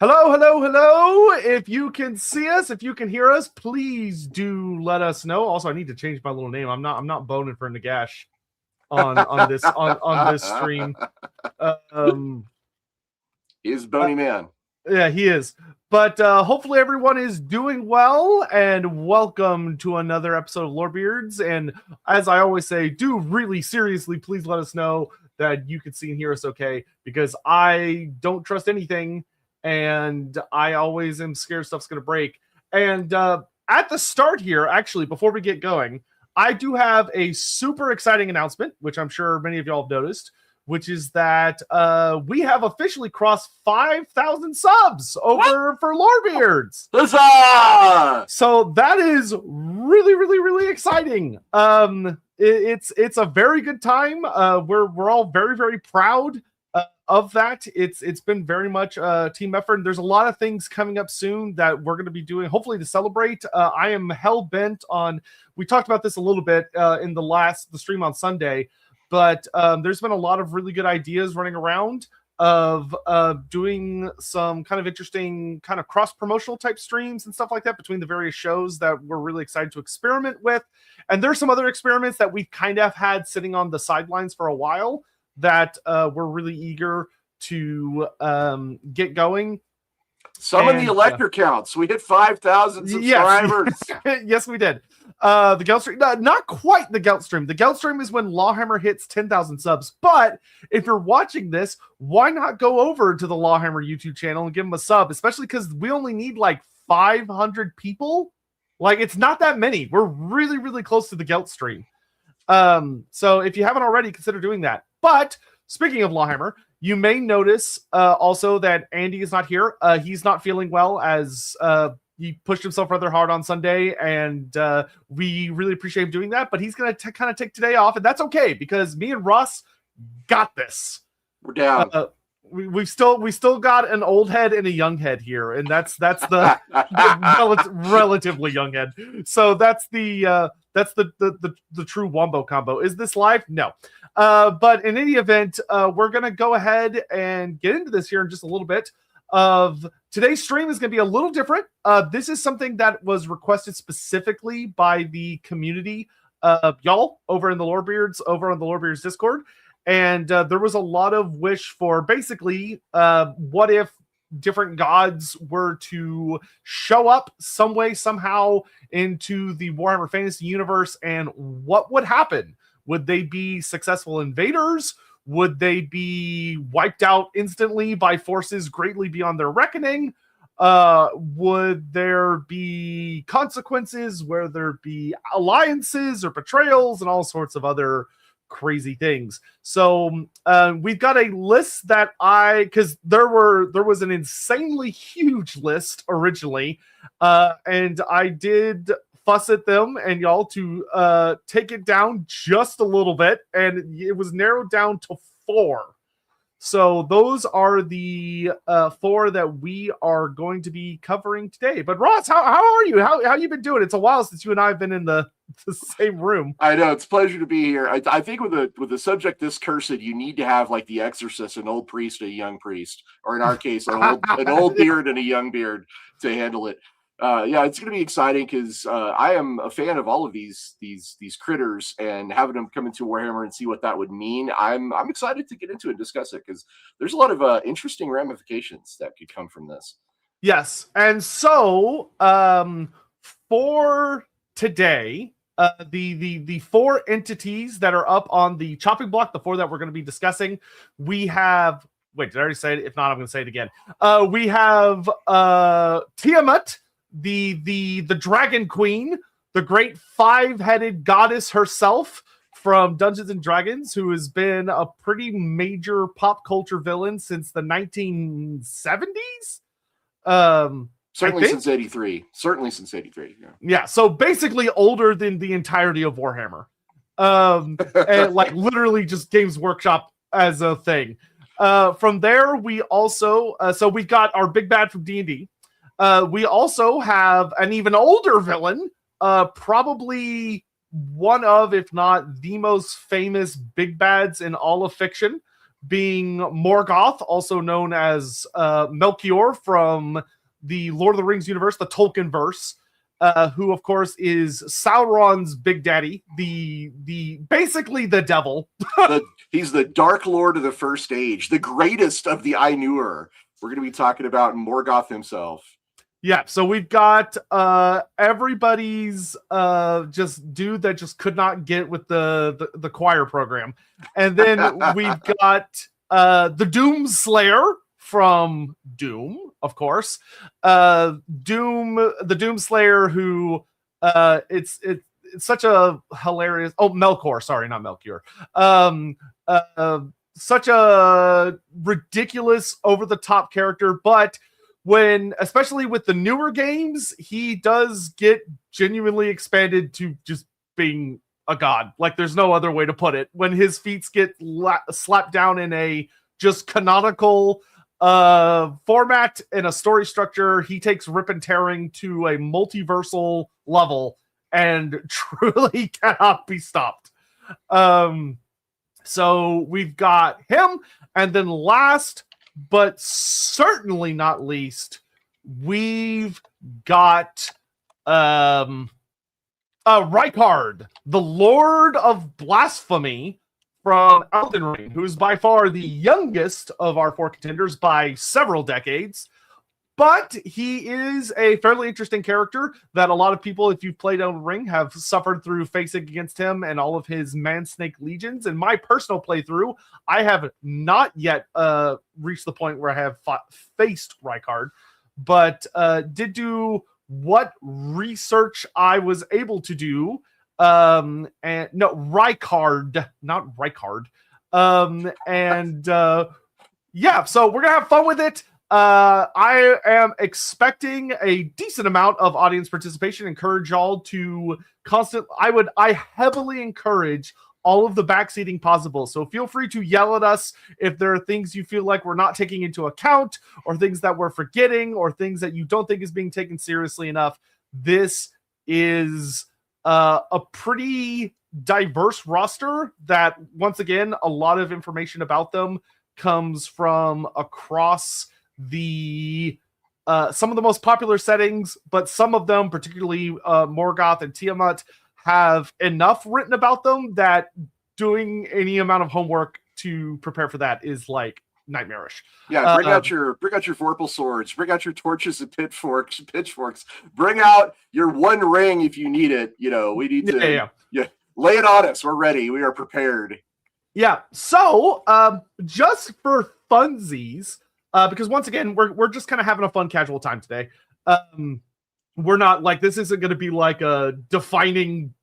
Hello, hello, hello. If you can see us, if you can hear us, please do let us know. Also, I need to change my little name. I'm not boning for Nagash on this stream. He's a bony man. Yeah, he is. But hopefully everyone is doing well, and welcome to another episode of Lorebeards. And as I always say, do really seriously, please let us know that you can see and hear us okay, because I don't trust anything, and I always am scared stuff's going to break. And at the start here, actually, before we get going, I do have a super exciting announcement, which I'm sure many of y'all have noticed, which is that we have officially crossed 5,000 subs over for Lorebeards. Huzzah! So that is really, really, really exciting. It's a very good time. We're all very, very proud of that. It's been very much a team effort. And there's a lot of things coming up soon that we're going to be doing, hopefully to celebrate. I am hell bent on. We talked about this a little bit in the stream on Sunday. But there's been a lot of really good ideas running around of doing some kind of interesting kind of cross-promotional type streams and stuff like that between the various shows that we're really excited to experiment with. And there's some other experiments that we've kind of had sitting on the sidelines for a while that we're really eager to get going. Summon the elector counts. We hit 5,000 subscribers. Yes, yes we did. The Gelt stream, not quite the Gelt stream. The Gelt stream is when Lawhammer hits 10,000 subs. But if you're watching this, why not go over to the Lawhammer YouTube channel and give him a sub? Especially because we only need like 500 people. Like, it's not that many. We're really, really close to the Gelt stream. So if you haven't already, consider doing that. But speaking of Lawhammer, you may notice also that Andy is not here. He's not feeling well, as he pushed himself rather hard on Sunday, and we really appreciate him doing that. But he's going to kind of take today off, and that's okay, because me and Russ got this. We're down. We still got an old head and a young head here, and that's the relatively young head. So that's the true Wombo combo. Is this live? No. But in any event, we're gonna go ahead and get into this here in just a little bit. Today's stream is going to be a little different. This is something that was requested specifically by the community, y'all over in the Lorebeards, over on the Lorebeards Discord. And there was a lot of wish for basically, what if different gods were to show up some way, somehow into the Warhammer Fantasy universe, and what would happen? Would they be successful invaders? Would they be wiped out instantly by forces greatly beyond their reckoning? Would there be consequences? Where there be alliances or betrayals and all sorts of other crazy things? So we've got a list that because there was an insanely huge list originally, and I did fuss at them and y'all to take it down just a little bit, and it was narrowed down to 4. So those are the 4 that we are going to be covering today. But Ross, how are you? How you been doing? It's a while since you and I have been in the same room. I know, it's a pleasure to be here. I think with a subject this cursed, you need to have like the Exorcist, an old priest, a young priest, or in our case, an old beard and a young beard to handle it. Yeah, it's going to be exciting because I am a fan of all of these critters, and having them come into Warhammer and see what that would mean. I'm excited to get into it and discuss it, because there's a lot of interesting ramifications that could come from this. Yes, and so for today, the 4 entities that are up on the chopping block, the 4 that we're going to be discussing, we have. Wait, did I already say it? If not, I'm going to say it again. We have Tiamat, the Dragon Queen, the great 5-headed goddess herself from Dungeons and Dragons, who has been a pretty major pop culture villain since the 1970s. Certainly since 83. Certainly since 83. Yeah. So basically older than the entirety of Warhammer. And like literally just Games Workshop as a thing. From there, we also so we've got our big bad from D&D. We also have an even older villain, probably one of, if not the most famous big bads in all of fiction. being Morgoth, also known as Melchior from the Lord of the Rings universe, the Tolkien verse, who of course is Sauron's big daddy, the basically the devil. He's the Dark Lord of the First Age, the greatest of the Ainur. We're going to be talking about Morgoth himself. Yeah, so we've got everybody's just dude that just could not get with the choir program. And then we've got the Doom Slayer from Doom, of course. The Doom Slayer, who it's such a hilarious Melkor, sorry, not Melchior. Such a ridiculous, over-the-top character, but especially with the newer games, he does get genuinely expanded to just being a god. Like, there's no other way to put it. When his feats get slapped down in a just canonical format and a story structure, he takes rip and tearing to a multiversal level and truly cannot be stopped. So we've got him, and then last but certainly not least, we've got Rykard, the Lord of Blasphemy from Elden Ring, who's by far the youngest of our 4 contenders by several decades. But he is a fairly interesting character that a lot of people, if you've played Elden Ring, have suffered through facing against him and all of his Man-Snake legions. In my personal playthrough, I have not yet reached the point where I have faced Rykard, but did do what research I was able to do. Rykard, not Rykard. Yeah, so we're going to have fun with it. I am expecting a decent amount of audience participation. Encourage y'all to I heavily encourage all of the backseating possible. So feel free to yell at us if there are things you feel like we're not taking into account, or things that we're forgetting, or things that you don't think is being taken seriously enough. This is a pretty diverse roster that, once again, a lot of information about them comes from across the some of the most popular settings, but some of them, particularly Morgoth and Tiamat, have enough written about them that doing any amount of homework to prepare for that is like nightmarish. Yeah, bring out your vorpal swords, bring out your torches and pitchforks, bring out your one ring if you need it. You know, we need to lay it on us. We're ready. We are prepared. Yeah. So just for funsies, because once again, we're just kind of having a fun, casual time today. We're not like, this isn't going to be like a defining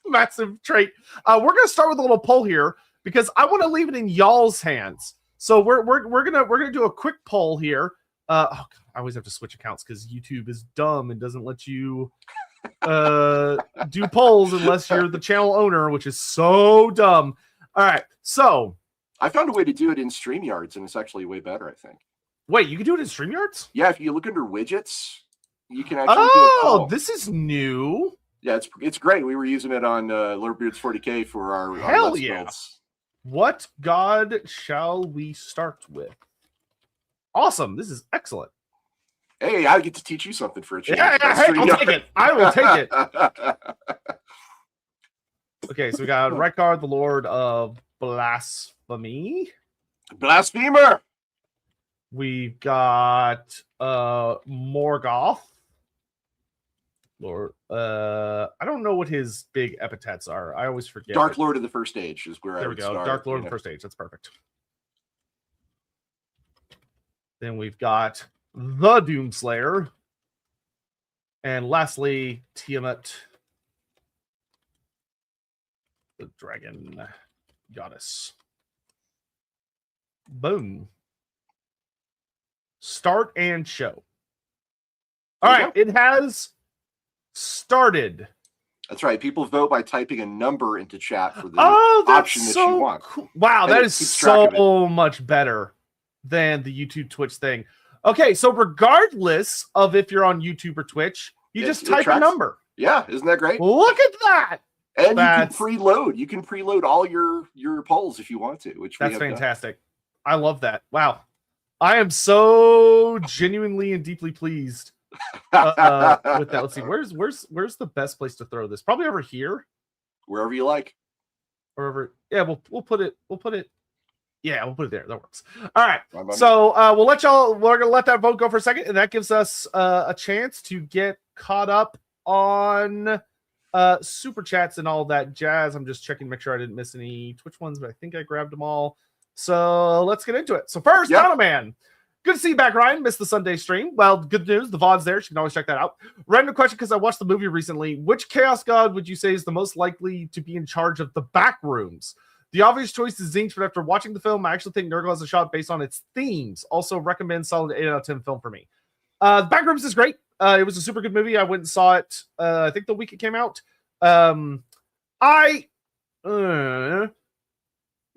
massive trait. We're going to start with a little poll here because I want to leave it in y'all's hands. So we're gonna do a quick poll here. I always have to switch accounts because YouTube is dumb and doesn't let you do polls unless you're the channel owner, which is so dumb. All right, so I found a way to do it in StreamYards, and it's actually way better, I think. Wait, you can do it in StreamYards? Yeah, if you look under widgets, you can actually do a poll. This is new. Yeah, it's great. We were using it on Lorebeards 40K for our Hell yeah. Builds. What god shall we start with? Awesome. This is excellent. Hey, I get to teach you something for a change. Yeah, I'll take it. I will take it. Okay, so we got Rykard, the Lord of Blasphemy. Blasphemer. We've got Morgoth. Lord, I don't know what his big epithets are. I always forget. Dark Lord of the First Age is where there I would we go. start. Dark Lord of the First Age. That's perfect. Then we've got the Doomslayer. And lastly, Tiamat, the dragon goddess. Boom. Start and show. All right, it has started. That's right. People vote by typing a number into chat for the option that you want. Cool. Wow, that is so much better than the YouTube Twitch thing. Okay, so regardless of if you're on YouTube or Twitch, you just type a number. Yeah, isn't that great? Look at that. And you can preload. You can preload all your polls if you want to, which that's fantastic. I love that. Wow. I am so genuinely and deeply pleased with that. Let's see. Where's the best place to throw this? Probably over here. Wherever you like. Or over. Yeah, we'll put it. Yeah, we'll put it there. That works. All right. So we're gonna let that vote go for a second, and that gives us a chance to get caught up on super chats and all that jazz. I'm just checking to make sure I didn't miss any Twitch ones, but I think I grabbed them all. So let's get into it. So first, Donna Man. Good to see you back, Ryan. Missed the Sunday stream. Well, good news. The VOD's there. You can always check that out. Random question, because I watched the movie recently. Which Chaos God would you say is the most likely to be in charge of the back rooms? The obvious choice is Zinch, but after watching the film, I actually think Nurgle has a shot based on its themes. Also recommend solid 8 out of 10 film for me. Backrooms is great. It was a super good movie. I went and saw it, I think the week it came out.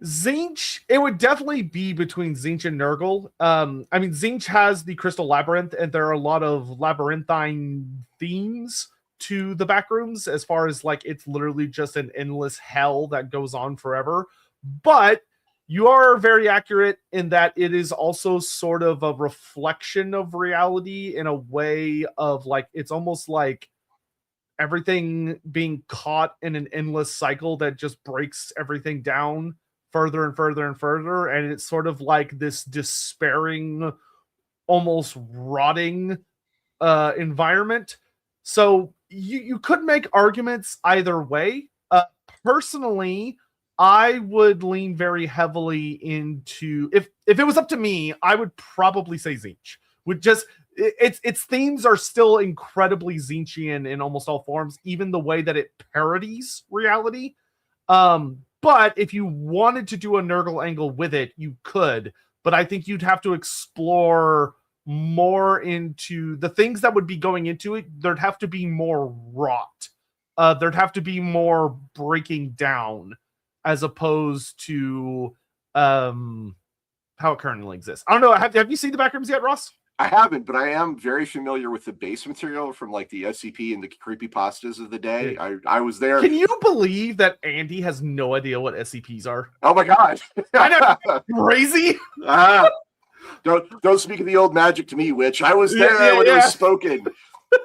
Zinch, it would definitely be between Zinch and Nurgle. I mean, Zinch has the Crystal Labyrinth, and there are a lot of labyrinthine themes to the backrooms, as far as like it's literally just an endless hell that goes on forever. But you are very accurate in that it is also sort of a reflection of reality in a way of like, it's almost like everything being caught in an endless cycle that just breaks everything down further and further and further. And it's sort of like this despairing, almost rotting environment. So you could make arguments either way. Personally, I would lean very heavily into, if it was up to me, I would probably say Zinch. Would just its themes are still incredibly Zinchian in almost all forms, even the way that it parodies reality. But if you wanted to do a Nurgle angle with it, you could. But I think you'd have to explore more into the things that would be going into it. There'd have to be more rot. There'd have to be more breaking down, as opposed to how it currently exists. I don't know. Have you seen the backrooms yet, Ross? I haven't, but I am very familiar with the base material from like the SCP and the creepypastas of the day. I was there. Can you believe that Andy has no idea what SCPs are? Oh my god. I know. Crazy. Don't speak of the old magic to me, witch. I was there when it was spoken.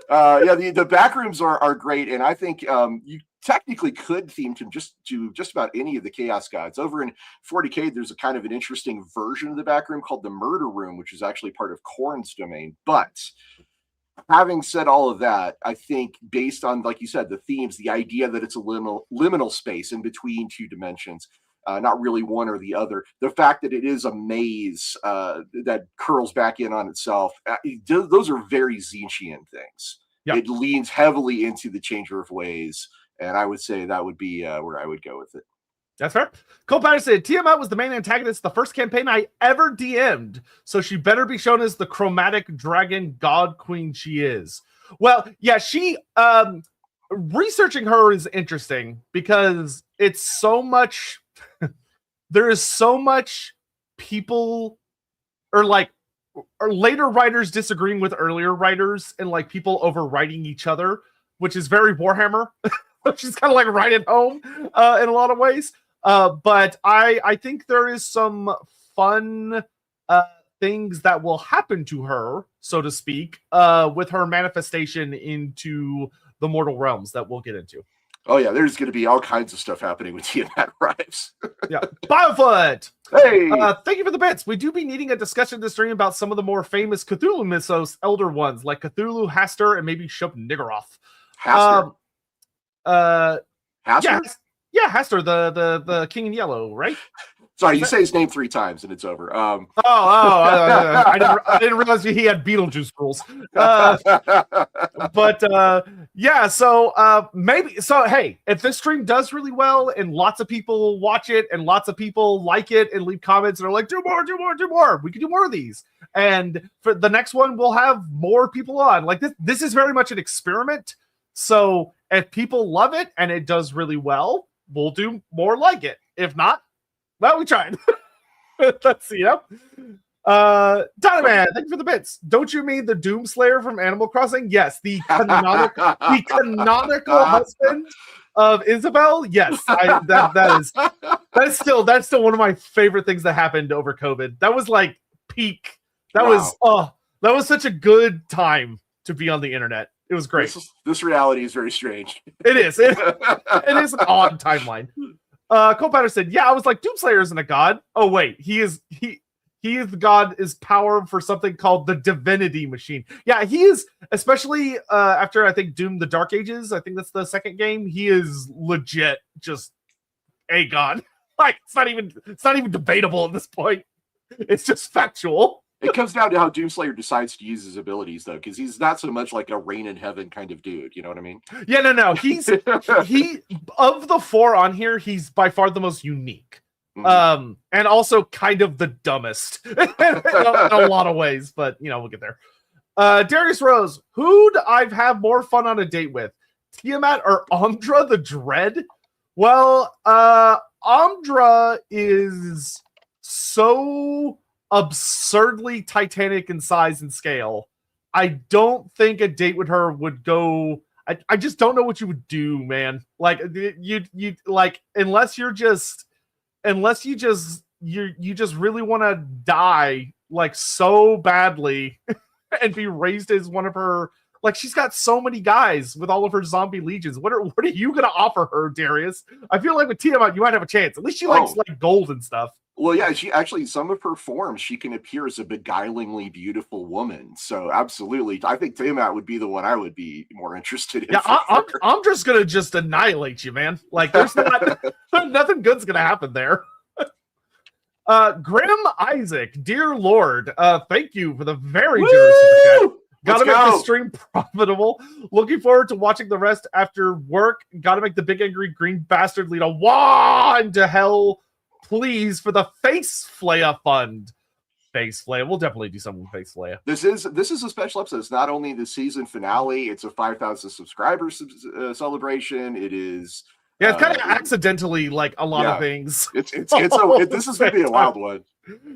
The backrooms are great, and I think you technically could theme to just about any of the Chaos Gods. Over in 40K, there's a kind of an interesting version of the backroom called the Murder Room, which is actually part of Khorne's domain. But having said all of that, I think based on, like you said, the themes, the idea that it's a liminal space in between two dimensions, not really one or the other. The fact that it is a maze that curls back in on itself, those are very Zinchian things. Yep. It leans heavily into the Changer of Ways, and I would say that would be where I would go with it. That's fair. Cole Patterson said, Tiamat was the main antagonist the first campaign I ever DM'd, so she better be shown as the chromatic dragon god queen she is. Well, yeah, she... researching her is interesting, because it's so much... there is so much people or later writers disagreeing with earlier writers, and like people overwriting each other, which is very Warhammer, which is kind of like right at home in a lot of ways. But I think there is some fun things that will happen to her, so to speak, with her manifestation into the mortal realms that we'll get into. Oh yeah, there's going to be all kinds of stuff happening when Tiamat arrives. Yeah, Biofoot. Hey, thank you for the bits. We do be needing a discussion this stream about some of the more famous Cthulhu mythos, elder ones like Cthulhu, Hastur, and maybe Shub Niggurath. Hastur. Hastur? Yeah, Hastur, the King in Yellow, right? Sorry, you say his name 3 times and it's over. I didn't realize he had Beetlejuice rules. Yeah, so maybe. So, hey, if this stream does really well and lots of people watch it and lots of people like it and leave comments and are like, do more, we can do more of these. And for the next one, we'll have more people on. Like this is very much an experiment. So if people love it and it does really well, we'll do more like it. If not, well, we tried. Let's see. Yep. Donovan, thank you for the bits. Don't you mean the Doomslayer from Animal Crossing? Yes, the canonical husband of Isabel, yes, that's still one of my favorite things that happened over COVID. That was like peak. That was such a good time to be on the internet. It was great. This reality is very strange. It is. It is an odd timeline. Cole Patterson, yeah, I was like, Doomslayer isn't a god. Oh wait, he is the god is power for something called the Divinity Machine. Yeah, he is, especially after I think Doom the Dark Ages. I think that's the second game. He is legit just a god. Like it's not even debatable at this point. It's just factual. It comes down to how Doomslayer decides to use his abilities, though, because he's not so much like a reign in heaven kind of dude. You know what I mean? Yeah, no. He of the four on here, he's by far the most unique. Mm-hmm. And also kind of the dumbest in a lot of ways, but we'll get there. Darius Rose, who'd I have more fun on a date with? Tiamat or Omdra the Dread? Well, Omdra is so absurdly titanic in size and scale. I don't think a date with her would go. I just don't know what you would do, man. Like you like unless you just really want to die like so badly and be raised as one of her. Like she's got so many guys with all of her zombie legions. What are you gonna offer her, Darius? I feel like with Tiamat you might have a chance. At least she likes like gold and stuff. Well, yeah, she actually, some of her forms, she can appear as a beguilingly beautiful woman. So absolutely, I think Tiamat would be the one I would be more interested in. Yeah, I'm just gonna just annihilate you, man. Like there's nothing good's gonna happen there. Grim Isaac, dear Lord, thank you for the very generous super chat. Gotta make the stream profitable. Looking forward to watching the rest after work. Gotta make the big angry green bastard lead a wand to hell. Please, for the Face Flaya fund. Face Flaya. We'll definitely do something with Face Flaya. This is a special episode. It's not only the season finale, it's a 5,000 subscribers celebration. It is. Yeah, it's kind of accidentally like a lot of things. This is going to be a wild one.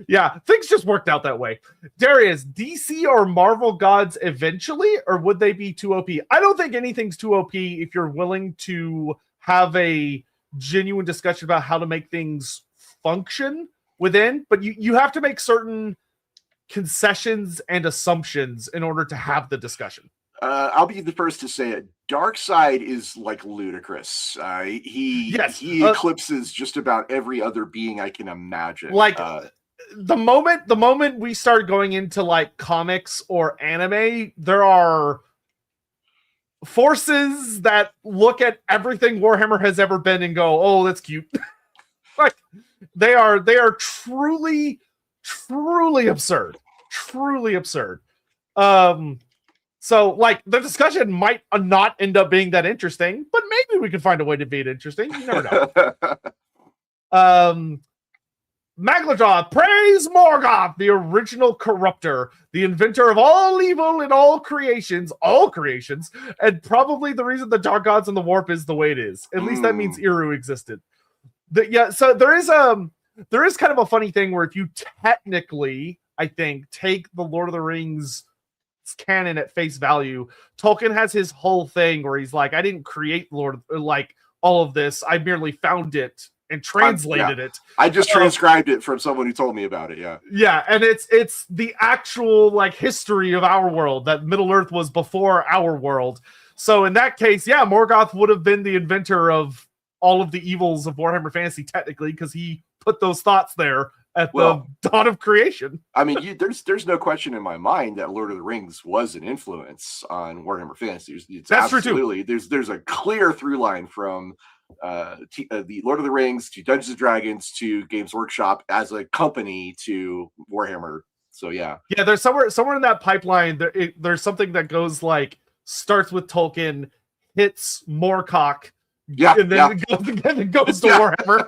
Yeah, things just worked out that way. Darius, DC or Marvel gods eventually, or would they be too OP? I don't think anything's too OP if you're willing to have a genuine discussion about how to make things function within, but you have to make certain concessions and assumptions in order to have the discussion. I'll be the first to say it. Darkseid is like ludicrous. He eclipses just about every other being I can imagine. Like the moment we start going into like comics or anime, there are forces that look at everything Warhammer has ever been and go, "Oh, that's cute." Like they are truly absurd. Truly absurd. So like the discussion might not end up being that interesting, but maybe we can find a way to be it interesting. You never know. Maglajaw, praise Morgoth, the original corruptor, the inventor of all evil in all creations, and probably the reason the Dark Gods and the Warp is the way it is. At least that means Iru existed. So there is kind of a funny thing where if you technically, I think, take the Lord of the Rings canon at face value, Tolkien has his whole thing where he's like, I didn't create like all of this, I merely found it and translated it. I just transcribed it from someone who told me about it. Yeah, and it's the actual like history of our world, that Middle Earth was before our world. So in that case, yeah, Morgoth would have been the inventor of all of the evils of Warhammer Fantasy, technically, because he put those thoughts there at the dawn of creation. I mean, there's no question in my mind that Lord of the Rings was an influence on Warhammer Fantasy. That's absolutely true too. There's a clear through line from the Lord of the Rings to Dungeons and Dragons to Games Workshop as a company to Warhammer. So yeah, there's somewhere in that pipeline there's something that goes like starts with Tolkien, hits Moorcock, and then it goes to Warhammer.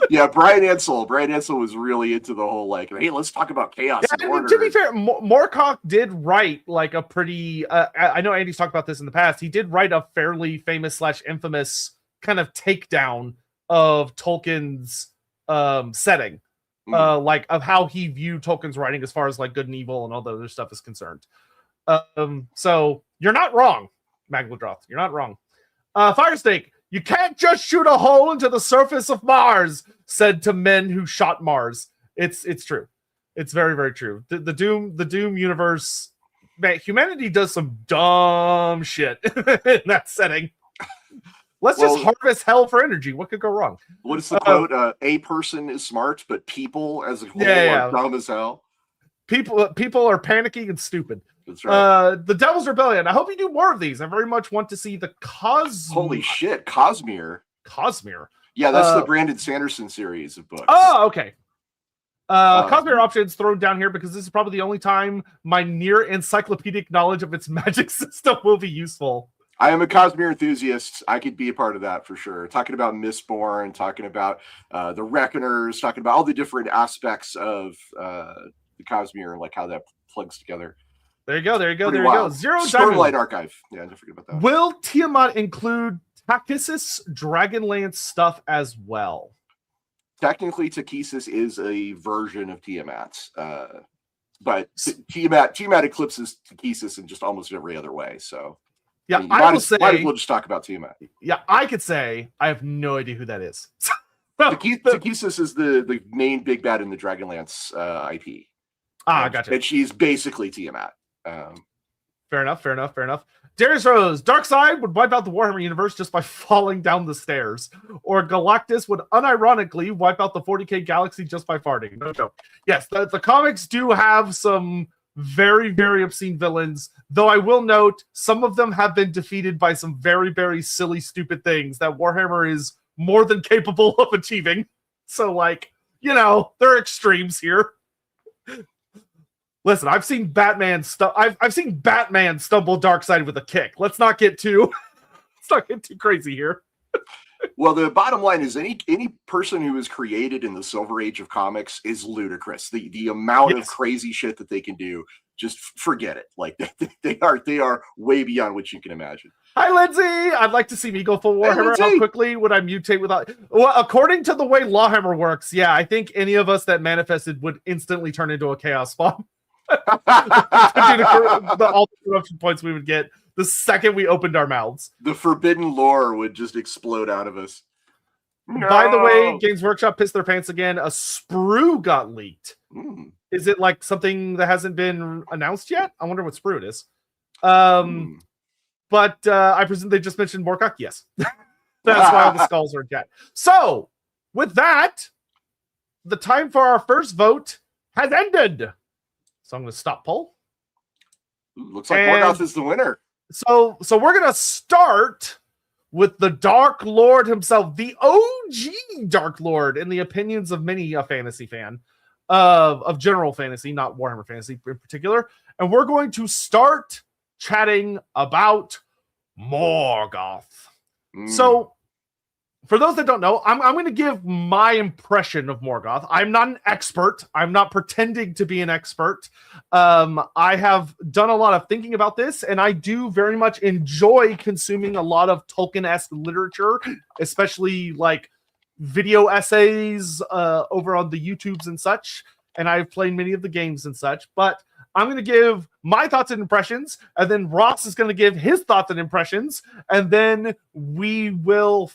Yeah, Brian Ansel was really into the whole like, hey, let's talk about chaos and order. To be fair, Moorcock did write like a pretty I know Andy's talked about this in the past, he did write a fairly famous / infamous kind of takedown of Tolkien's setting, like of how he viewed Tolkien's writing as far as like good and evil and all the other stuff is concerned. So you're not wrong, Magladroth. You're not wrong. Firestake, You can't just shoot a hole into the surface of Mars, said to men who shot Mars. It's true. It's very, very true. The Doom universe, man, humanity does some dumb shit in that setting. Let's just harvest hell for energy. What could go wrong? What is the quote? A person is smart, but people as a whole are dumb as hell. People are panicky and stupid. That's right. The Devil's Rebellion. I hope you do more of these. I very much want to see the Holy shit, Cosmere. Yeah, that's the Brandon Sanderson series of books. Oh, okay. Cosmere options thrown down here because this is probably the only time my near encyclopedic knowledge of its magic system will be useful. I am a Cosmere enthusiast. I could be a part of that for sure. Talking about Mistborn, talking about the Reckoners, talking about all the different aspects of the Cosmere and like how that plugs together. There you go. Pretty There you wild. go. Zero Stormlight Diamond. Archive. Yeah, don't forget about that. Will Tiamat include Takisis Dragonlance stuff as well? Technically, Takisis is a version of Tiamat, but Tiamat eclipses Takisis in just almost every other way. So, yeah, might as well just talk about Tiamat. Yeah, I could say I have no idea who that is. Takisis is the main big bad in the Dragonlance IP. Gotcha. And she's basically Tiamat. Fair enough. Darius Rose, Darkseid would wipe out the Warhammer universe just by falling down the stairs. Or Galactus would unironically wipe out the 40K galaxy just by farting. No joke. Yes, the comics do have some very, very obscene villains, though I will note some of them have been defeated by some very, very silly, stupid things that Warhammer is more than capable of achieving. So, like, there are extremes here. Listen, I've seen Batman I've seen Batman stumble Darkseid with a kick. Let's not get too crazy here. Well, the bottom line is any person who is created in the Silver Age of comics is ludicrous. The amount of crazy shit that they can do, just forget it. Like they are way beyond what you can imagine. Hi, Lindsay. I'd like to see me go full Warhammer. How quickly would I mutate without? Well, according to the way Lawhammer works, yeah, I think any of us that manifested would instantly turn into a chaos spawn. All the corruption points we would get the second we opened our mouths. The forbidden lore would just explode out of us. No. By the way, Games Workshop pissed their pants again. A sprue got leaked. Is it like something that hasn't been announced yet? I wonder what sprue it is. But I presume they just mentioned Morcock. Yes. That's why all the skulls are in chat. So, with that, the time for our first vote has ended. So I'm going to stop poll. Looks like Morgoth is the winner. So we're going to start with the Dark Lord himself, the OG Dark Lord, in the opinions of many a fantasy fan of general fantasy, not Warhammer Fantasy in particular. And we're going to start chatting about Morgoth. So, for those that don't know, I'm going to give my impression of Morgoth. I'm not an expert. I'm not pretending to be an expert. I have done a lot of thinking about this, and I do very much enjoy consuming a lot of Tolkien-esque literature, especially like video essays over on the YouTubes and such. And I've played many of the games and such. But I'm going to give my thoughts and impressions, and then Ross is going to give his thoughts and impressions, and then we will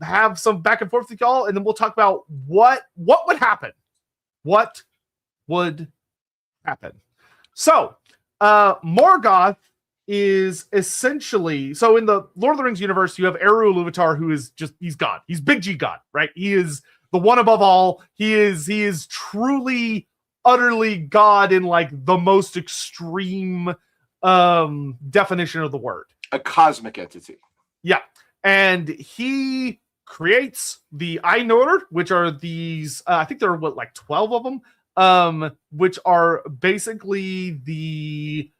have some back and forth with y'all, and then we'll talk about what would happen. What would happen? So, Morgoth is essentially, so in the Lord of the Rings universe, you have Eru Ilúvatar, who is he's God. He's Big G God, right? He is the one above all. He is truly, utterly God in like the most extreme definition of the word. A cosmic entity. Yeah. And he creates the Ainur, which are these, I think there are like 12 of them, which are basically the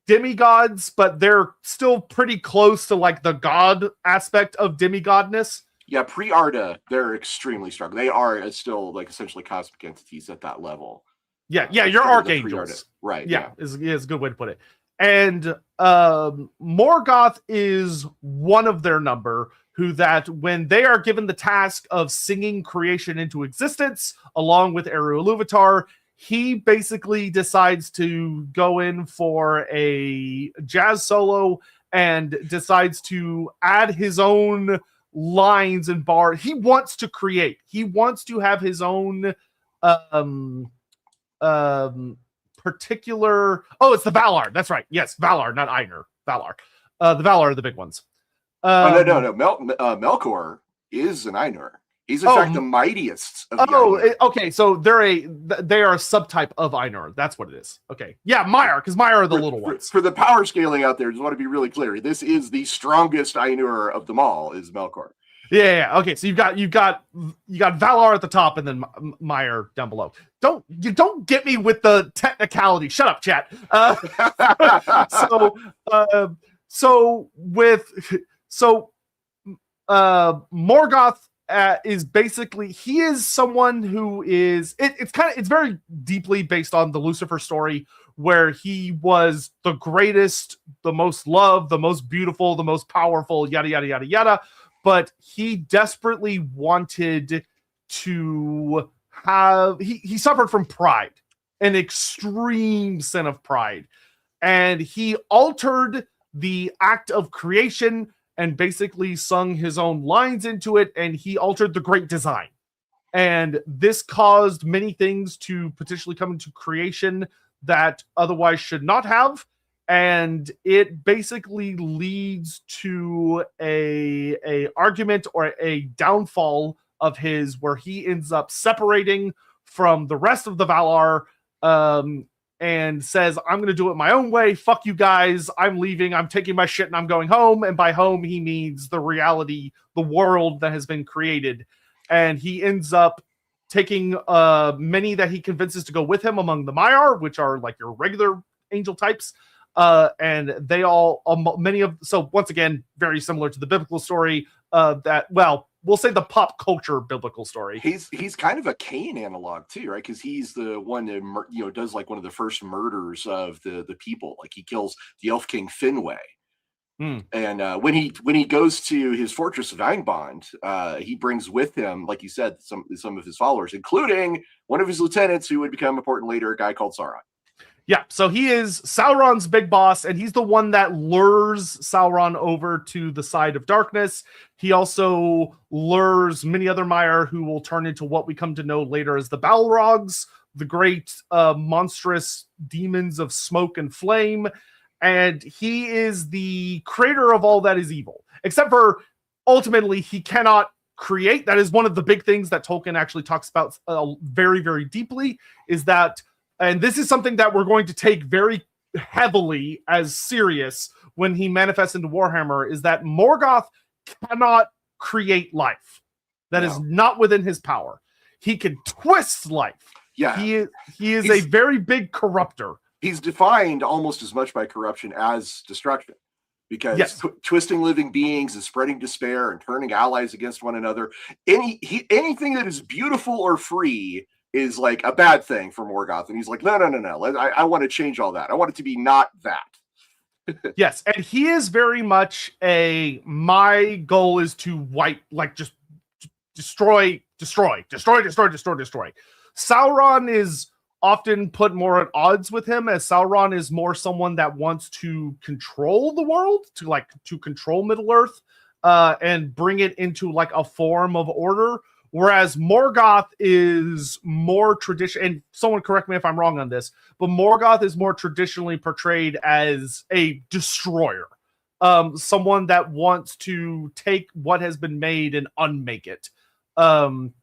demigods, but they're still pretty close to like the god aspect of demigodness. Yeah, pre-Arda, they're extremely strong. They are still like essentially cosmic entities at that level. Yeah, you're archangels. Right. Yeah, is a good way to put it. And Morgoth is one of their number who that when they are given the task of singing creation into existence, along with Eru Ilúvatar, he basically decides to go in for a jazz solo and decides to add his own lines and bar. He wants to create. He wants to have his own particular. Oh, it's the Valar. That's right. Yes, Valar, not Einar. Valar. The Valar are the big ones. No. Melkor is an Ainur. He's in fact the mightiest of the Ainur. Okay. So they are a subtype of Ainur. That's what it is. Okay. Yeah, Maiar, because Maiar are the little ones. For the power scaling out there, just want to be really clear. This is the strongest Ainur of them all, is Melkor. Yeah. Okay. So you got Valar at the top, and then Maiar down below. Don't get me with the technicality. Shut up, chat. Morgoth is basically, he is someone who is it's very deeply based on the Lucifer story, where he was the greatest, the most loved, the most beautiful, the most powerful, yada yada yada yada. But he desperately wanted to have, he suffered from pride, an extreme sin of pride, and he altered the act of creation and basically sung his own lines into it, and he altered the great design. And this caused many things to potentially come into creation that otherwise should not have. And it basically leads to a argument or a downfall of his, where he ends up separating from the rest of the Valar, and says, I'm going to do it my own way. Fuck you guys. I'm leaving. I'm taking my shit and I'm going home. And by home, he means the reality, the world that has been created. And he ends up taking many that he convinces to go with him among the Maiar, which are like your regular angel types. And they all, so once again, very similar to the biblical story, we'll say the pop culture biblical story. He's kind of a Cain analog too, right? Because he's the one that does like one of the first murders of the people. Like he kills the Elf King Finwë. And when he goes to his fortress of Angband, he brings with him, like you said, some of his followers, including one of his lieutenants who would become important later, a guy called Sauron. Yeah, so he is Sauron's big boss, and he's the one that lures Sauron over to the side of darkness. He also lures many other Maiar who will turn into what we come to know later as the Balrogs, the great monstrous demons of smoke and flame. And he is the creator of all that is evil, except for ultimately he cannot create. That is one of the big things that Tolkien actually talks about very, very deeply, is that, and this is something that we're going to take very heavily as serious when he manifests into Warhammer, is that Morgoth cannot create life. That is not within his power. He can twist life. Yeah. He is a very big corrupter. He's defined almost as much by corruption as destruction, because twisting living beings and spreading despair and turning allies against one another. Anything that is beautiful or free is like a bad thing for Morgoth. And he's like, no. I want to change all that. I want it to be not that. Yes. And he is very much my goal is to wipe, like just destroy. Sauron is often put more at odds with him, as Sauron is more someone that wants to control the world, to control Middle-earth, and bring it into like a form of order. Whereas Morgoth is more traditional, and someone correct me if I'm wrong on this, but Morgoth is more traditionally portrayed as a destroyer. Someone that wants to take what has been made and unmake it. And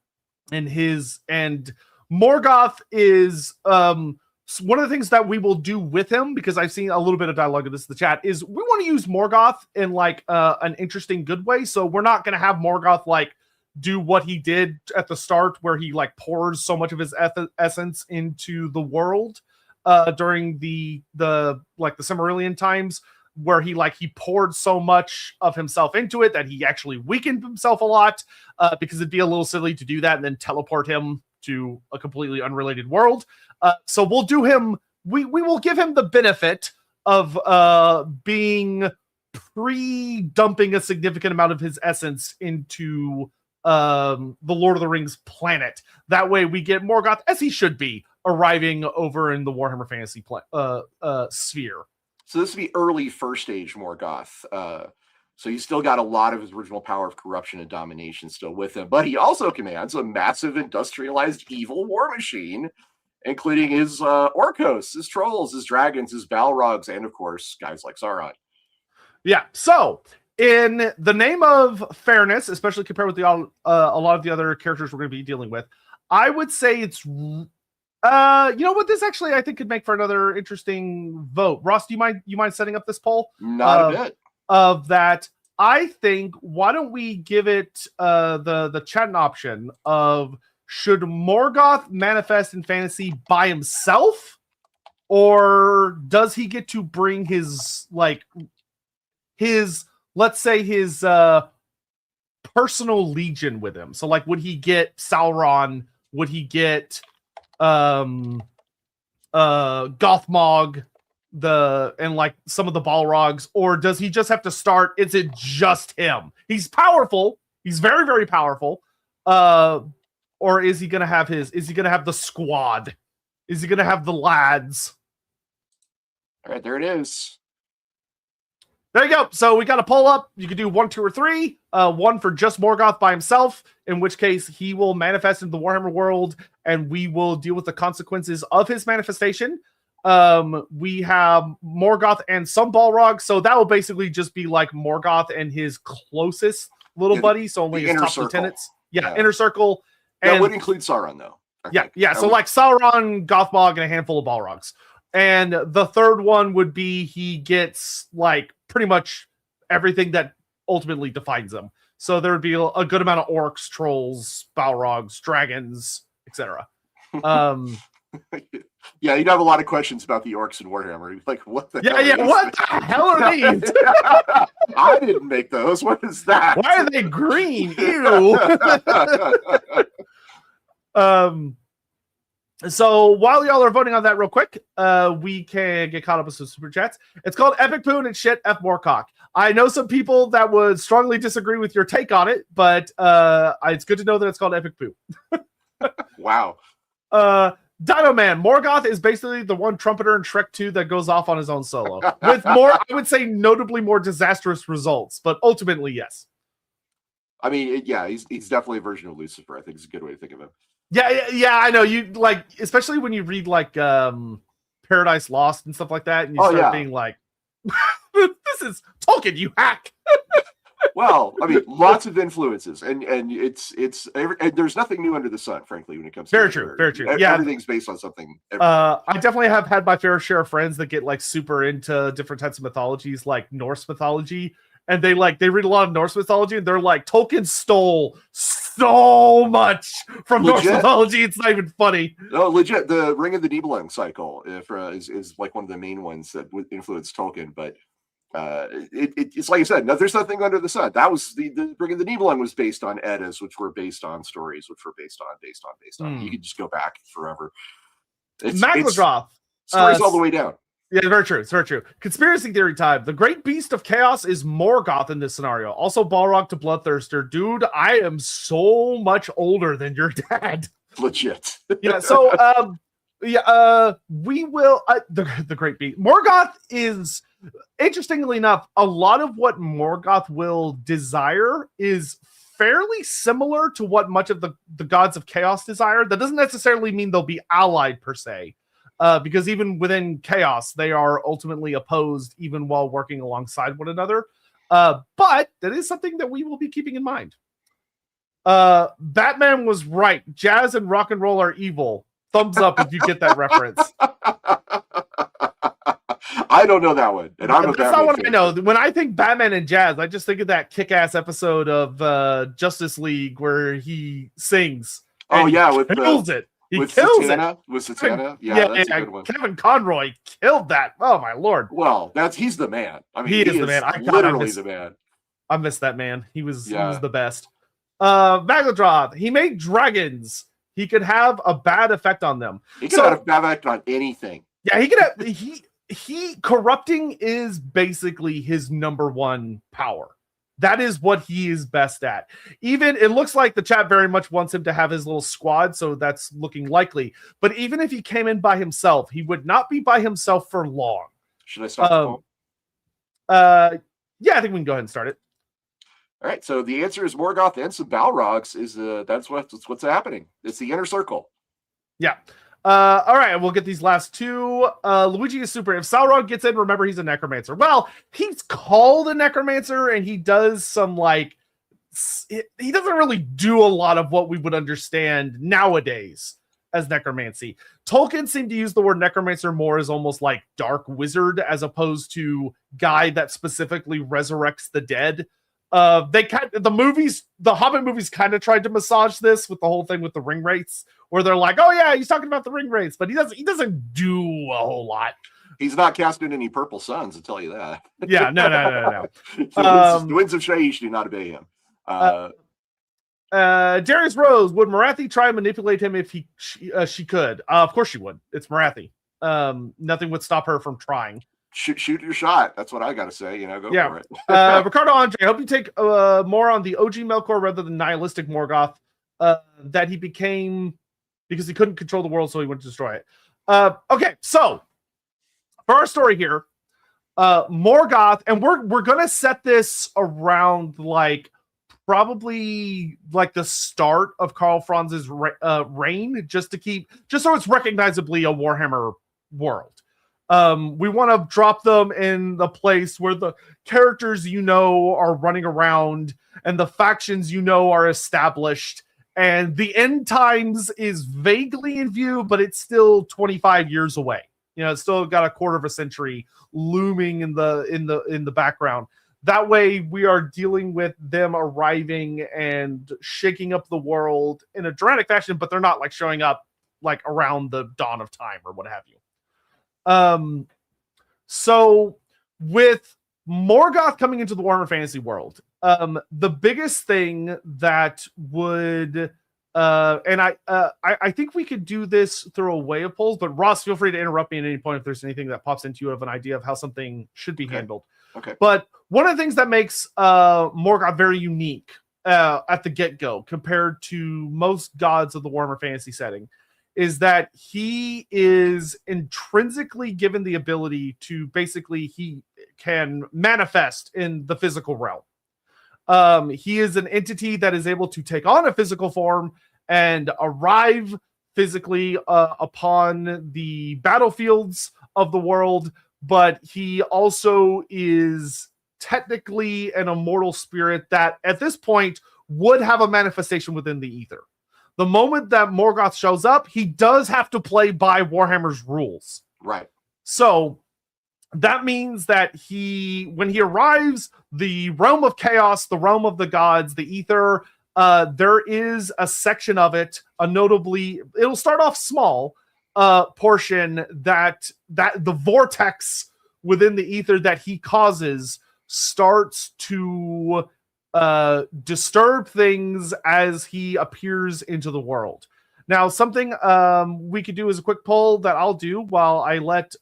Morgoth is one of the things that we will do with him, because I've seen a little bit of dialogue of this in the chat, is we want to use Morgoth in like an interesting, good way. So we're not going to have Morgoth like do what he did at the start, where he like pours so much of his essence into the world during the Silmarillion times, where he poured so much of himself into it that he actually weakened himself a lot, because it'd be a little silly to do that and then teleport him to a completely unrelated world. So we'll do him, we will give him the benefit of being pre-dumping a significant amount of his essence into the Lord of the Rings planet. That way we get Morgoth, as he should be, arriving over in the Warhammer Fantasy sphere. So this would be early first age Morgoth. So he's still got a lot of his original power of corruption and domination still with him, but he also commands a massive industrialized evil war machine, including his orcos, his trolls, his dragons, his balrogs, and of course, guys like Sauron. Yeah. So, in the name of fairness, especially compared with a lot of the other characters we're going to be dealing with, I would say it's. You know what? This actually, I think, could make for another interesting vote. Ross, do you mind setting up this poll? Not a bit. Of that, I think. Why don't we give it the chat option of should Morgoth manifest in fantasy by himself, or does he get to bring his let's say his personal legion with him? So like, would he get Sauron? Would he get Gothmog, and like some of the Balrogs, or does he just have to start? Is it just him? He's powerful. He's very, very powerful. Or is he gonna have the squad? Is he gonna have the lads? All right, there it is. There you go. So we got a poll up. You can do 1, 2, or 3. 1 for just Morgoth by himself, in which case he will manifest into the Warhammer world, and we will deal with the consequences of his manifestation. We have Morgoth and some Balrogs, so that will basically just be like Morgoth and his closest little buddy, so only his top lieutenants. Yeah, inner circle. That would include Sauron, though. Yeah. So like Sauron, Gothmog, and a handful of Balrogs. And the third one would be he gets like pretty much everything that ultimately defines him. So there would be a good amount of orcs, trolls, Balrogs, dragons, etc. Yeah, you'd have a lot of questions about the orcs in Warhammer. Like, what the hell? Yeah, what the hell are these? I didn't make those. What is that? Why are they green? Ew. So while y'all are voting on that real quick, we can get caught up with some super chats. It's called Epic Poon and Shit F Morecock. I know some people that would strongly disagree with your take on it, but it's good to know that it's called Epic Poo. Wow. Dino Man, Morgoth is basically the one trumpeter in Shrek 2 that goes off on his own solo. With more, I would say, notably more disastrous results, but ultimately, yes. I mean, yeah, he's definitely a version of Lucifer. I think it's a good way to think of him. Yeah, I know. You like, especially when you read like Paradise Lost and stuff like that, and you start being like, this is Tolkien, you hack. Well, I mean, lots of influences, and there's nothing new under the sun, frankly, when it comes to very true. Yeah, everything's based on something. I definitely have had my fair share of friends that get like super into different types of mythologies, like Norse mythology, and they read a lot of Norse mythology, and they're like, Tolkien stole so much from Norse mythology. It's not even funny. No, legit. The Ring of the Nibelung cycle is like one of the main ones that would influence Tolkien, but. It's like I said, there's nothing under the sun. That was the Ring of the Nibelung was based on Eddas, which were based on stories, which were based on. You could just go back forever. Magladroth. Stories all the way down. Yeah, very true. It's very true. Conspiracy theory time. The great beast of chaos is Morgoth in this scenario. Also Balrog to Bloodthirster. Dude, I am so much older than your dad. Legit. Yeah, so we will the great beast. Morgoth is, interestingly enough, a lot of what Morgoth will desire is fairly similar to what much of the gods of chaos desire. That doesn't necessarily mean they'll be allied per se, because even within chaos, they are ultimately opposed even while working alongside one another. But that is something that we will be keeping in mind. Batman was right. Jazz and rock and roll are evil. Thumbs up if you get that reference. I don't know that one, and that's not what I know. When I think Batman and jazz, I just think of that kick-ass episode of Justice League where he sings. Oh yeah, with kills it. He kills Satana, it with Satana. Yeah, that's a good one. Kevin Conroy killed that. Oh my lord. Well, he's the man. I mean, he is the man. Literally the man. I miss that man. He was the best. Magladroth, he made dragons. He could have a bad effect on them. He could have a bad effect on anything. Yeah, he could have. He corrupting is basically his number one power. That is what he is best at. Even it looks like the chat very much wants him to have his little squad, so that's looking likely. But even if he came in by himself, he would not be by himself for long. Should I stop the poll? Yeah, I think we can go ahead and start it. All right, so the answer is Morgoth and some Balrogs. That's what's happening. It's the inner circle. Yeah. All right, we'll get these last two. Luigi is super. If Sauron gets in, remember he's a necromancer. Well, he's called a necromancer, and he does some like he doesn't really do a lot of what we would understand nowadays as necromancy. Tolkien seemed to use the word necromancer more as almost like dark wizard as opposed to guy that specifically resurrects the dead. The Hobbit movies kind of tried to massage this with the whole thing with the ring wraiths, where they're like, oh yeah, he's talking about the ring wraiths, but he doesn't do a whole lot. He's not casting any purple suns, I'll tell you that. Yeah, no. The winds of Shaiish do not obey him. Darius Rose, would Marathi try and manipulate him if she could? Of course she would. It's Marathi. Nothing would stop her from trying. Shoot your shot. That's what I got to say. Go for it. Ricardo Andre, I hope you take more on the OG Melkor rather than nihilistic Morgoth that he became because he couldn't control the world, so he went to destroy it. Okay, so for our story here, Morgoth, and we're gonna set this around like probably like the start of Karl Franz's reign, just so it's recognizably a Warhammer world. We want to drop them in the place where the characters are running around and the factions are established, and the end times is vaguely in view, but it's still 25 years away. It's still got a quarter of a century looming in the background. That way we are dealing with them arriving and shaking up the world in a dramatic fashion, but they're not like showing up like around the dawn of time or what have you. So with Morgoth coming into the Warhammer Fantasy world, the biggest thing that would, and I think we could do this through a way of polls, but Ross, feel free to interrupt me at any point if there's anything that pops into you of an idea of how something should be handled. Okay. But one of the things that makes Morgoth very unique at the get-go compared to most gods of the Warhammer Fantasy setting is that he is intrinsically given the ability to he can manifest in the physical realm. He is an entity that is able to take on a physical form and arrive physically upon the battlefields of the world, but he also is technically an immortal spirit that at this point would have a manifestation within the ether. The moment that Morgoth shows up, he does have to play by Warhammer's rules. Right. So that means that when he arrives, the realm of chaos, the realm of the gods, the ether, there is a section of it, it'll start off small, portion that the vortex within the ether that he causes starts to disturb things as he appears into the world. Now, something we could do as a quick poll that I'll do while I let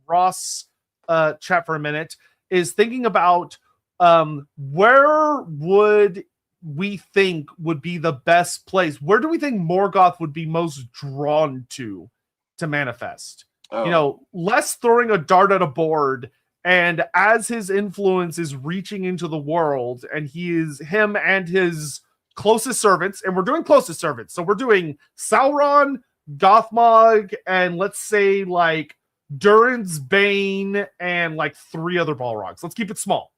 Ross chat for a minute is thinking about where would we think would be the best place? Where do we think Morgoth would be most drawn to manifest? Less throwing a dart at a board. And as his influence is reaching into the world, and him and his closest servants, and we're doing closest servants. So we're doing Sauron, Gothmog, and let's say like Durin's Bane and like 3 other Balrogs. Let's keep it small.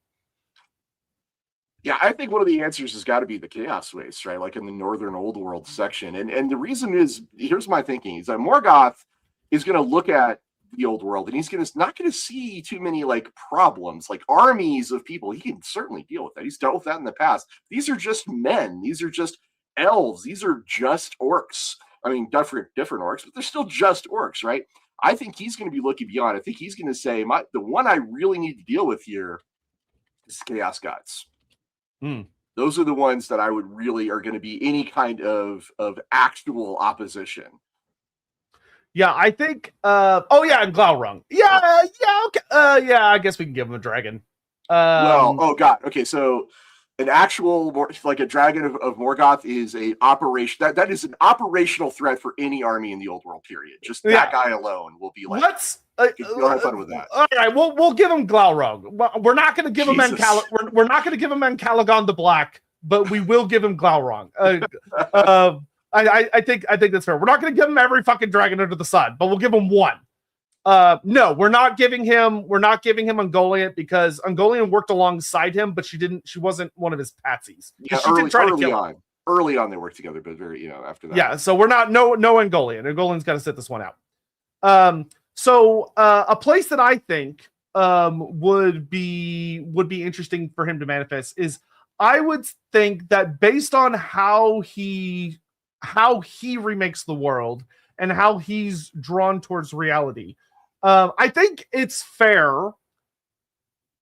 Yeah, I think one of the answers has got to be the Chaos Waste, right? Like in the Northern Old World section. And the reason is, here's my thinking, is that Morgoth is going to look at the old world and he's not going to see too many like problems, like armies of people. He can certainly deal with that. He's dealt with that in the past. These are just men. These are just elves. These are just orcs. I mean, different orcs, but they're still just orcs, right? I think he's going to be looking beyond. I think he's going to say, the one I really need to deal with here is Chaos Gods. Those are the ones that I would really are going to be any kind of actual opposition. Yeah, I think. And Glaurung. Yeah, okay. I guess we can give him a dragon. Okay. So an actual, like a dragon of Morgoth is a operation that is an operational threat for any army in the Old World period. Just that guy alone will be like. You don't have fun with that. All right, we'll give him Glaurung. We're not going to give him we're not going to give him Encalagon the Black, but we will give him Glaurung. I think that's fair. We're not going to give him every fucking dragon under the sun, but we'll give him one. No, we're not giving him Ungoliant because Ungoliant worked alongside him, but she wasn't one of his patsies. Yeah, she did try to kill him. Early on they worked together, but after that. Yeah, so we're not no Ungoliant. Ungoliant's got to sit this one out. So a place that I think would be interesting for him to manifest is, I would think that based on how he remakes the world and how he's drawn towards reality, I think it's fair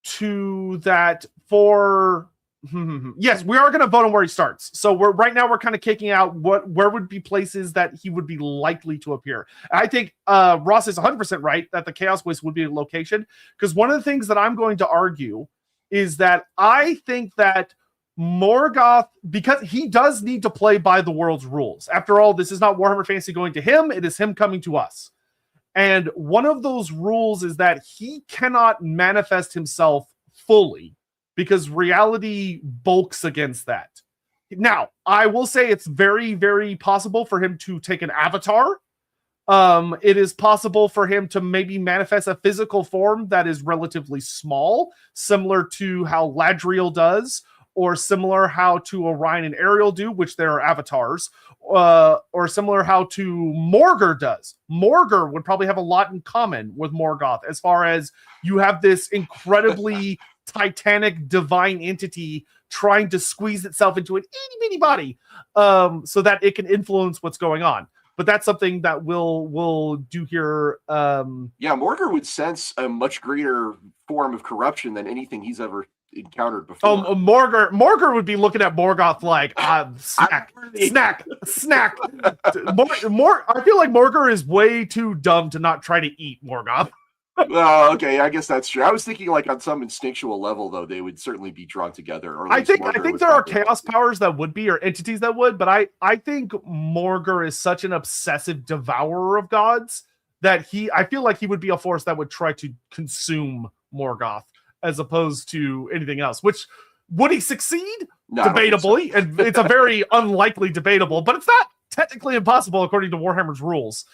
to that for yes, we are going to vote on where he starts. So right now we're kind of kicking out where would be places that he would be likely to appear. I think Ross is 100% right that the Chaos Waste would be a location, because one of the things that I'm going to argue is that I think that Morgoth, because he does need to play by the world's rules. After all, this is not Warhammer Fantasy going to him, it is him coming to us. And one of those rules is that he cannot manifest himself fully, because reality bulks against that. Now, I will say it's very, very possible for him to take an avatar. It is possible for him to maybe manifest a physical form that is relatively small, similar to how Ladriel does, or similar how to Orion and Ariel do, which they are avatars, or similar how to Morgur does. Morgur would probably have a lot in common with Morgoth, as far as you have this incredibly titanic divine entity trying to squeeze itself into an itty bitty body, so that it can influence what's going on. But that's something that we'll do here. Yeah, Morgur would sense a much greater form of corruption than anything he's ever encountered before. Morgur would be looking at Morgoth like snack. I feel like Morgur is way too dumb to not try to eat Morgoth. Oh, okay, I guess that's true. I was thinking like on some instinctual level, though, they would certainly be drawn together. Or I think there are chaos powers that would be, or entities that would, but I think Morgur is such an obsessive devourer of gods that I feel like he would be a force that would try to consume Morgoth as opposed to anything else. Which, would he succeed? No, debatably, and it's a very unlikely debatable, but it's not technically impossible according to Warhammer's rules.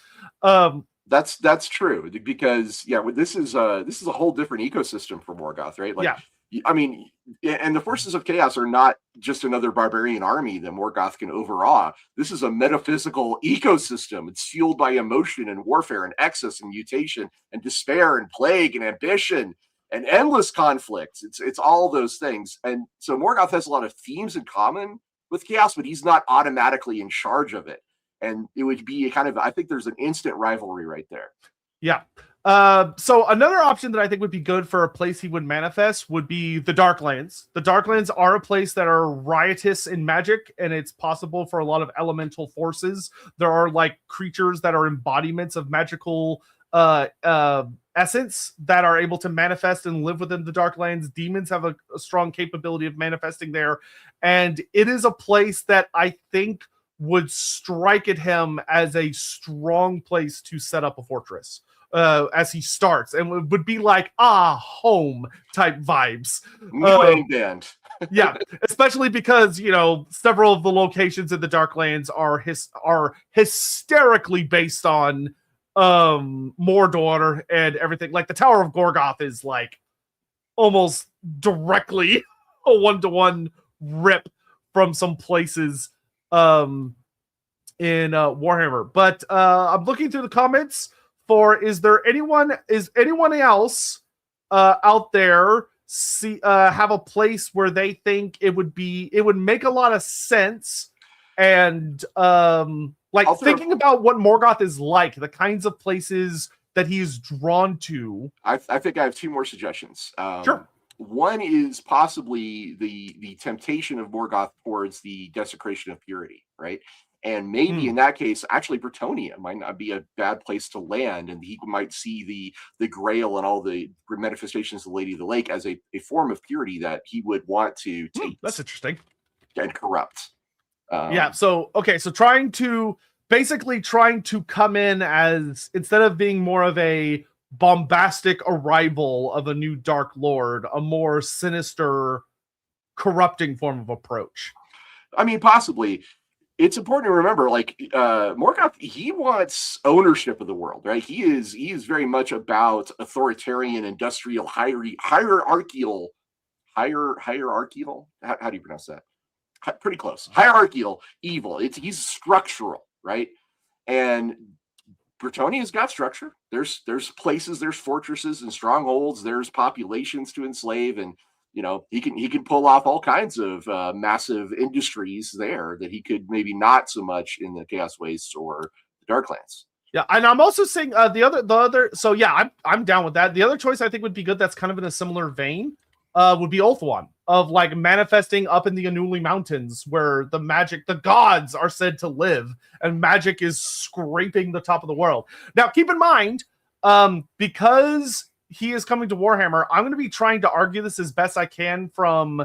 That's true, because this is a whole different ecosystem for Morgoth, right? Like, yeah. I mean, and the forces of chaos are not just another barbarian army that Morgoth can overawe. This is a metaphysical ecosystem. It's fueled by emotion and warfare and excess and mutation and despair and plague and ambition and endless conflicts. It's all those things. And so Morgoth has a lot of themes in common with chaos, but he's not automatically in charge of it. And it would be kind of, I think there's an instant rivalry right there. Yeah. So another option that I think would be good for a place he would manifest would be the Darklands. The Darklands are a place that are riotous in magic, and it's possible for a lot of elemental forces. There are like creatures that are embodiments of magical essence that are able to manifest and live within the Darklands. Demons have a strong capability of manifesting there. And it is a place that I think would strike at him as a strong place to set up a fortress as he starts, and would be like home type vibes. Band. Yeah, especially because several of the locations in the Darklands are hysterically based on Mordor and everything. Like the Tower of Gorgoth is like almost directly a one-to-one rip from some places in Warhammer. But I'm looking through the comments for, is anyone else out there have a place where they think it would make a lot of sense, and thinking about what Morgoth is like, the kinds of places that he is drawn to. I think I have two more suggestions. Sure. One is possibly the temptation of Morgoth towards the desecration of purity, right? And maybe in that case, actually, Bretonnia might not be a bad place to land, and he might see the Grail and all the manifestations of the Lady of the Lake as a form of purity that he would want to take. That's interesting. And corrupt. So trying to come in as, instead of being more of a bombastic arrival of a new Dark Lord, a more sinister, corrupting form of approach. I mean, possibly. It's important to remember, like, Morgoth, he wants ownership of the world, right? He is very much about authoritarian, industrial, hierarchical. How do you pronounce that? Pretty close. Hierarchical evil. He's structural, right? And Bretonia's got structure. There's places, there's fortresses and strongholds. There's populations to enslave, and he can pull off all kinds of massive industries there that he could maybe not so much in the Chaos Wastes or the Darklands. Yeah, and I'm also saying the other. So yeah, I'm down with that. The other choice I think would be good. That's kind of in a similar vein. Would be Ulthuan, of like manifesting up in the Anuli Mountains where the gods are said to live, and magic is scraping the top of the world. Now, keep in mind, because he is coming to Warhammer, I'm going to be trying to argue this as best I can from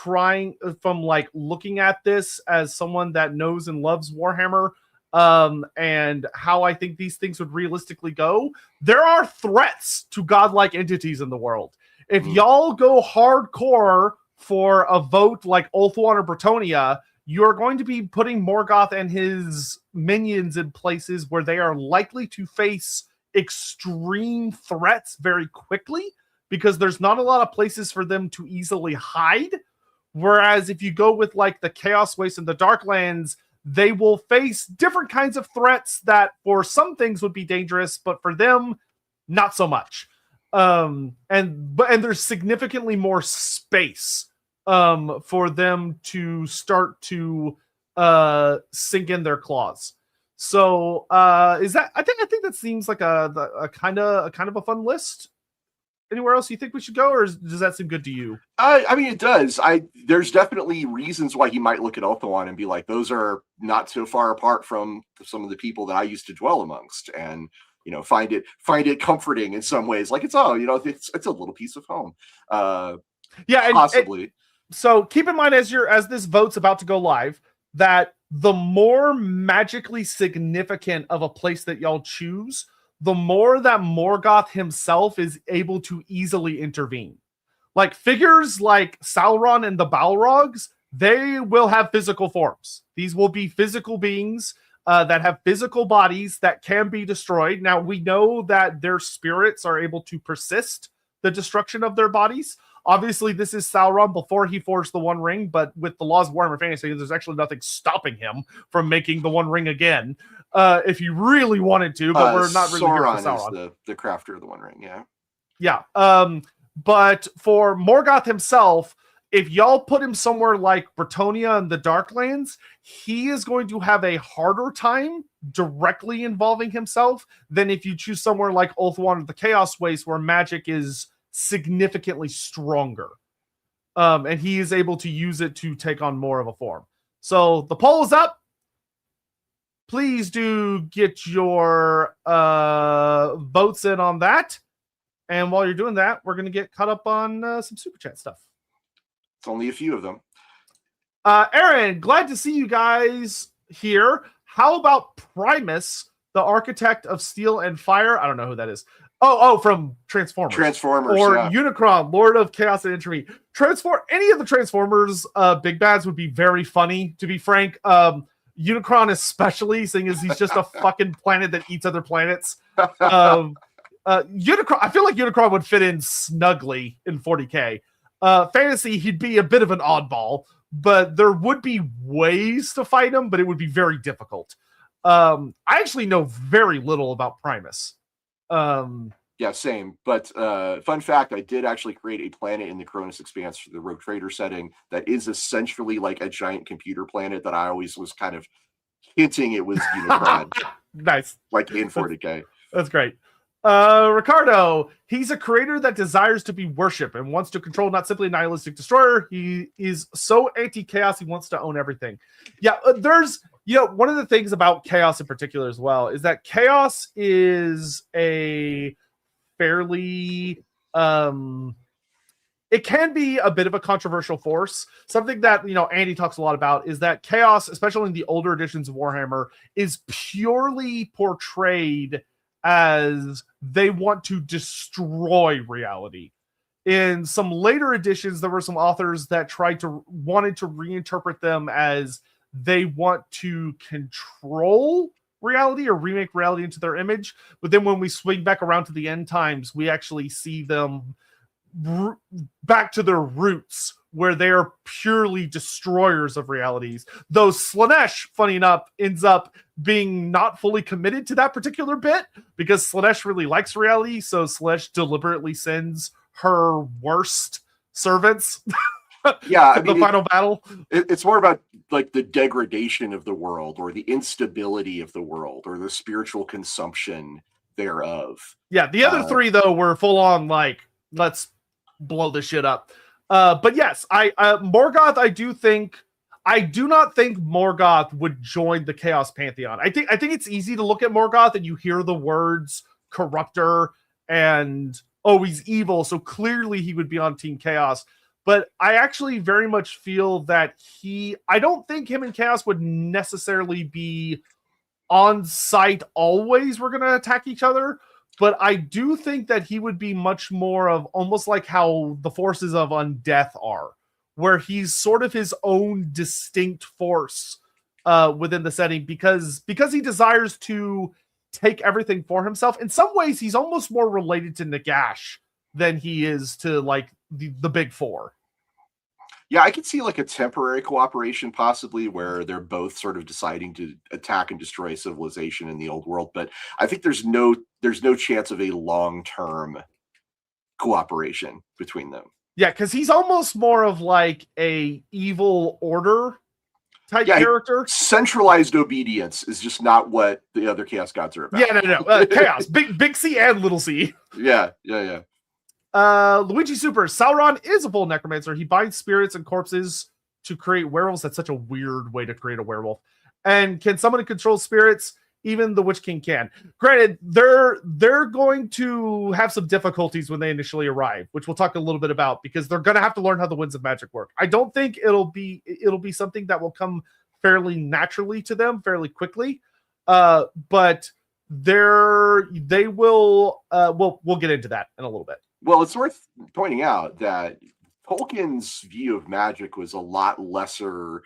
like looking at this as someone that knows and loves Warhammer, and how I think these things would realistically go. There are threats to godlike entities in the world. If y'all go hardcore for a vote like Ulthuan or Bretonia, you're going to be putting Morgoth and his minions in places where they are likely to face extreme threats very quickly, because there's not a lot of places for them to easily hide. Whereas if you go with like the Chaos Wastes and the Darklands, they will face different kinds of threats that for some things would be dangerous, but for them, not so much. And there's significantly more space for them to start to sink in their claws. So is that I think that seems like a kind of a fun list. Anywhere else you think we should go, or does that seem good to you? I mean, it does. There's definitely reasons why he might look at Ulthuan and be like, those are not so far apart from some of the people that I used to dwell amongst, and find it comforting in some ways. Like it's a little piece of home. Yeah, possibly. So keep in mind as this vote's about to go live, that the more magically significant of a place that y'all choose, the more that Morgoth himself is able to easily intervene. Like figures like Sauron and the Balrogs, they will have physical forms. These will be physical beings that have physical bodies that can be destroyed. Now, we know that their spirits are able to persist the destruction of their bodies. Obviously, this is Sauron before he forged the One Ring, but with the laws of Warhammer Fantasy, there's actually nothing stopping him from making the One Ring again, if he really wanted to, but we're not really here for Sauron. Is the crafter of the One Ring, yeah. Yeah, but for Morgoth himself, if y'all put him somewhere like Bretonia and the Darklands, he is going to have a harder time directly involving himself than if you choose somewhere like Ulthuan or the Chaos Wastes, where magic is significantly stronger. And he is able to use it to take on more of a form. So the poll is up. Please do get your votes in on that. And while you're doing that, we're going to get caught up on some Super Chat stuff. It's only a few of them. Aaron, glad to see you guys here. How about Primus, the architect of steel and fire? I don't know who that is. Oh, from Transformers. Or yeah. Unicron, Lord of Chaos and Entropy. Any of the Transformers big bads would be very funny, to be frank. Unicron especially, seeing as he's just a fucking planet that eats other planets. Unicron, I feel like Unicron would fit in snugly in 40K. Fantasy, he'd be a bit of an oddball, but there would be ways to fight him, but it would be very difficult. I actually know very little about Primus. Yeah, same. But fun fact, I did actually create a planet in the Cronus Expanse for the Rogue Trader setting that is essentially like a giant computer planet that I always was kind of hinting it was Unicron. Nice. Like in 40K. That's great. Ricardo, he's a creator that desires to be worshipped and wants to control, not simply a nihilistic destroyer. He is so anti-chaos, he wants to own everything. Yeah, there's, one of the things about chaos in particular as well is that chaos is a fairly, it can be a bit of a controversial force. Something that, Andy talks a lot about is that chaos, especially in the older editions of Warhammer, is purely portrayed as they want to destroy reality. In some later editions, there were some authors that wanted to reinterpret them as they want to control reality or remake reality into their image. But then when we swing back around to the end times, we actually see them back to their roots, where they are purely destroyers of realities. Though Slaanesh, funny enough, ends up being not fully committed to that particular bit, because Slaanesh really likes reality, so Slaanesh deliberately sends her worst servants Yeah, the final battle. It's more about like the degradation of the world, or the instability of the world, or the spiritual consumption thereof. Yeah, the other three though were full on like, let's blow this shit up. But yes, Morgoth, I do not think Morgoth would join the Chaos Pantheon. I think it's easy to look at Morgoth and you hear the words Corruptor and he's evil, so clearly he would be on Team Chaos. But I actually very much feel that I don't think him and Chaos would necessarily be on site always. We're going to attack each other. But I do think that he would be much more of almost like how the forces of Undeath are, where he's sort of his own distinct force within the setting, because he desires to take everything for himself. In some ways, he's almost more related to Nagash than he is to like the big four. Yeah, I could see like a temporary cooperation possibly, where they're both sort of deciding to attack and destroy civilization in the old world. But I think there's no chance of a long-term cooperation between them. Yeah, because he's almost more of like a evil order type character. Centralized obedience is just not what the other Chaos Gods are about. Yeah, no. Chaos, big C and little c. Yeah. Luigi Super, Sauron is a full necromancer. He binds spirits and corpses to create werewolves. That's such a weird way to create a werewolf. And can someone control spirits? Even the Witch King can. Granted, they're going to have some difficulties when they initially arrive, which we'll talk a little bit about, because they're going to have to learn how the winds of magic work. I don't think it'll be something that will come fairly naturally to them fairly quickly. But they will. We'll get into that in a little bit. Well, it's worth pointing out that Tolkien's view of magic was a lot lesser,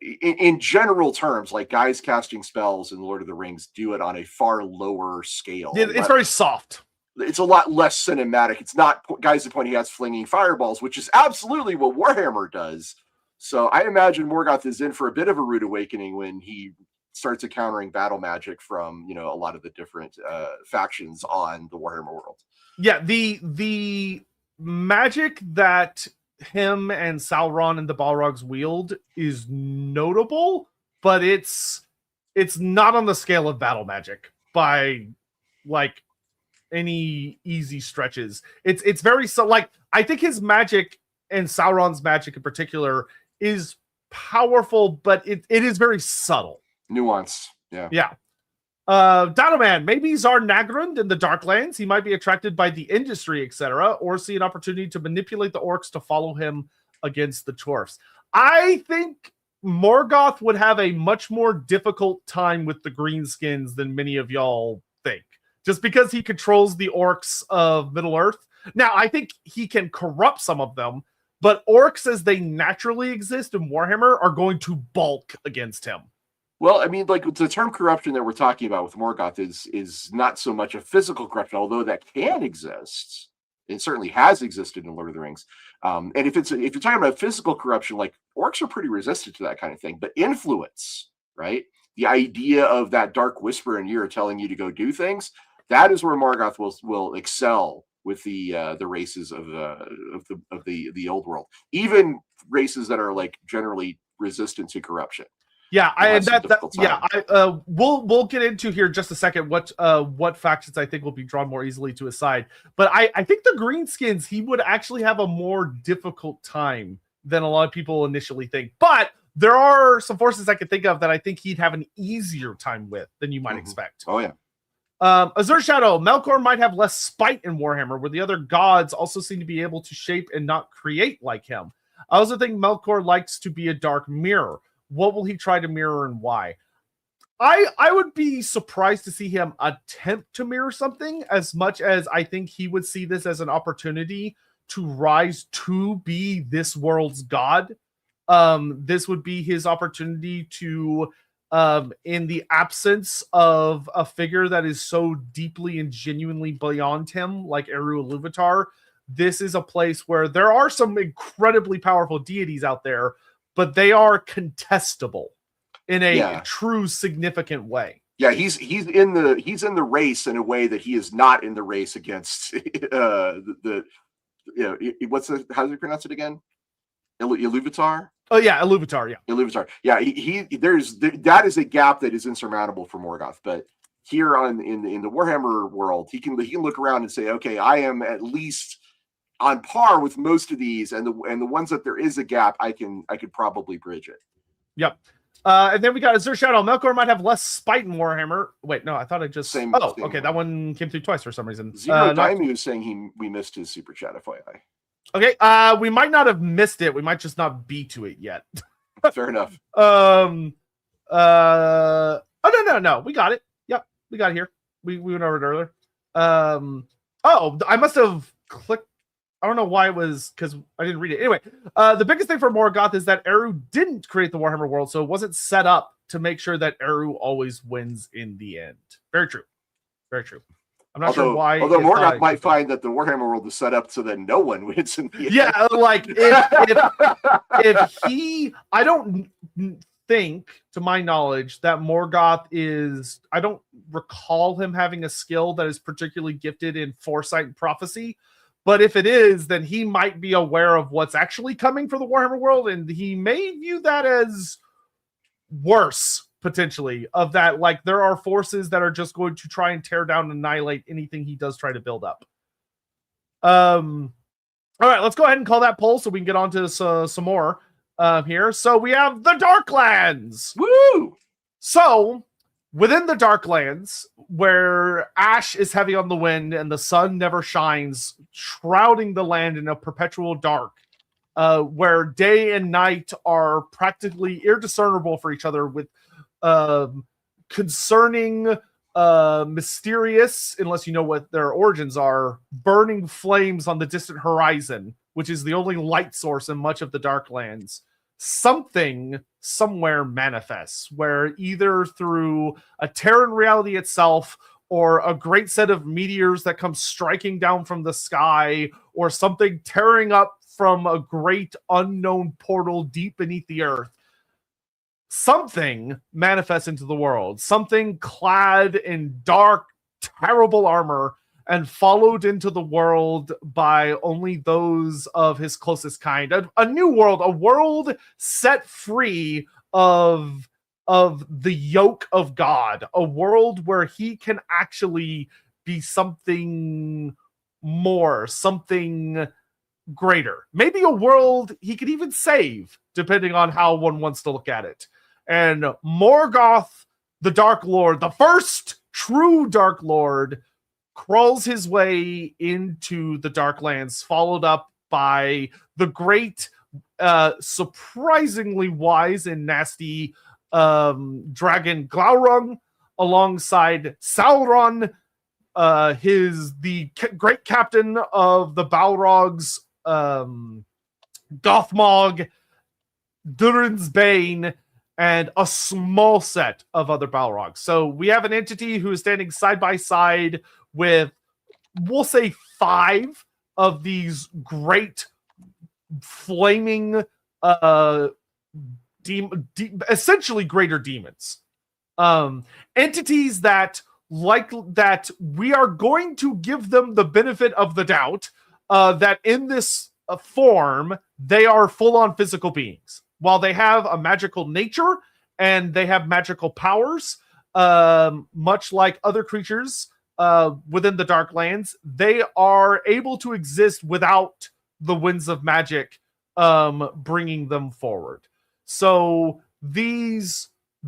in general terms. Like, guys casting spells in Lord of the Rings do it on a far lower scale. It's very soft. It's a lot less cinematic. It's not guys at pointy hats flinging fireballs, which is absolutely what Warhammer does. So I imagine Morgoth is in for a bit of a rude awakening when he starts encountering battle magic from, a lot of the different factions on the Warhammer world. Yeah, the magic that him and Sauron and the Balrogs wield is notable, but it's not on the scale of battle magic by like any easy stretches. It's very I think his magic and Sauron's magic in particular is powerful, but it is very subtle. Nuanced. Yeah. Dinoman, maybe Tsar Nagrund in the Darklands. He might be attracted by the industry, etc., or see an opportunity to manipulate the orcs to follow him against the dwarfs. I think Morgoth would have a much more difficult time with the greenskins than many of y'all think, just because he controls the orcs of Middle-earth. Now, I think he can corrupt some of them, but orcs as they naturally exist in Warhammer are going to bulk against him. Well, I mean, like, the term corruption that we're talking about with Morgoth is not so much a physical corruption, although that can exist. It certainly has existed in Lord of the Rings. And if you're talking about physical corruption, like, orcs are pretty resistant to that kind of thing. But influence, right? The idea of that dark whisper in your ear telling you to go do things, that is where Morgoth will excel with the races of the old world. Even races that are like generally resistant to corruption. Yeah, we'll get into here in just a second what factions I think will be drawn more easily to his side. But I think the greenskins, he would actually have a more difficult time than a lot of people initially think. But there are some forces I can think of that I think he'd have an easier time with than you might expect. Oh yeah. Azure Shadow, Melkor might have less spite in Warhammer, where the other gods also seem to be able to shape and not create like him. I also think Melkor likes to be a dark mirror. What will he try to mirror and why? I would be surprised to see him attempt to mirror something, as much as I think he would see this as an opportunity to rise to be this world's god. This would be his opportunity to, in the absence of a figure that is so deeply and genuinely beyond him, like Eru Iluvatar, this is a place where there are some incredibly powerful deities out there, but they are contestable in a true significant way. Yeah, he's in the race in a way that he is not in the race against how do you pronounce it again? Iluvatar? Oh yeah, Iluvatar, yeah. Iluvatar. Yeah, that is a gap that is insurmountable for Morgoth, but here in the Warhammer world, he can look around and say, okay, I am at least on par with most of these, and the ones that there is a gap, I could probably bridge it. Yep. And then we got Azure Shadow. Melkor might have less spite in Warhammer. Wait, no, I thought I just... Same okay, that one came through twice for some reason. Zero Daimu is saying we missed his super chat, FYI. Okay, we might not have missed it. We might just not be to it yet. Fair enough. No, we got it. Yep, we got it here. We went over it earlier. I must have clicked. I don't know why it was, because I didn't read it. Anyway, the biggest thing for Morgoth is that Eru didn't create the Warhammer world, so it wasn't set up to make sure that Eru always wins in the end. Very true. Very true. I'm not sure why. Although Morgoth might find that the Warhammer world is set up so that no one wins in the end. Yeah, like if he, I don't think, to my knowledge, that Morgoth is, I don't recall him having a skill that is particularly gifted in foresight and prophecy. But if it is, then he might be aware of what's actually coming for the Warhammer world, and he may view that as worse, potentially, of that, like, there are forces that are just going to try and tear down and annihilate anything he does try to build up. All right, let's go ahead and call that poll so we can get on to some more here. So we have the Darklands. Woo! So within the Darklands, where ash is heavy on the wind and the sun never shines, shrouding the land in a perpetual dark, where day and night are practically indiscernible for each other, with concerning, mysterious, unless you know what their origins are, burning flames on the distant horizon, which is the only light source in much of the Darklands. Something somewhere manifests, where either through a Terran reality itself, or a great set of meteors that come striking down from the sky, or something tearing up from a great unknown portal deep beneath the earth, something manifests into the world, something clad in dark, terrible armor, and followed into the world by only those of his closest kind. A new world, a world set free of the yoke of God, a world where he can actually be something more, something greater. Maybe a world he could even save, depending on how one wants to look at it. And Morgoth, the Dark Lord, the first true Dark Lord, crawls his way into the Darklands, followed up by the great, surprisingly wise and nasty dragon Glaurung, alongside Sauron, the great captain of the Balrogs, Gothmog, Durin's Bane, and a small set of other Balrogs. So we have an entity who is standing side by side with, we'll say, 5 of these great flaming essentially greater demons, entities that we are going to give them the benefit of the doubt, that in this form they are full-on physical beings. While they have a magical nature and they have magical powers, much like other creatures within the Darklands, they are able to exist without the winds of magic bringing them forward. So they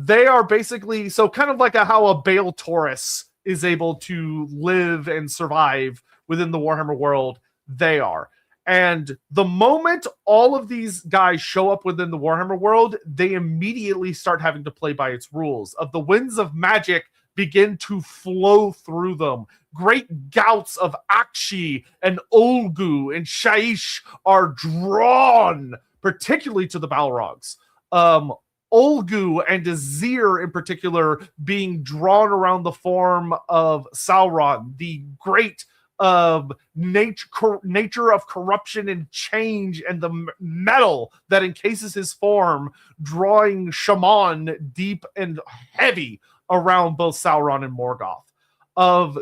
are basically, so kind of like how a Bale Taurus is able to live and survive within the Warhammer world, they are. And the moment all of these guys show up within the Warhammer world, they immediately start having to play by its rules. Of the winds of magic begin to flow through them. Great gouts of Akshi and Olgu and Shaish are drawn, particularly to the Balrogs. Olgu and Azir in particular being drawn around the form of Sauron, the great nature of corruption and change, and the metal that encases his form, drawing shaman deep and heavy around both Sauron and Morgoth.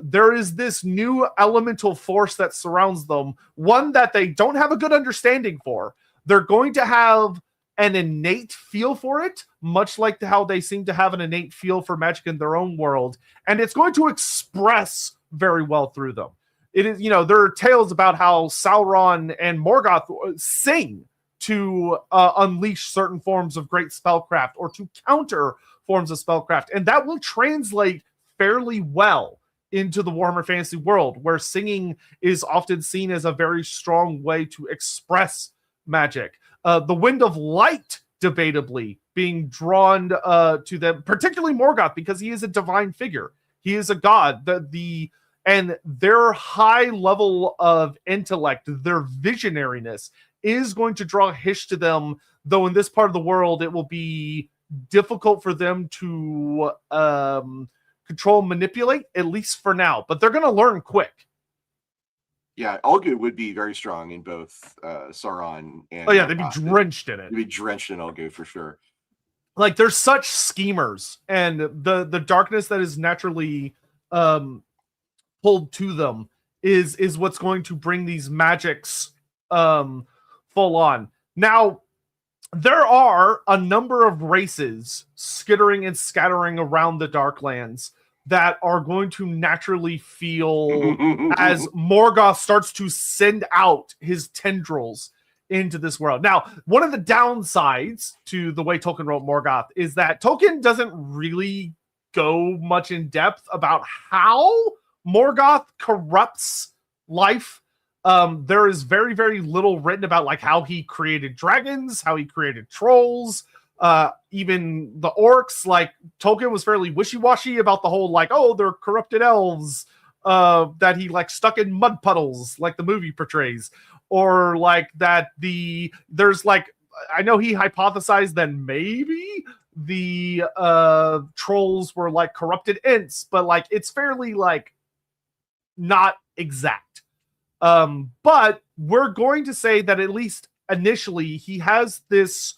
There is this new elemental force that surrounds them, one that they don't have a good understanding for. They're going to have an innate feel for it, much like how they seem to have an innate feel for magic in their own world, and it's going to express very well through them. It is, there are tales about how Sauron and Morgoth sing to unleash certain forms of great spellcraft or to counter forms of spellcraft, and that will translate fairly well into the Warhammer Fantasy world, where singing is often seen as a very strong way to express magic. The Wind of Light, debatably, being drawn to them, particularly Morgoth, because he is a divine figure. He is a god. And their high level of intellect, their visionariness, is going to draw Hish to them, though in this part of the world, it will be difficult for them to control, manipulate, at least for now. But they're going to learn quick. Yeah, Olgu would be very strong in both Sauron and... Oh yeah, they'd be drenched in it. They'd be drenched in Olgu for sure. Like, they're such schemers, and the darkness that is naturally pulled to them is what's going to bring these magics full on. Now, there are a number of races skittering and scattering around the Darklands that are going to naturally feel as Morgoth starts to send out his tendrils into this world. Now, one of the downsides to the way Tolkien wrote Morgoth is that Tolkien doesn't really go much in depth about how Morgoth corrupts life. There is very, very little written about like how he created dragons, how he created trolls, even the orcs. Like, Tolkien was fairly wishy-washy about the whole like, oh, they're corrupted elves that he like stuck in mud puddles, like the movie portrays, or like that there's like, I know he hypothesized that maybe the trolls were like corrupted Ents, but like it's fairly like not exact. But we're going to say that at least initially he has this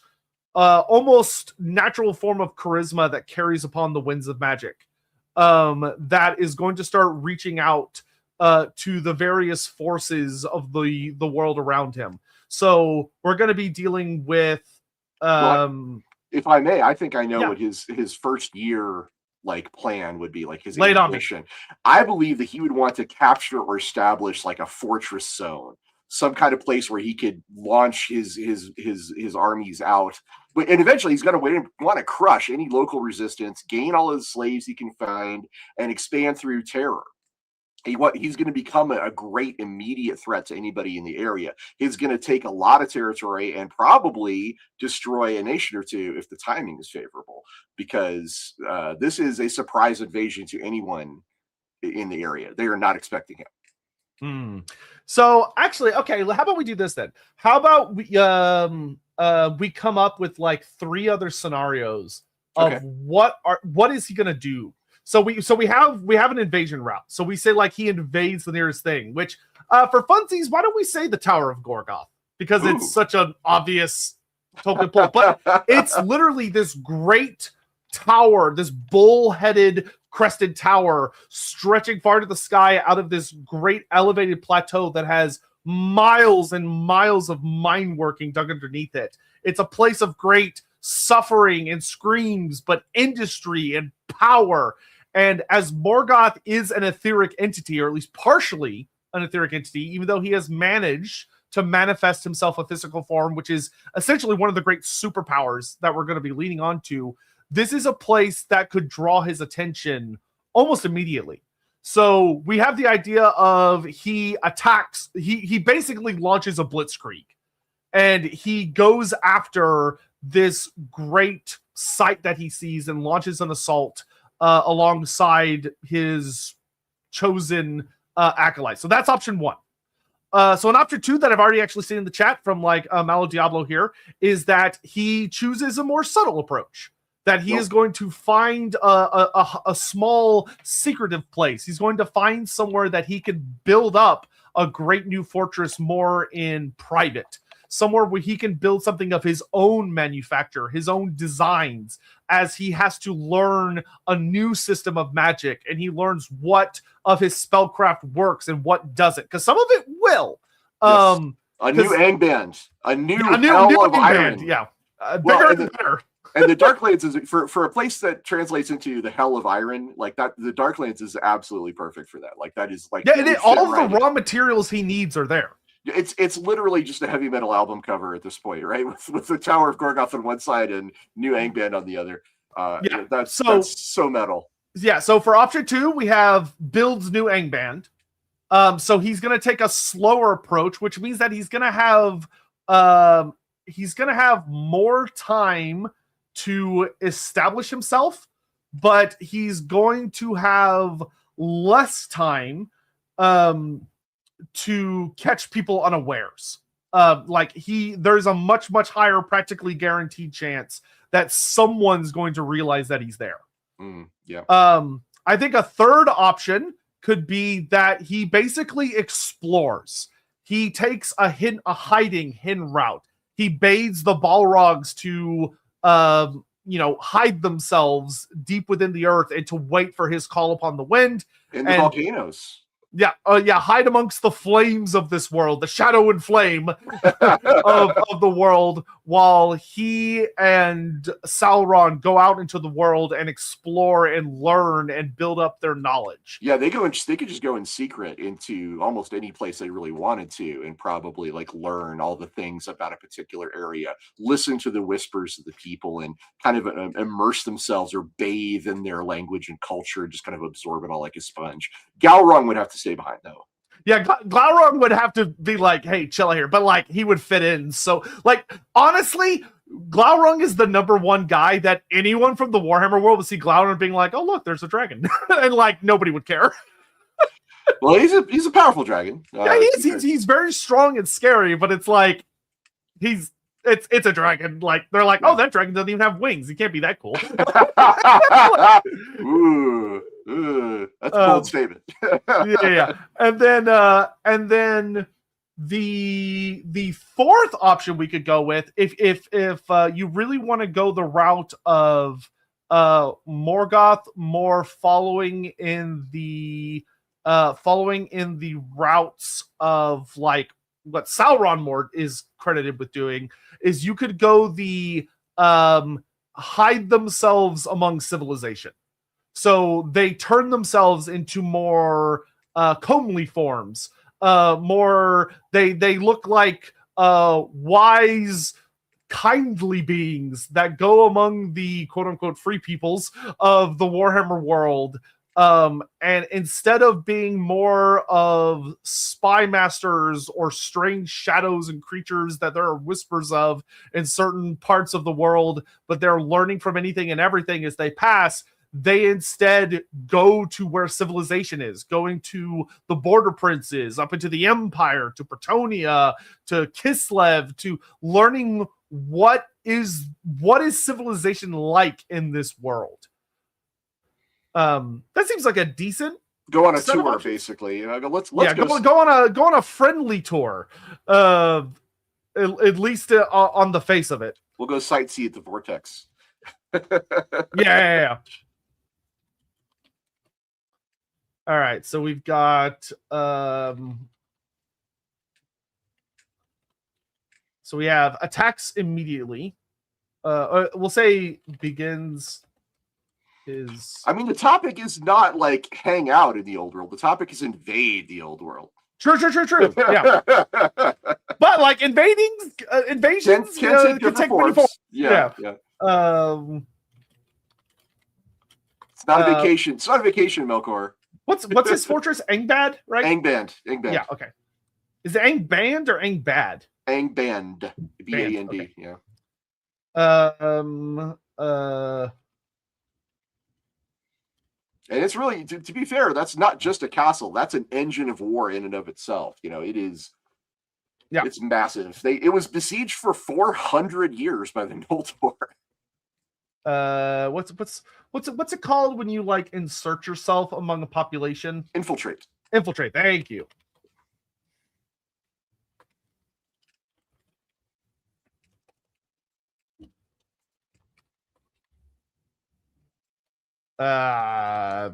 almost natural form of charisma that carries upon the winds of magic, that is going to start reaching out to the various forces of the world around him. So we're going to be dealing with if I may, I think I know what his first year like plan would be, like his ambition. I believe that he would want to capture or establish like a fortress zone, some kind of place where he could launch his armies out. And eventually he's going to want to crush any local resistance, gain all his slaves he can find, and expand through terror. He's going to become a great immediate threat to anybody in the area. He's going to take a lot of territory and probably destroy a nation or two if the timing is favorable, because this is a surprise invasion to anyone in the area. They are not expecting him. So actually, okay, how about we do this then? How about we come up with like 3 other scenarios of what is he going to do? So we have an invasion route. So we say like he invades the nearest thing, which for funsies, why don't we say the Tower of Gorgoth? Because it's such an obvious Tolkien pull. But it's literally this great tower, this bull-headed crested tower stretching far to the sky out of this great elevated plateau that has miles and miles of mine working dug underneath it. It's a place of great suffering and screams, but industry and power. And as Morgoth is an etheric entity, or at least partially an etheric entity, even though he has managed to manifest himself a physical form, which is essentially one of the great superpowers that we're going to be leaning on to, this is a place that could draw his attention almost immediately. So we have the idea of he attacks, he basically launches a blitzkrieg, and he goes after this great site that he sees and launches an assault alongside his chosen acolyte. So that's option 1. So an option 2 that I've already actually seen in the chat from like Malo Diablo here is that he chooses a more subtle approach. That he is going to find a small secretive place. He's going to find somewhere that he can build up a great new fortress more in private. Somewhere where he can build something of his own manufacture, his own designs, as he has to learn a new system of magic, and he learns what of his spellcraft works and what doesn't. Because some of it will. Yes. A new Angband. A new Hell of Iron. Yeah. Bigger and better. And the Darklands is for a place that translates into the Hell of Iron, like that. The Darklands is absolutely perfect for that. Like that is like all of the raw materials he needs are there. It's literally just a heavy metal album cover at this point, right? With the Tower of Gorgoth on one side and New Angband on the other. That's so metal. Yeah. So for option 2, we have builds New Angband. So he's going to take a slower approach, which means that he's going to have more time to establish himself, but he's going to have less time to catch people unawares. There's a much higher practically guaranteed chance that someone's going to realize that he's there. I think a third option could be that he basically explores. He takes a hiding route. He baids the Balrogs to hide themselves deep within the earth and to wait for his call upon the wind. And the volcanoes. Yeah, hide amongst the flames of this world, the shadow and flame of the world, while he and Sauron go out into the world and explore and learn and build up their knowledge. Yeah, they could just go in secret into almost any place they really wanted to, and probably like learn all the things about a particular area, listen to the whispers of the people, and kind of immerse themselves or bathe in their language and culture, and just kind of absorb it all like a sponge. Galrong would have to stay behind though. Yeah, Glaurung would have to be like, hey, chill here, but like he would fit in. So like honestly, Glaurung is the number one guy that anyone from the Warhammer world would see Glaurung being like, oh look, there's a dragon. And like nobody would care. Well, he's a powerful dragon. Yeah, he is. He's very strong and scary, but it's like it's a dragon. Like they're like, oh, that dragon doesn't even have wings. He can't be that cool. Ooh, that's a bold statement. yeah. And then the fourth option we could go with, if you really want to go the route of Morgoth, more following in the routes of like what Sauron more is credited with doing, is you could go the hide themselves among civilization. So they turn themselves into more comely forms. They look like wise, kindly beings that go among the quote unquote free peoples of the Warhammer world. And instead of being more of spy masters or strange shadows and creatures that there are whispers of in certain parts of the world, but they're learning from anything and everything as they pass, they instead go to where civilization is, going to the border princes, up into the Empire, to Bretonnia, to Kislev, to learning what is civilization like in this world. That seems like a decent go on a tour, basically. Let's go on a friendly tour. At least on the face of it. We'll go sightsee at the Vortex. Yeah. All right, so we've got so we have attacks immediately. We'll say begins his. I mean, the topic is not like hang out in the old world. The topic is invade the old world. True. Yeah, but like invasions can take many forms. Yeah. It's not a vacation. It's not a vacation, Melkor. What's his fortress? Angband, right? Angband. Yeah, okay. Is it Angband or Angbad? Angband. B-A-N-D, okay. yeah. And it's really, to be fair, that's not just a castle. That's an engine of war in and of itself. It is. Yeah, it's massive. It was besieged for 400 years by the Noldor. What's it called when you like insert yourself among a population? Infiltrate. Infiltrate. Thank you. I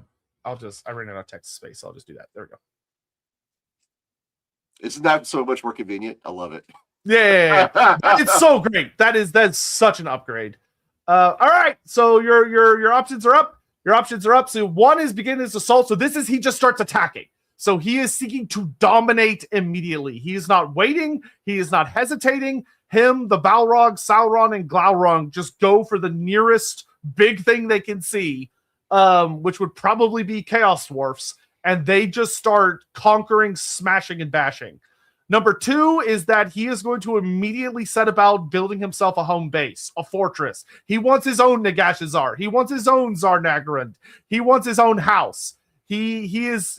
ran out of text space, so I'll just do that. There we go. Isn't that so much more convenient? I love it. Yeah. It's so great. That's such an upgrade. All right, so your options are up. Your options are up. So one is begin his assault. So he just starts attacking. So he is seeking to dominate immediately. He is not waiting. He is not hesitating. Him, the Balrog, Sauron, and Glaurung just go for the nearest big thing they can see, which would probably be Chaos Dwarfs, and they just start conquering, smashing, and bashing. Number two is that he is going to immediately set about building himself a home base, a fortress. He wants his own Nagashazar. He wants his own Zarnagrand. He wants his own house. He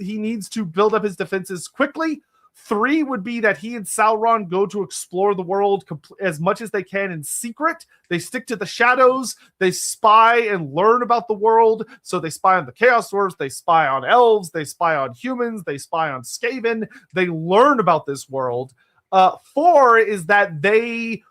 needs to build up his defenses quickly. Three would be that he and Sauron go to explore the world as much as they can in secret. They stick to the shadows. They spy and learn about the world. So they spy on the Chaos Dwarfs. They spy on elves. They spy on humans. They spy on Skaven. They learn about this world. Four is that they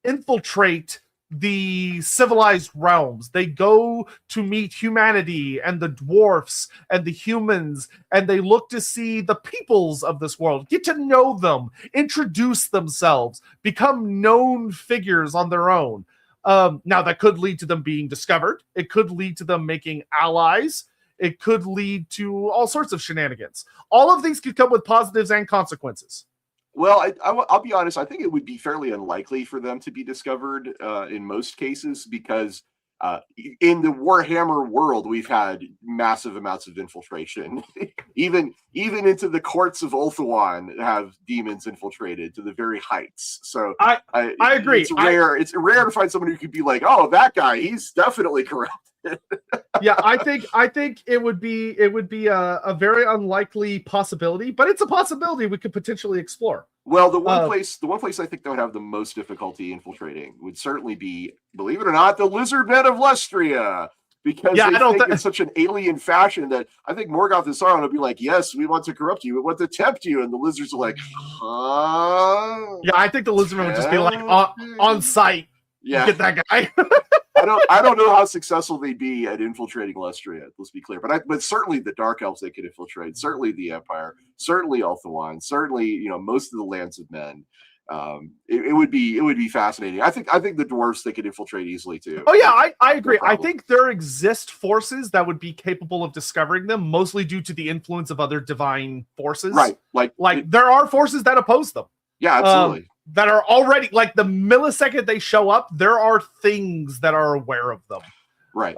infiltrate the civilized realms. They go to meet humanity and the dwarfs and the humans, and they look to see the peoples of this world, get to know them, introduce themselves, become known figures on their own. Now that could lead to them being discovered. It could lead to them making allies. It could lead to all sorts of shenanigans. All of these could come with positives and consequences. Well, I'll be honest. I think it would be fairly unlikely for them to be discovered in most cases, because in the Warhammer world, we've had massive amounts of infiltration. even into the courts of Ulthuan have demons infiltrated to the very heights. So I agree. It's rare. It's rare to find someone who could be like, oh, that guy, he's definitely corrupt. Yeah, I think it would be a very unlikely possibility, but it's a possibility we could potentially explore. Well, the one place I think they would have the most difficulty infiltrating would certainly be, believe it or not, the Lizardmen of Lestria, because they think in such an alien fashion that I think Morgoth and Sauron would be like, yes, we want to corrupt you, we want to tempt you, and the lizards are like, huh? Yeah, I think the Lizardmen would just be like on site. Yeah, get that guy. I don't know how successful they'd be at infiltrating Lestria. Let's be clear, but certainly the Dark Elves they could infiltrate. Certainly the Empire. Certainly Ulthuan. Certainly most of the lands of men. It would be fascinating. I think the dwarves they could infiltrate easily too. Oh yeah, I agree. No I think there exist forces that would be capable of discovering them, mostly due to the influence of other divine forces. Right, like there are forces that oppose them. Yeah, absolutely. That are already, like, the millisecond they show up, there are things that are aware of them. Right.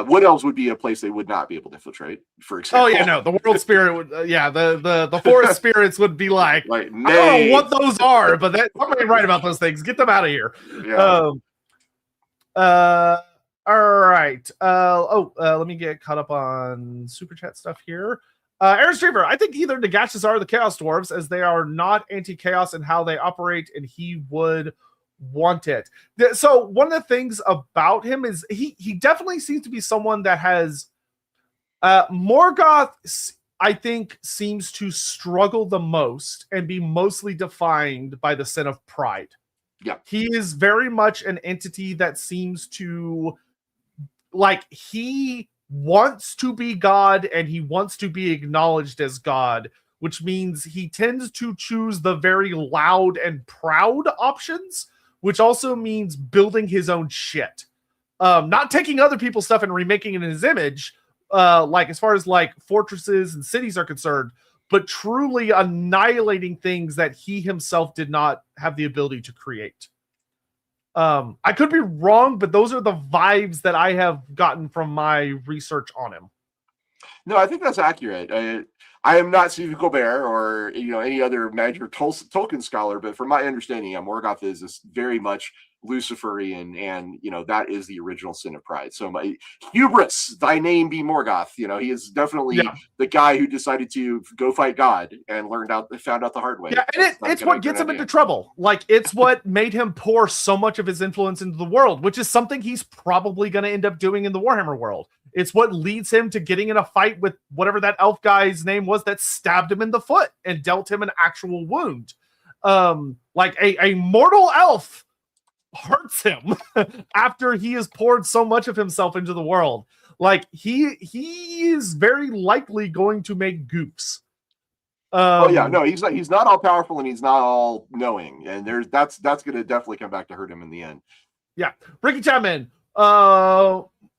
Wood Elves would be a place they would not be able to infiltrate, for example. Oh yeah, no, the World Spirit would. The forest spirits would be like, I don't know what those are, but somebody right about those things. Get them out of here. Yeah. All right. Let me get caught up on super chat stuff here. Aaron Streaver, I think either Nagash's are the Chaos Dwarves, as they are not anti-chaos in how they operate, and he would want it. So one of the things about him is he definitely seems to be someone that has Morgoth, I think, seems to struggle the most and be mostly defined by the sin of pride. Yeah. He is very much an entity that seems to, like, he wants to be God and he wants to be acknowledged as God, which means he tends to choose the very loud and proud options, which also means building his own shit. Not taking other people's stuff and remaking it in his image, like as far as like fortresses and cities are concerned, but truly annihilating things that he himself did not have the ability to create. I could be wrong, but those are the vibes that I have gotten from my research on him. No, I think that's accurate. I am not Stephen Colbert or any other major Tolkien scholar, but from my understanding, Morgoth is this very much Luciferian, and that is the original sin of pride. So my hubris, thy name be Morgoth. He is definitely the guy who decided to go fight God and found out the hard way. Yeah, and it's what gets him into trouble. Like, it's what made him pour so much of his influence into the world, which is something he's probably going to end up doing in the Warhammer world. It's what leads him to getting in a fight with whatever that elf guy's name was that stabbed him in the foot and dealt him an actual wound. Like a mortal elf hurts him after he has poured so much of himself into the world. Like, he is very likely going to make goofs. He's not all powerful and he's not all knowing, and that's going to definitely come back to hurt him in the end. Yeah, Ricky Chapman.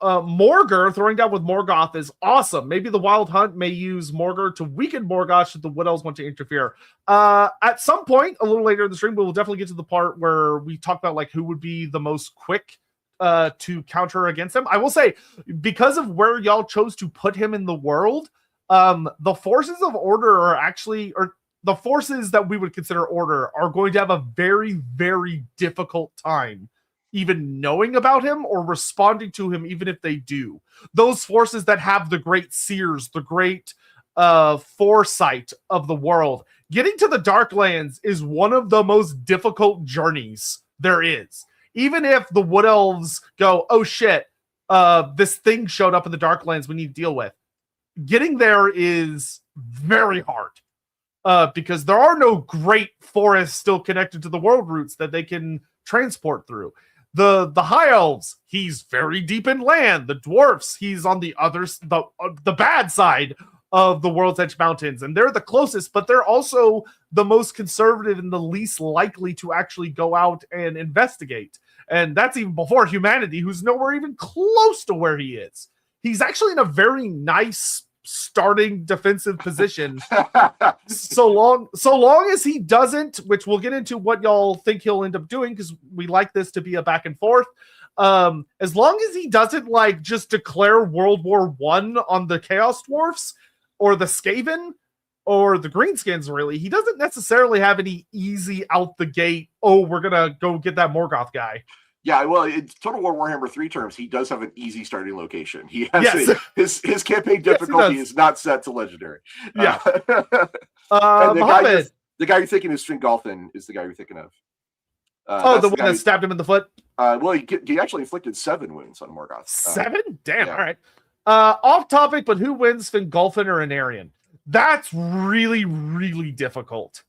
Morgur throwing down with Morgoth is awesome. Maybe the Wild Hunt may use Morgur to weaken Morgoth should the Wood Elves want to interfere. At some point, a little later in the stream, we will definitely get to the part where we talk about like who would be the most quick to counter against him. I will say, because of where y'all chose to put him in the world, the forces of Order or the forces that we would consider Order are going to have a very, very difficult time even knowing about him or responding to him, even if they do. Those forces that have the great seers, the great foresight of the world, getting to the Darklands is one of the most difficult journeys there is. Even if the Wood Elves go, oh shit, this thing showed up in the Darklands we need to deal with, getting there is very hard because there are no great forests still connected to the world routes that they can transport through. The High Elves, he's very deep in land. The Dwarfs, he's on the bad side of the World's Edge Mountains, and they're the closest, but they're also the most conservative and the least likely to actually go out and investigate. And that's even before humanity, who's nowhere even close to where he is. He's actually in a very nice starting defensive position so long as he doesn't, which we'll get into what y'all think he'll end up doing, because we like this to be a back and forth, as long as he doesn't like just declare World War I on the Chaos Dwarfs or the Skaven or the Greenskins, really, he doesn't necessarily have any easy out the gate, oh, we're gonna go get that Morgoth guy. Yeah, well, in Total War Warhammer 3 terms, he does have an easy starting location. He has his campaign difficulty is not set to legendary. Yeah. The guy you're thinking is Fingolfin is the guy you're thinking of. The one that stabbed him in the foot? Well, he actually inflicted 7 wounds on Morgoth. 7? Damn, yeah. All right. Off topic, but who wins, Fingolfin or Anarion? That's really, really difficult.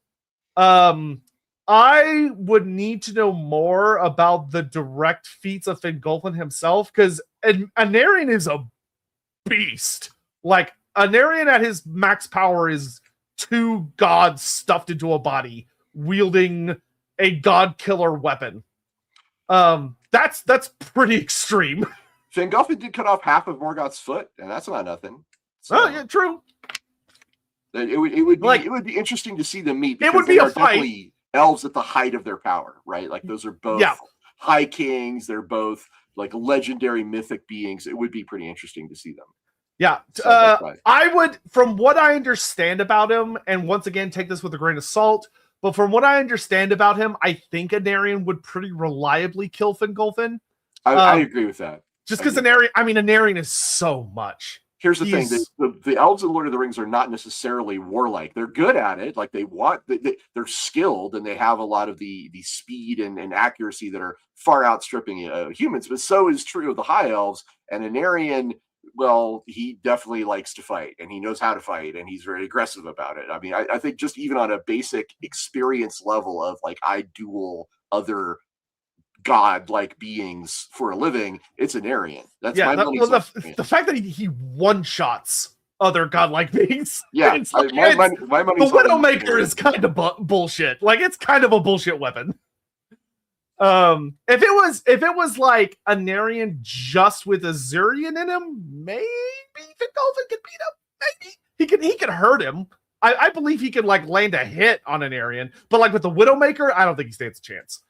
I would need to know more about the direct feats of Fingolfin himself, because Anarion is a beast. Like, Anarion at his max power is 2 gods stuffed into a body, wielding a god killer weapon. That's pretty extreme. Fingolfin did cut off half of Morgoth's foot, and that's not nothing. So, oh yeah, true. It would be interesting to see them meet. It would be a fight. Elves at the height of their power, right? Like, those are both high kings. They're both like legendary mythic beings. It would be pretty interesting to see them. Yeah. I would, from what I understand about him, and once again, take this with a grain of salt, but from what I understand about him, I think Anarion would pretty reliably kill Fingolfin. I agree with that. Just because Anarion is so much. Here's the thing: the elves in Lord of the Rings are not necessarily warlike. They're good at it, like they're skilled, and they have a lot of the speed and accuracy that are far outstripping humans. But so is true of the High Elves. And Anarion, well, he definitely likes to fight, and he knows how to fight, and he's very aggressive about it. I mean, I think just even on a basic experience level of like, I duel other god-like beings for a living, it's Anarion. That's the fact that he one-shots other godlike beings. Yeah, my money's the Widowmaker is kind of bullshit. Like, it's kind of a bullshit weapon. If it was like Anarion just with Azurian in him, maybe Fingolfin could beat him. Maybe he could hurt him. I believe he could like land a hit on Anarion, but like with the Widowmaker, I don't think he stands a chance.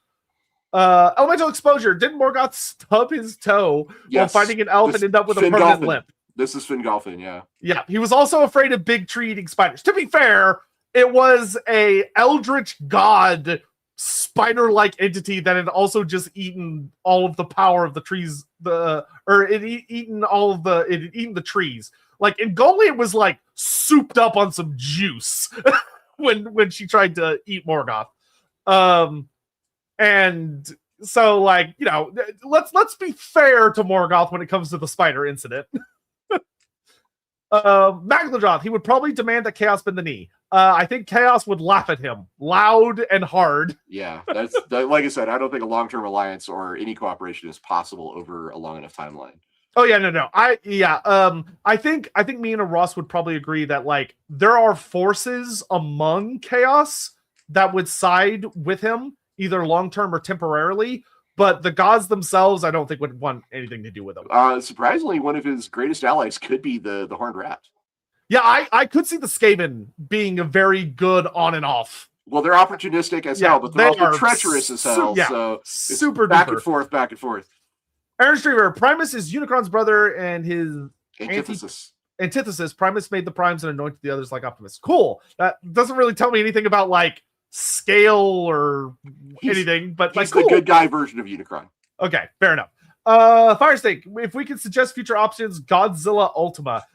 Elemental exposure. Didn't Morgoth stub his toe while fighting an elf and end up with a permanent limp? This is Fingolfin, yeah. Yeah, he was also afraid of big tree-eating spiders. To be fair, it was a eldritch god spider-like entity that had also just eaten all of the power of the trees. It had eaten the trees. Like Ingolian was like souped up on some juice when she tried to eat Morgoth. And so like, you know, let's be fair to Morgoth when it comes to the spider incident. Magladroth, he would probably demand that Chaos bend the knee. I think Chaos would laugh at him loud and hard. Yeah, that's like I said, I don't think a long-term alliance or any cooperation is possible over a long enough timeline. Oh yeah, no. I think me and Ross would probably agree that like there are forces among Chaos that would side with him, either long-term or temporarily. But the gods themselves, I don't think would want anything to do with them. Surprisingly, one of his greatest allies could be the Horned Rat. Yeah, I could see the Skaven being a very good on and off. Well, they're opportunistic as hell, but they're also treacherous as hell. So super back duper. Back and forth. Aaron Streamer, Primus is Unicron's brother and his antithesis. Primus made the primes and anointed the others like Optimus. Cool. That doesn't really tell me anything about like scale or anything, but he's like cool. The good guy version of Unicron. Okay, fair enough. Firestake, if we could suggest future options, Godzilla Ultima.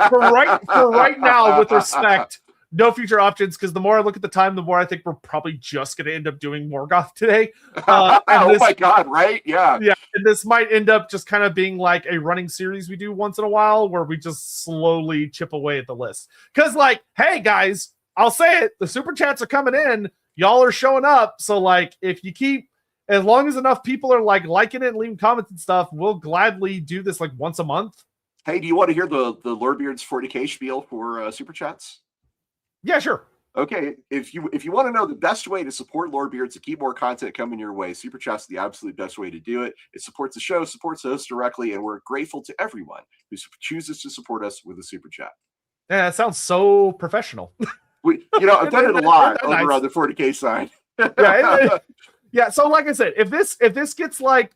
For right now, with respect, no future options, because the more I look at the time, the more I think we're probably just going to end up doing Morgoth today. My god, right? Yeah. And this might end up just kind of being like a running series we do once in a while, where we just slowly chip away at the list. Because like, hey guys, I'll say it, the super chats are coming in, y'all are showing up, so like, if you keep, as long as enough people are like liking it and leaving comments and stuff, we'll gladly do this like once a month. Hey, do you want to hear the Lorebeards 40K spiel for super chats? Yeah, sure. Okay, if you want to know the best way to support Lorebeards to keep more content coming your way, super chats is the absolute best way to do it. It supports the show, supports the host directly, and we're grateful to everyone who chooses to support us with a super chat. Yeah, that sounds so professional. I've done it a lot over on the 40K side. Yeah. So like I said, if this gets like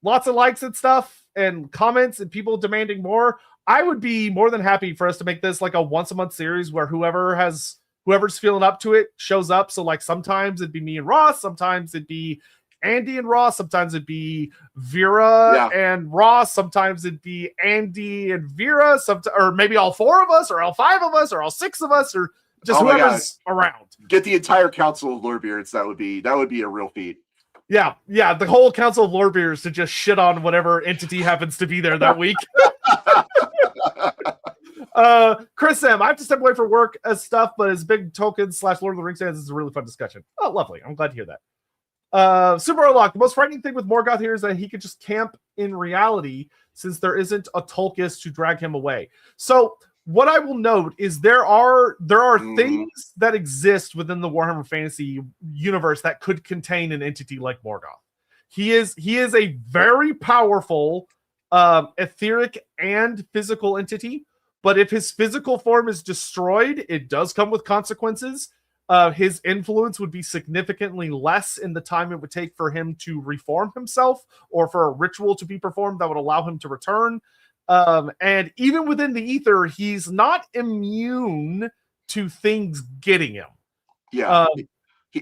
lots of likes and stuff and comments and people demanding more, I would be more than happy for us to make this like a once a month series where whoever's feeling up to it shows up. So like sometimes it'd be me and Ross, sometimes it'd be Andy and Ross, sometimes it'd be Vera and Ross, sometimes it'd be Andy and Vera, or maybe all four of us, or all five of us, or all six of us, or just whoever's around. Get the entire council of Lorebeards. That would be a real feat. Yeah, the whole council of Lorebeards to just shit on whatever entity happens to be there that week. Chris M, I have to step away for work as stuff, but as big tokens / Lord of the Rings fans, is a really fun discussion. Oh, lovely. I'm glad to hear that. Super Orlock, the most frightening thing with Morgoth here is that he could just camp in reality since there isn't a Tulkas to drag him away. So what I will note is there are things that exist within the Warhammer Fantasy universe that could contain an entity like Morgoth. He is a very powerful etheric and physical entity, but if his physical form is destroyed, it does come with consequences. His influence would be significantly less in the time it would take for him to reform himself or for a ritual to be performed that would allow him to return. And even within the ether, he's not immune to things getting him. Yeah.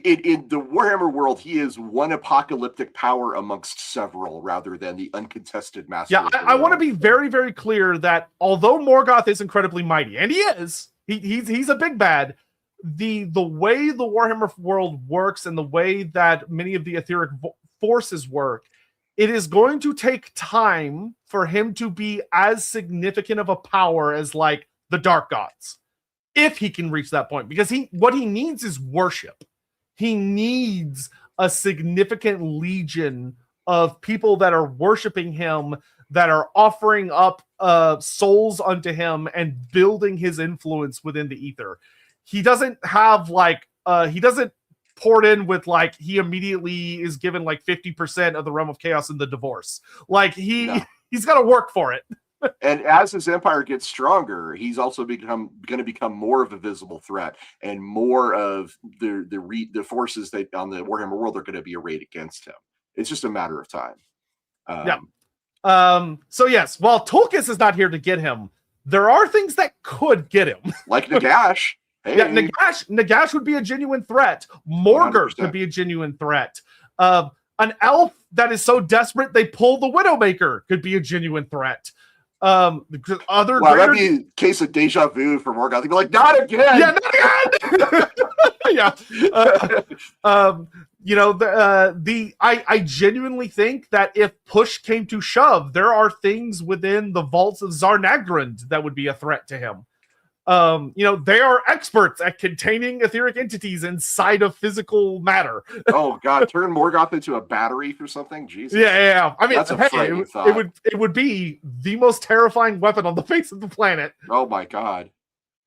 In the Warhammer world, he is one apocalyptic power amongst several rather than the uncontested master. Yeah, I want to be very, very clear that although Morgoth is incredibly mighty, and he is, he's a big bad, the way the Warhammer world works and the way that many of the etheric forces work, it is going to take time for him to be as significant of a power as like the Dark Gods, if he can reach that point, because what he needs is worship. He needs a significant legion of people that are worshiping him, that are offering up souls unto him and building his influence within the ether. He doesn't have like he doesn't poured in with like he immediately is given like 50% of the realm of chaos in the divorce. Like he's got to work for it. And as his empire gets stronger, he's also going to become more of a visible threat, and more of the forces that on the Warhammer world are going to be arrayed against him. It's just a matter of time. So yes, while Tulkas is not here to get him, there are things that could get him. Like Nagash. Hey. Yeah, Nagash would be a genuine threat. Morgurt 100%. could be a genuine threat. An elf that is so desperate they pull the Widowmaker could be a genuine threat. That'd be a case of deja vu for Morgoth. He'd be like, not again. Yeah, not again. I genuinely think that if push came to shove, there are things within the vaults of Zarnagrand that would be a threat to him. They are experts at containing etheric entities inside of physical matter. Oh God, turn Morgoth into a battery or something? Jesus. Yeah. I mean, that's a frightening thought. It would be the most terrifying weapon on the face of the planet. Oh my God.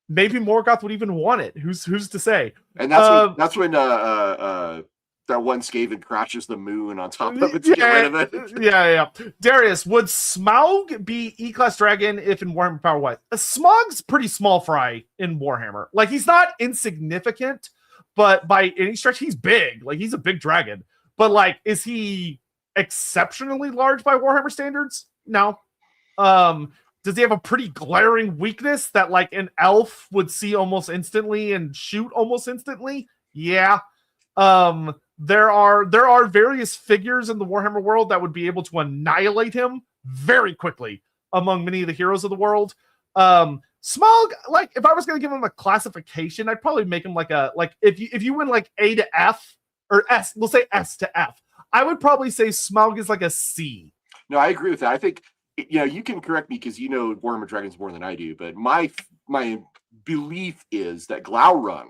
Maybe Morgoth would even want it. Who's to say? And that's when that one Skaven crashes the moon on top of it to get rid of it. Yeah. Darius, would Smaug be E-class dragon if in Warhammer Power Wise? Smaug's pretty small fry in Warhammer. Like, he's not insignificant, but by any stretch, he's big. Like, he's a big dragon. But, like, is he exceptionally large by Warhammer standards? No. Does he have a pretty glaring weakness that, like, an elf would see almost instantly and shoot almost instantly? Yeah. There are various figures in the Warhammer world that would be able to annihilate him very quickly among many of the heroes of the world. Smaug, like, if I was going to give him a classification, I'd probably make him if you went like A to F or S, we'll say S to F. I would probably say Smaug is like a C. No, I agree with that. I think, you can correct me because you know Warhammer Dragons more than I do, but my belief is that Glaurung,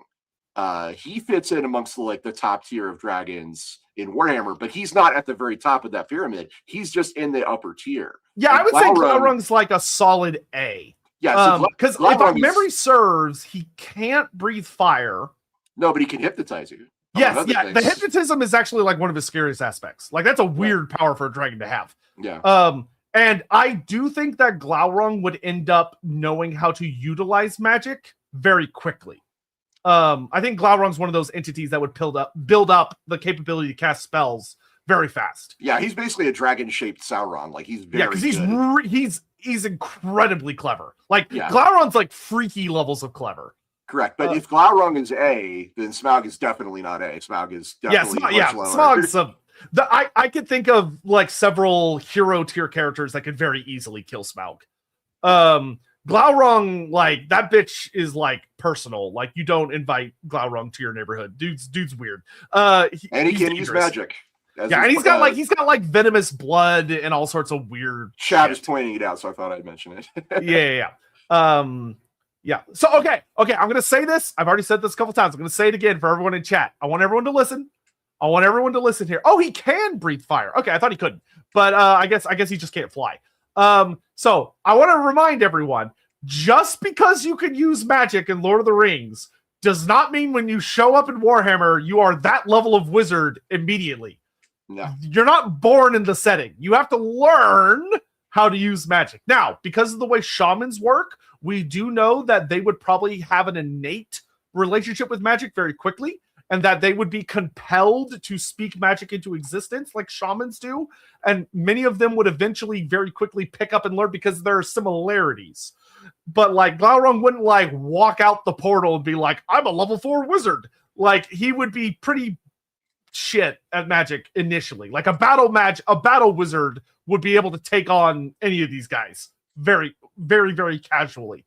he fits in amongst the top tier of dragons in Warhammer, but he's not at the very top of that pyramid. He's just in the upper tier. Yeah, I would say Glaurung's like a solid A. Yeah, because if my memory serves, he can't breathe fire. No, but he can hypnotize you. Yes, yeah. The hypnotism is actually like one of his scariest aspects. Like, that's a weird power for a dragon to have. Yeah. And I do think that Glaurung would end up knowing how to utilize magic very quickly. I think Glaurung's one of those entities that would build up the capability to cast spells very fast. Yeah, he's basically a dragon-shaped Sauron. Like, he's very because he's incredibly clever. Like, Glaurung's like freaky levels of clever. Correct, but if Glaurung is A, then Smaug is definitely not A. Smaug is definitely much lower. Smaug's I could think of like several hero tier characters that could very easily kill Smaug. Glaurung, like, that bitch is like personal. Like, you don't invite Glaurung to your neighborhood. Dude's weird. And he can use magic. And he's got like venomous blood and all sorts of weird. Chad is pointing it out, so I thought I'd mention it. Yeah. So okay. I'm gonna say this. I've already said this a couple times. I'm gonna say it again for everyone in chat. I want everyone to listen. Here. Oh, he can breathe fire. Okay, I thought he couldn't, but I guess he just can't fly. So I want to remind everyone, just because you can use magic in Lord of the Rings does not mean when you show up in Warhammer, you are that level of wizard immediately. No. You're not born in the setting. You have to learn how to use magic. Now, because of the way shamans work, we do know that they would probably have an innate relationship with magic very quickly, and that they would be compelled to speak magic into existence like shamans do. And many of them would eventually very quickly pick up and learn because there are similarities. But like, Glaurung wouldn't like walk out the portal and be like, I'm a level 4 wizard. Like, he would be pretty shit at magic initially. Like, a battle wizard would be able to take on any of these guys very, very, very casually.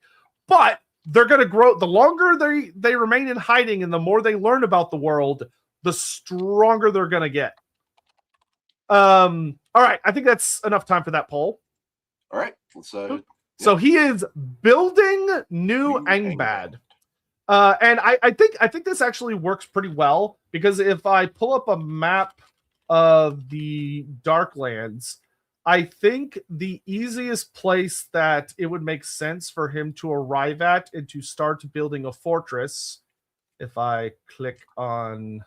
But they're going to grow. The longer they remain in hiding and the more they learn about the world, the stronger they're going to get. All right. I think that's enough time for that poll. All right. So he is building new Angband. And I think this actually works pretty well, because if I pull up a map of the Darklands, I think the easiest place that it would make sense for him to arrive at and to start building a fortress, if I click on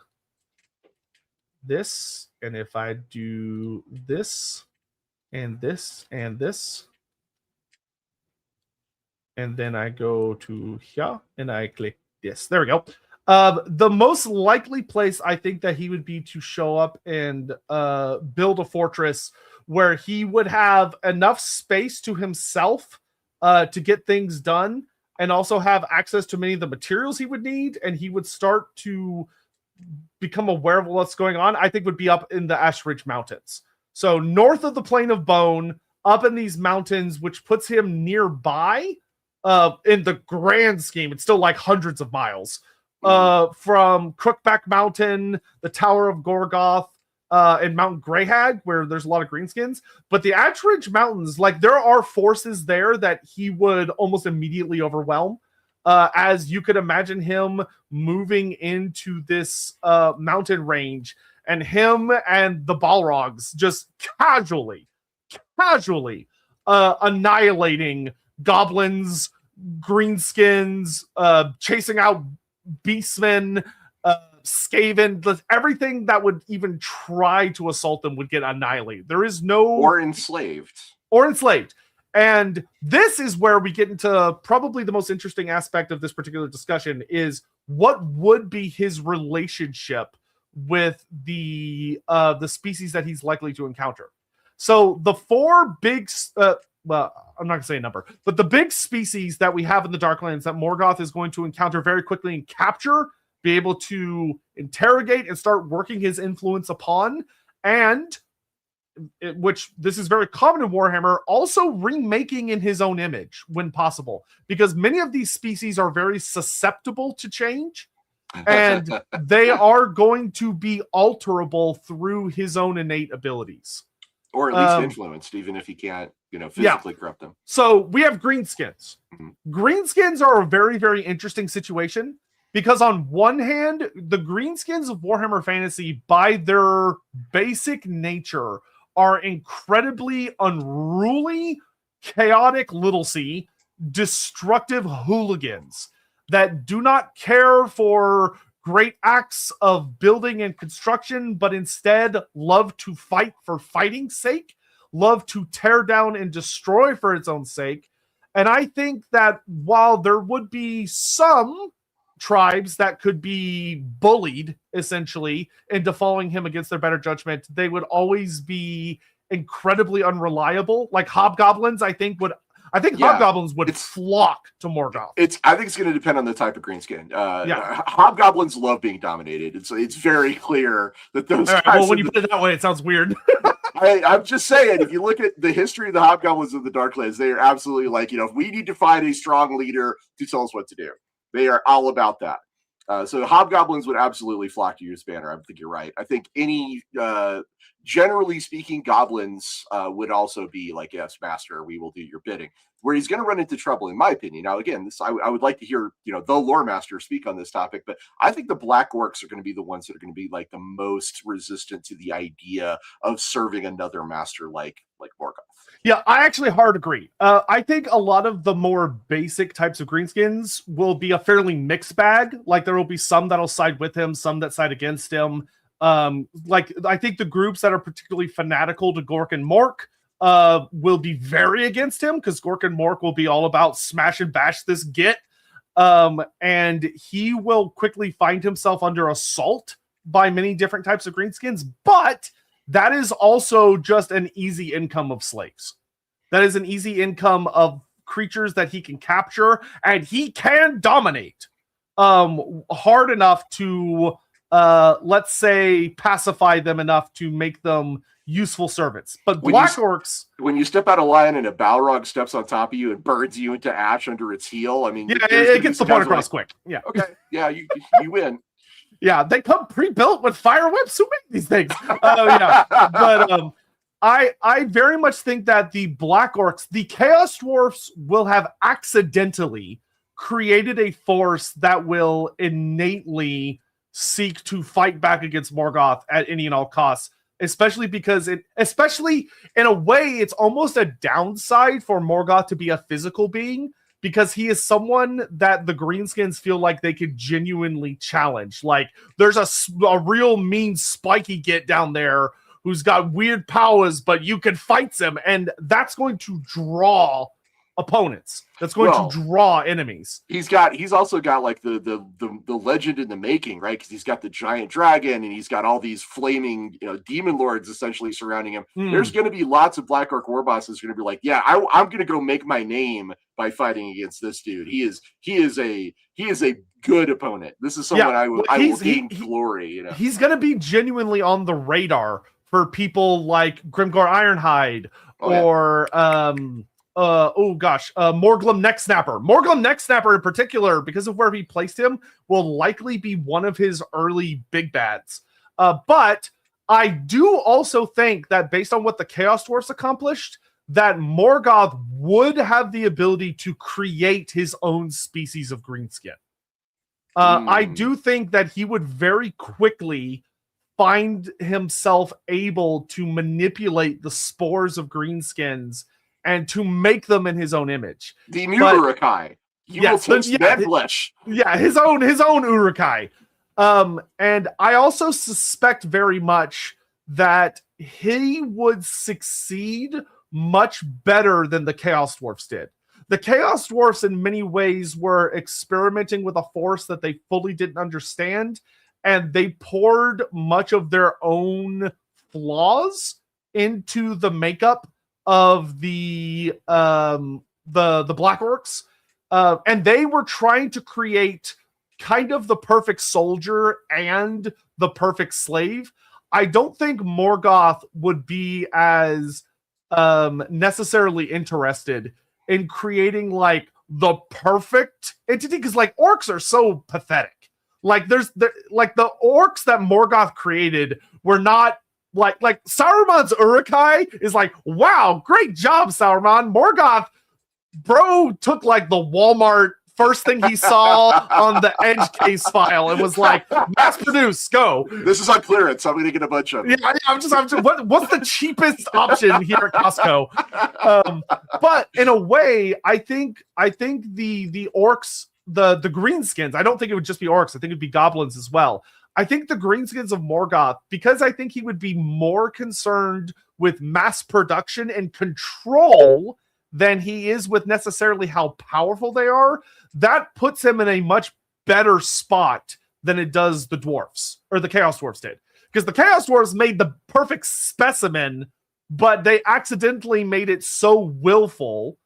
this, and if I do this, and this, and this, and then I go to here, and I click this. There we go. The most likely place I think that he would be to show up and build a fortress where he would have enough space to himself to get things done, and also have access to many of the materials he would need, and he would start to become aware of what's going on, I think would be up in the Ash Ridge Mountains. So north of the Plain of Bone, up in these mountains, which puts him nearby in the grand scheme. It's still like hundreds of miles from Crookback Mountain, the Tower of Gorgoth, and Mount Greyhag, where there's a lot of greenskins. But the Ash Ridge Mountains, like, there are forces there that he would almost immediately overwhelm. As you could imagine him moving into this mountain range, and him and the Balrogs just casually annihilating goblins, greenskins, chasing out beastmen, Skaven, everything that would even try to assault them would get annihilated. There is no... Or enslaved. And this is where we get into probably the most interesting aspect of this particular discussion, is what would be his relationship with the species that he's likely to encounter. So the four big, well, I'm not going to say a number, but the big species that we have in the Darklands that Morgoth is going to encounter very quickly and capture, be able to interrogate and start working his influence upon, and which this is very common in Warhammer, also remaking in his own image when possible, because many of these species are very susceptible to change, and they are going to be alterable through his own innate abilities. Or at least influenced, even if he can't, physically corrupt them. So we have greenskins. Mm-hmm. Greenskins are a very, very interesting situation, because on one hand, the greenskins of Warhammer Fantasy, by their basic nature, are incredibly unruly, chaotic little c, destructive hooligans that do not care for great acts of building and construction, but instead love to fight for fighting's sake, love to tear down and destroy for its own sake. And I think that while there would be some tribes that could be bullied essentially into following him against their better judgment, they would always be incredibly unreliable. Like hobgoblins, I think hobgoblins would flock to Morgoth. I think it's going to depend on the type of greenskin. Hobgoblins love being dominated. It's very clear that those guys. Well, when you put it that way, it sounds weird. I'm just saying, if you look at the history of the hobgoblins of the Darklands, they are absolutely like, if we need to find a strong leader to tell us what to do, they are all about that. So hobgoblins would absolutely flock to use banner. I think you're right. I think any, generally speaking, goblins would also be like, yes, master, we will do your bidding. Where he's going to run into trouble, in my opinion. Now, again, I would like to hear, the Loremaster speak on this topic, but I think the Black Orcs are going to be the ones that are going to be like the most resistant to the idea of serving another master like Morgoth. Yeah, I actually hard agree. I think a lot of the more basic types of greenskins will be a fairly mixed bag. Like there will be some that'll side with him, some that side against him. I think the groups that are particularly fanatical to Gork and Mork will be very against him, because Gork and Mork will be all about smash and bash this git. And he will quickly find himself under assault by many different types of greenskins, but that is also just an easy income of slaves. That is an easy income of creatures that he can capture, and he can dominate hard enough to, let's say, pacify them enough to make them useful servants. But Black Orcs... When you step out of line and a Balrog steps on top of you and burns you into ash under its heel, I mean... Yeah, it gets the point across quick. Yeah. Okay, yeah, you win. Yeah, they come pre-built with fire whips. Who make these things? Yeah, but I very much think that the Black Orcs, the Chaos Dwarfs, will have accidentally created a force that will innately seek to fight back against Morgoth at any and all costs. Especially because especially in a way, it's almost a downside for Morgoth to be a physical being, because he is someone that the greenskins feel like they could genuinely challenge. Like, there's a real mean spiky git down there who's got weird powers, but you can fight him, and that's going to draw opponents. That's going to draw enemies. He's also got like the legend in the making, right? Because he's got the giant dragon and he's got all these flaming demon lords essentially surrounding him. There's going to be lots of Black Orc war bosses going to be like, yeah, I'm going to go make my name by fighting against this dude. He is a good opponent. This is someone I will gain glory. He's going to be genuinely on the radar for people like Grimgor Ironhide Morglum Neck Snapper. Morglum Neck Snapper in particular, because of where he placed him, will likely be one of his early big bads. But I do also think that based on what the Chaos Dwarfs accomplished, that Morgoth would have the ability to create his own species of greenskin. I do think that he would very quickly find himself able to manipulate the spores of greenskins and to make them in his own image. The new Urukai. He will taste that flesh. Yeah, his own Urukai. And I also suspect very much that he would succeed much better than the Chaos Dwarfs did. The Chaos Dwarfs in many ways were experimenting with a force that they fully didn't understand, and they poured much of their own flaws into the makeup of the Black Orcs. And they were trying to create kind of the perfect soldier and the perfect slave. I don't think Morgoth would be as necessarily interested in creating like the perfect entity, because like orcs are so pathetic. Like the orcs that Morgoth created were not like Saruman's Urukai is like, wow, great job, Saruman. Morgoth, bro, took like the Walmart first thing he saw on the edge case file and was like, mass produce, go. This is on clearance. I'm going to get a bunch of them. Yeah, I'm just what's the cheapest option here at Costco? But in a way, I think the orcs, the greenskins, I don't think it would just be orcs. I think it'd be goblins as well. I think the greenskins of Morgoth, because I think he would be more concerned with mass production and control than he is with necessarily how powerful they are, that puts him in a much better spot than it does the dwarfs, or the Chaos Dwarfs did. Because the Chaos Dwarfs made the perfect specimen, but they accidentally made it so willful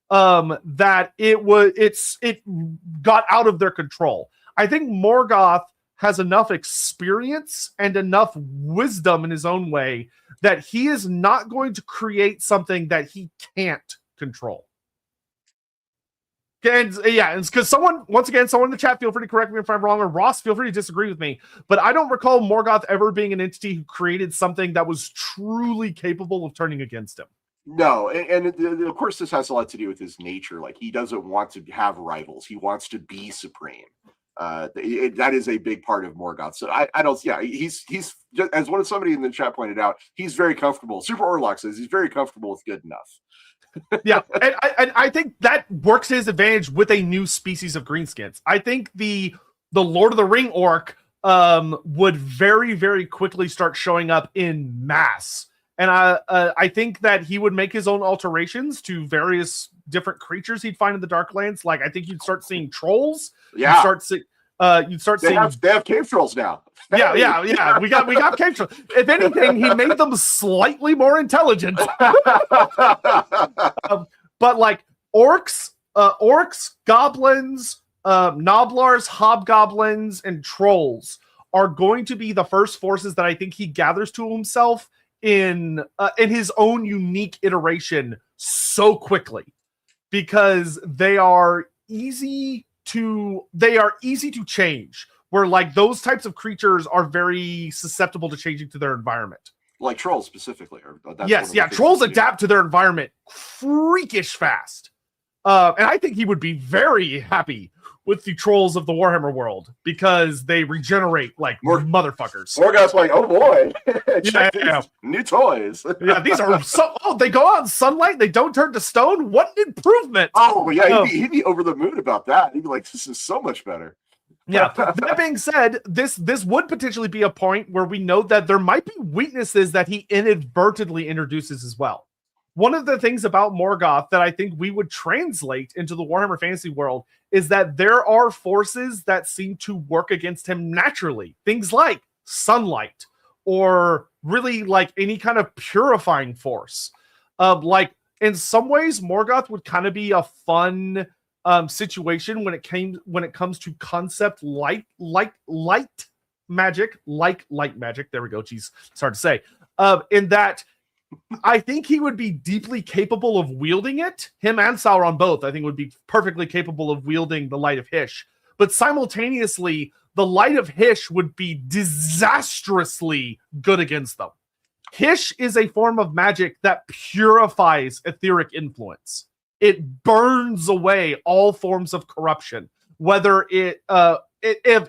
that it got out of their control. I think Morgoth has enough experience and enough wisdom in his own way that he is not going to create something that he can't control. And yeah, it's because someone in the chat, feel free to correct me if I'm wrong, or Ross, feel free to disagree with me, but I don't recall Morgoth ever being an entity who created something that was truly capable of turning against him. No, and of course this has a lot to do with his nature. Like, he doesn't want to have rivals. He wants to be supreme. That is a big part of Morgoth. So I don't. Yeah, he's just, as somebody in the chat pointed out, he's very comfortable. Super Orlok says he's very comfortable with good enough. Yeah, and I think that works to his advantage with a new species of greenskins. I think the Lord of the Ring orc would very, very quickly start showing up in mass. And I think that he would make his own alterations to various different creatures he'd find in the Darklands. Like, I think you'd start seeing trolls. Yeah. You'd start seeing. They have cave trolls now. Yeah. We got cave trolls. If anything, he made them slightly more intelligent. But like orcs, goblins, Noblars, hobgoblins, and trolls are going to be the first forces that I think he gathers to himself in his own unique iteration so quickly, because they are easy to change, where like those types of creatures are very susceptible to changing to their environment. Like trolls specifically. Trolls adapt to their environment freakish fast. And I think he would be very happy with the trolls of the Warhammer world, because they regenerate like motherfuckers. Morgoth's like, oh boy, new toys. Yeah, these are they go out in sunlight, they don't turn to stone. What an improvement! Oh yeah, he'd be over the moon about that. He'd be like, this is so much better. Yeah. That being said, this would potentially be a point where we know that there might be weaknesses that he inadvertently introduces as well. one of the things about Morgoth that I think we would translate into the Warhammer Fantasy world is that there are forces that seem to work against him naturally. Things like sunlight, or really like any kind of purifying force. Like in some ways, Morgoth would kind of be a fun situation when it comes to concept light magic. There we go. Geez, it's hard to say. In that, I think he would be deeply capable of wielding it. Him and Sauron both, I think, would be perfectly capable of wielding the Light of Hysh. But simultaneously, the Light of Hysh would be disastrously good against them. Hysh is a form of magic that purifies etheric influence. It burns away all forms of corruption, whether it of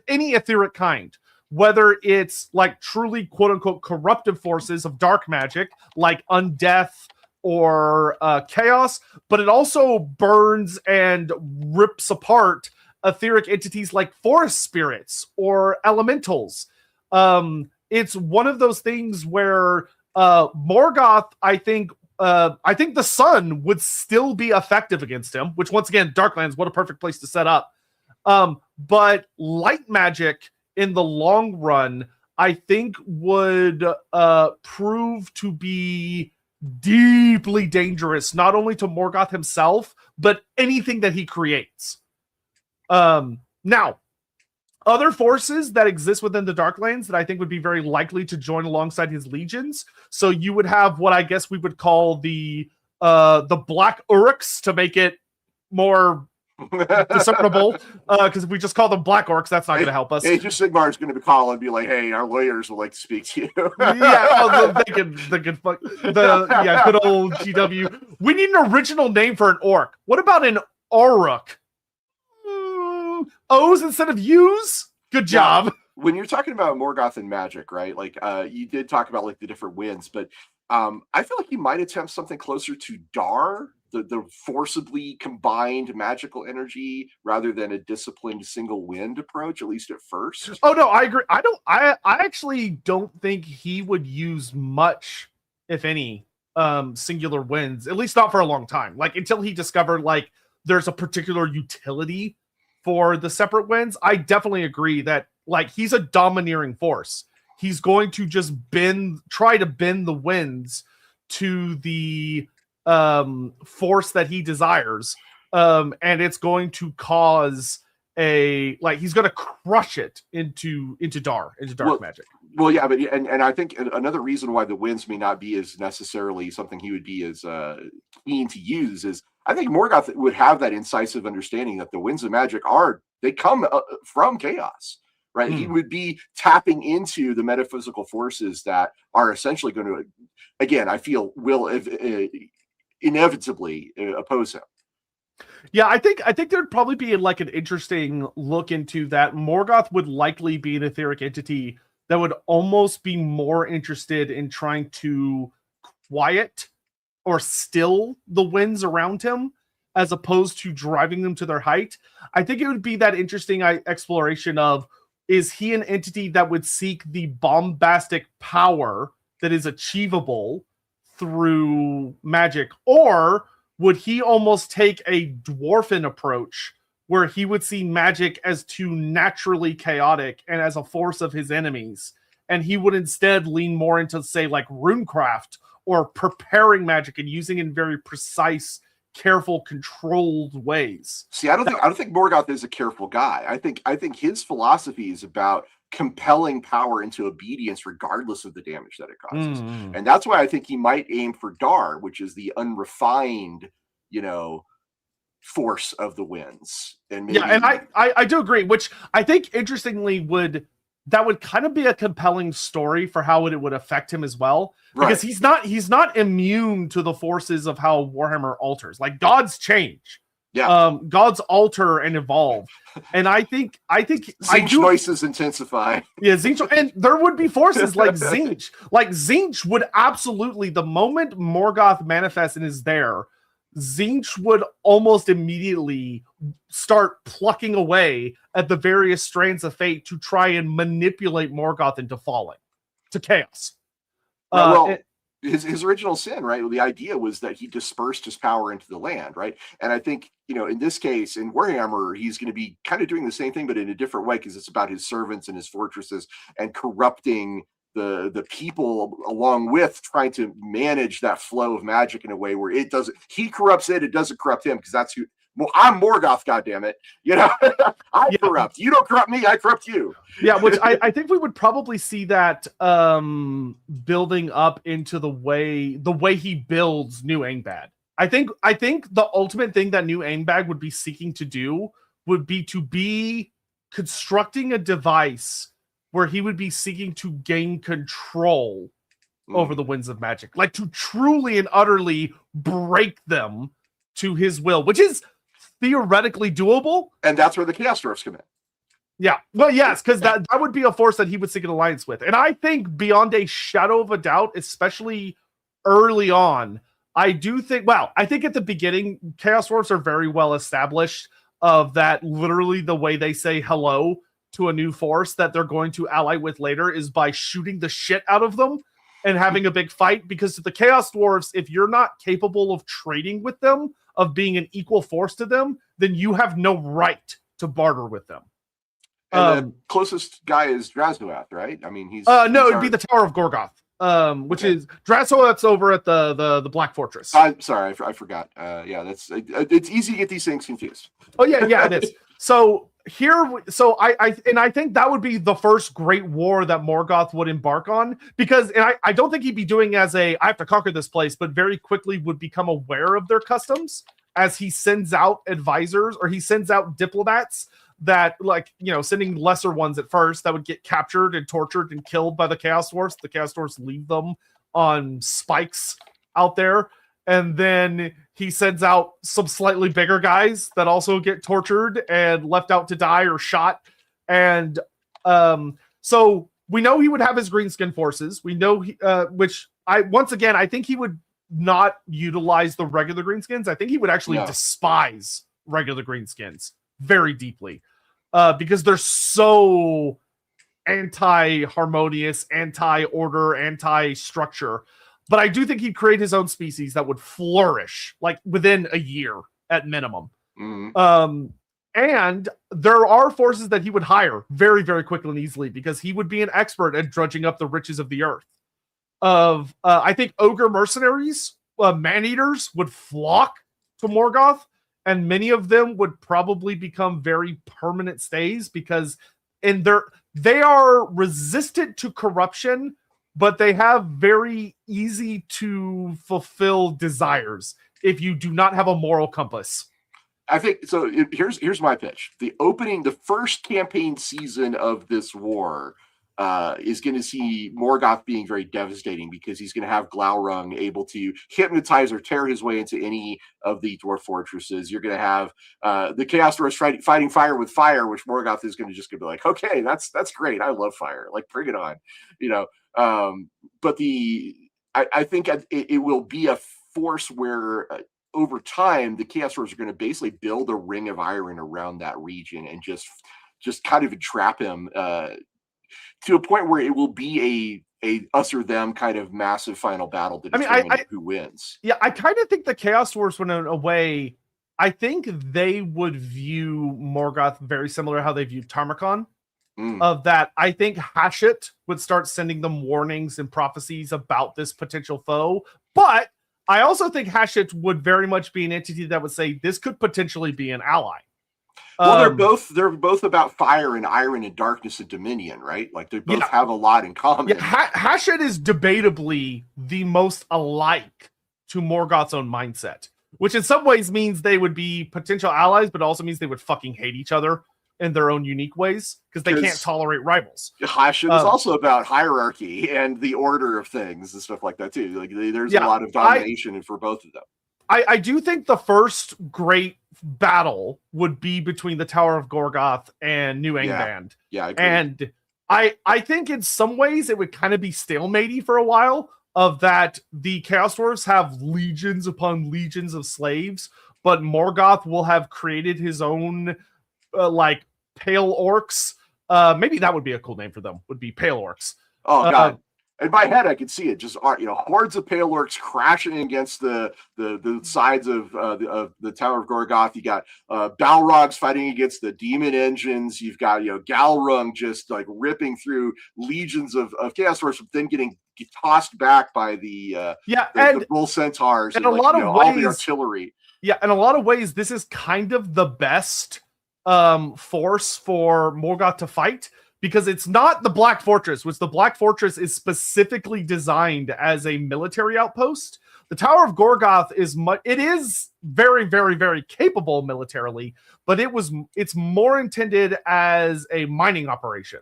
any etheric kind, whether it's like truly quote unquote corruptive forces of dark magic, like undeath or chaos, but it also burns and rips apart etheric entities like forest spirits or elementals. It's one of those things where Morgoth, I think the sun would still be effective against him, which once again, Darklands, what a perfect place to set up. But light magic in the long run, I think would prove to be deeply dangerous, not only to Morgoth himself, but anything that he creates. Now, other forces that exist within the Darklands that I think would be very likely to join alongside his legions. So you would have what I guess we would call the Black Uruks, to make it more discernible. Because if we just call them Black Orcs, that's not going to help us. Age of Sigmar is going to be calling and be like, "Hey, our lawyers would like to speak to you." Good old GW. We need an original name for an orc. What about an Auruk? O's instead of U's? Good job. Yeah. When you're talking about Morgoth and magic, right? Like you did talk about like the different winds, but I feel like you might attempt something closer to Dar, the forcibly combined magical energy, rather than a disciplined single wind approach, at least at first. Oh no, I agree. I actually don't think he would use much, if any, singular winds, at least not for a long time. Like until he discovered like there's a particular utility for the separate winds. I definitely agree that like he's a domineering force. He's going to just try to bend the winds to the force that he desires, and it's going to cause he's going to crush it into dark magic. Well, yeah, but and I think another reason why the winds may not be as necessarily something he would be as keen to use is I think Morgoth would have that incisive understanding that the winds of magic they come from chaos, right? He would be tapping into the metaphysical forces that are essentially going to, again, I feel will inevitably oppose him. Yeah, I think there'd probably be like an interesting look into that. Morgoth would likely be an etheric entity that would almost be more interested in trying to quiet or still the winds around him as opposed to driving them to their height. I think it would be that interesting exploration of, is he an entity that would seek the bombastic power that is achievable through magic, or would he almost take a dwarfen approach where he would see magic as too naturally chaotic and as a force of his enemies, and he would instead lean more into, say, like runecraft or preparing magic and using it in very precise, careful, controlled ways? See, I don't think Morgoth is a careful guy. I think his philosophy is about compelling power into obedience regardless of the damage that it causes. And that's why I think he might aim for Dar, which is the unrefined, force of the winds. And maybe... Yeah, and I do agree, which I think interestingly would kind of be a compelling story for how it would affect him as well. Because he's not immune to the forces of how Warhammer alters. Like gods change. Yeah. Gods alter and evolve. And I think Tzeentch noises intensify. Yeah, Tzeentch, and there would be forces like Tzeentch. Like Tzeentch would absolutely, the moment Morgoth manifests and is there, Tzeentch would almost immediately start plucking away at the various strands of fate to try and manipulate Morgoth into falling to chaos. his original sin, right? Well, the idea was that he dispersed his power into the land, right? And I think, in this case, in Warhammer, he's going to be kind of doing the same thing, but in a different way, because it's about his servants and his fortresses and corrupting the people, along with trying to manage that flow of magic in a way where he corrupts it doesn't corrupt him, because that's who. Well, I'm Morgoth, goddammit. I corrupt. You don't corrupt me, I corrupt you. Yeah, which I think we would probably see that building up into the way he builds New Angbad. I think the ultimate thing that New Angbad would be seeking to do would be constructing a device where he would be seeking to gain control over the winds of magic, like to truly and utterly break them to his will, which is theoretically doable. And that's where the Chaos Dwarfs come in. Yeah. Well, yes, because that would be a force that he would seek an alliance with. And I think beyond a shadow of a doubt, especially early on, I think at the beginning, Chaos Dwarfs are very well established of that literally the way they say hello to a new force that they're going to ally with later is by shooting the shit out of them and having a big fight. Because to the Chaos Dwarfs, if you're not capable of trading with them, of being an equal force to them, then you have no right to barter with them. And the closest guy is Drasnoath, right? I mean, he's it'd be the Tower of Gorgoth, which is Drasnoath's over at the Black Fortress. I'm sorry, I forgot. It's easy to get these things confused. Oh yeah, it is. So I think that would be the first great war that Morgoth would embark on, because I don't think he'd be doing as I have to conquer this place, but very quickly would become aware of their customs as he sends out advisors, or he sends out diplomats that, sending lesser ones at first that would get captured and tortured and killed by the Chaos Dwarfs. The Chaos Dwarfs leave them on spikes out there. And then he sends out some slightly bigger guys that also get tortured and left out to die or shot. And so we know he would have his greenskin forces. We know I think he would not utilize the regular greenskins. I think he would actually despise regular greenskins very deeply, because they're so anti-harmonious, anti-order, anti-structure. But I do think he'd create his own species that would flourish like within a year at minimum. Mm-hmm. And there are forces that he would hire very, very quickly and easily, because he would be an expert at drudging up the riches of the earth. I think ogre mercenaries, man-eaters would flock to Morgoth, and many of them would probably become very permanent stays, because they are resistant to corruption, but they have very easy to fulfill desires if you do not have a moral compass. I think so. Here's my pitch. The first campaign season of this war is going to see Morgoth being very devastating, because he's going to have Glaurung able to hypnotize or tear his way into any of the dwarf fortresses. You're going to have the Chaos Dwarfs fighting fire with fire, which Morgoth is going to just be like, okay, that's great. I love fire. Like, bring it on, But I think it will be a force where over time the Chaos Dwarfs are going to basically build a ring of iron around that region and just kind of entrap him to a point where it will be a us or them kind of massive final battle to determine who wins. Yeah, I kind of think the Chaos Dwarfs, in a way, I think they would view Morgoth very similar to how they viewed Tarmakon. Of that, I think Hashut would start sending them warnings and prophecies about this potential foe. But I also think Hashut would very much be an entity that would say this could potentially be an ally. Well, they're both about fire and iron and darkness and dominion, right? Like they both have a lot in common. Yeah, Hashut is debatably the most alike to Morgoth's own mindset, which in some ways means they would be potential allies, but also means they would fucking hate each other in their own unique ways, because they can't tolerate rivals. Hashut is also about hierarchy and the order of things and stuff like that too. Like there's a lot of domination for both of them. I do think the first great battle would be between the Tower of Gorgoth and New Angband. Yeah, I agree. And I think in some ways it would kind of be stalematey for a while, of that the Chaos Dwarfs have legions upon legions of slaves, but Morgoth will have created his own pale orcs. Maybe that would be a cool name for them, would be pale orcs. Oh god. In my head, I can see it. Just hordes of pale orcs crashing against the sides of the Tower of Gorgoth. You got Balrogs fighting against the demon engines. You've got Galrung just like ripping through legions of Chaos Dwarfs, then getting tossed back by the bull centaurs and a lot of ways, all the artillery. Yeah, in a lot of ways, this is kind of the best force for Morgoth to fight. Because it's not the Black Fortress, which the Black Fortress is specifically designed as a military outpost. The Tower of Gorgoth is very, very, very capable militarily, but it's more intended as a mining operation,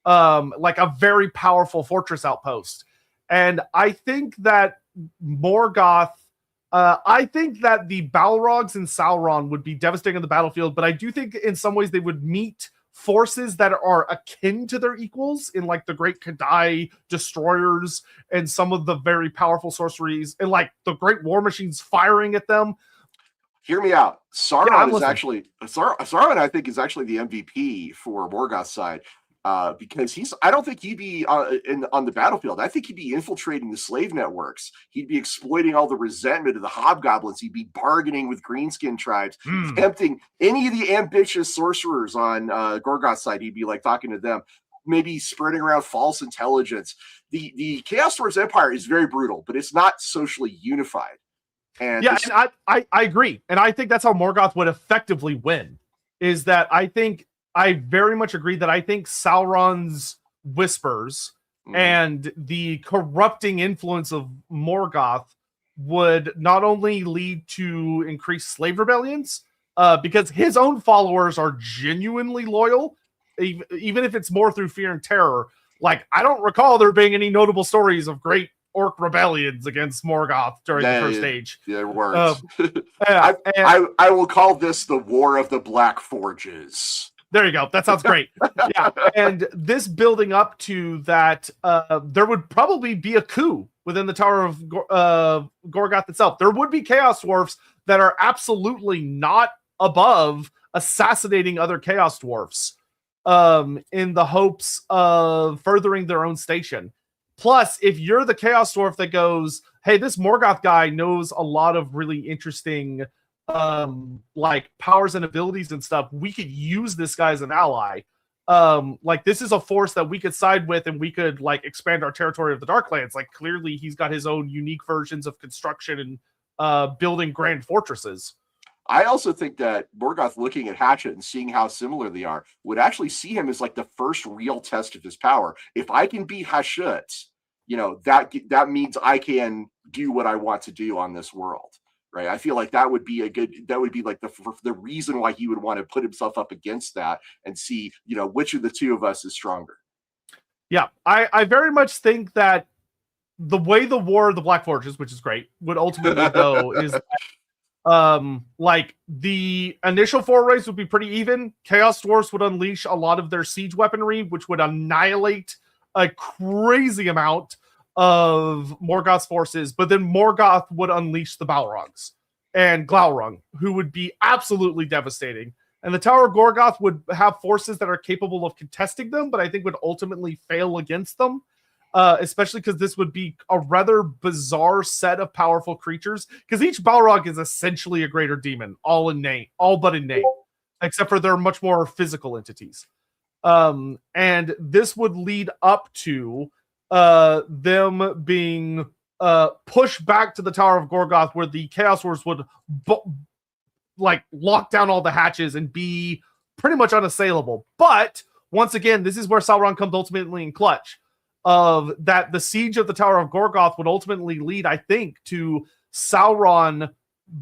like a very powerful fortress outpost. And I think that Morgoth, I think that the Balrogs and Sauron would be devastating on the battlefield, but I do think in some ways they would meet forces that are akin to their equals in like the Great Kadai destroyers and some of the very powerful sorceries and like the great war machines firing at them. Hear me out. Sauron Sauron, I think, is actually the MVP for Morgoth's side. Because I don't think he'd be on the battlefield. I think he'd be infiltrating the slave networks. He'd be exploiting all the resentment of the hobgoblins. He'd be bargaining with greenskin tribes, tempting any of the ambitious sorcerers on Gorgoth's side. He'd be like talking to them, maybe spreading around false intelligence. The Chaos Dwarfs Empire is very brutal, but it's not socially unified. And I agree. And I think that's how Morgoth would effectively win, is that I very much agree that I think Sauron's whispers and the corrupting influence of Morgoth would not only lead to increased slave rebellions, because his own followers are genuinely loyal, even if it's more through fear and terror. Like, I don't recall there being any notable stories of great orc rebellions against Morgoth during the first age. There weren't. I will call this the War of the Black Forges. There you go. That sounds great. Yeah. And this building up to that, there would probably be a coup within the Tower of Gorgoth itself. There would be Chaos Dwarfs that are absolutely not above assassinating other Chaos Dwarfs in the hopes of furthering their own station. Plus, if you're the Chaos Dwarf that goes, hey, this Morgoth guy knows a lot of really interesting like powers and abilities and stuff, we could use this guy as an ally. Like, this is a force that we could side with and we could like expand our territory of the Darklands. Like, clearly he's got his own unique versions of construction and building grand fortresses. I also think that Morgoth, looking at Hatchet and seeing how similar they are, would actually see him as like the first real test of his power. If I can beat Hatchet, that means I can do what I want to do on this world. Right. I feel like that would be like the reason why he would want to put himself up against that and see, which of the two of us is stronger. Yeah, I very much think that the way the War of the Black Forges, which is great, would ultimately go is like the initial forays would be pretty even. Chaos Dwarfs would unleash a lot of their siege weaponry, which would annihilate a crazy amount of Morgoth's forces, but then Morgoth would unleash the Balrogs and Glaurung, who would be absolutely devastating. And the Tower of Gorgoth would have forces that are capable of contesting them, but I think would ultimately fail against them, especially because this would be a rather bizarre set of powerful creatures, because each Balrog is essentially a greater demon, all but in name, except for they're much more physical entities. And this would lead up to them being pushed back to the Tower of Gorgoth, where the Chaos Dwarfs would lock down all the hatches and be pretty much unassailable. But once again, this is where Sauron comes ultimately in clutch, of that the siege of the Tower of Gorgoth would ultimately lead, I think, to Sauron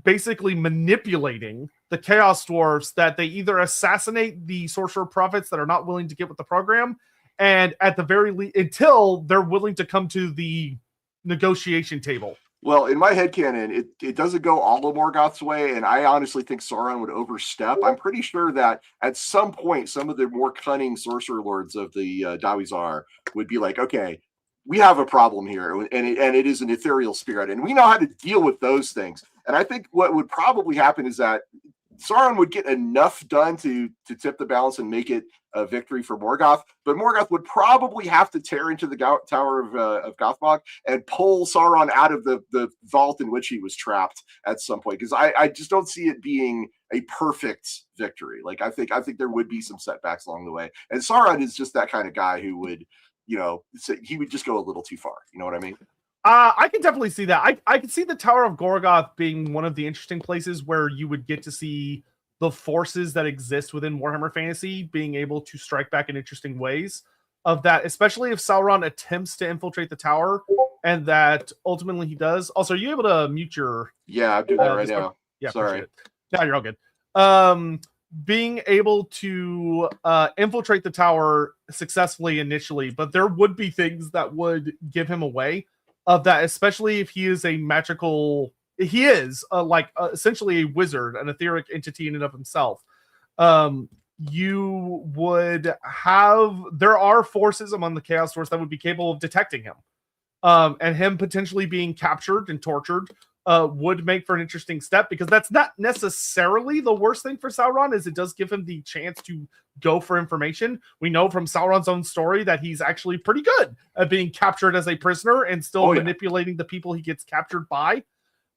basically manipulating the Chaos Dwarfs, that they either assassinate the sorcerer prophets that are not willing to get with the program, and at the very least, until they're willing to come to the negotiation table. Well, in my headcanon, it doesn't go all of Morgoth's way, and I honestly think Sauron would overstep. I'm pretty sure that at some point, some of the more cunning sorcerer lords of the Dawizar would be like, okay, we have a problem here, and it is an ethereal spirit, and we know how to deal with those things. And I think what would probably happen is that Sauron would get enough done to tip the balance and make it a victory for Morgoth, but Morgoth would probably have to tear into the Tower of Gothmog and pull Sauron out of the vault in which he was trapped at some point, because I just don't see it being a perfect victory. Like I think there would be some setbacks along the way, and Sauron is just that kind of guy who would, he would just go a little too far. You know what I mean? I can definitely see that. I can see the Tower of Gorgoth being one of the interesting places where you would get to see the forces that exist within Warhammer Fantasy being able to strike back in interesting ways of that, especially if Sauron attempts to infiltrate the tower, and that ultimately he does. Also, are you able to mute your... Yeah, I'm doing that right now. Yeah, sorry. Yeah, you're all good. Being able to infiltrate the tower successfully initially, but there would be things that would give him away of that, especially if he is a magical... He is essentially a wizard, an etheric entity in and of himself. You would have... There are forces among the Chaos Dwarfs that would be capable of detecting him. And him potentially being captured and tortured would make for an interesting step, because that's not necessarily the worst thing for Sauron, as it does give him the chance to go for information. We know from Sauron's own story that he's actually pretty good at being captured as a prisoner and still manipulating the people he gets captured by.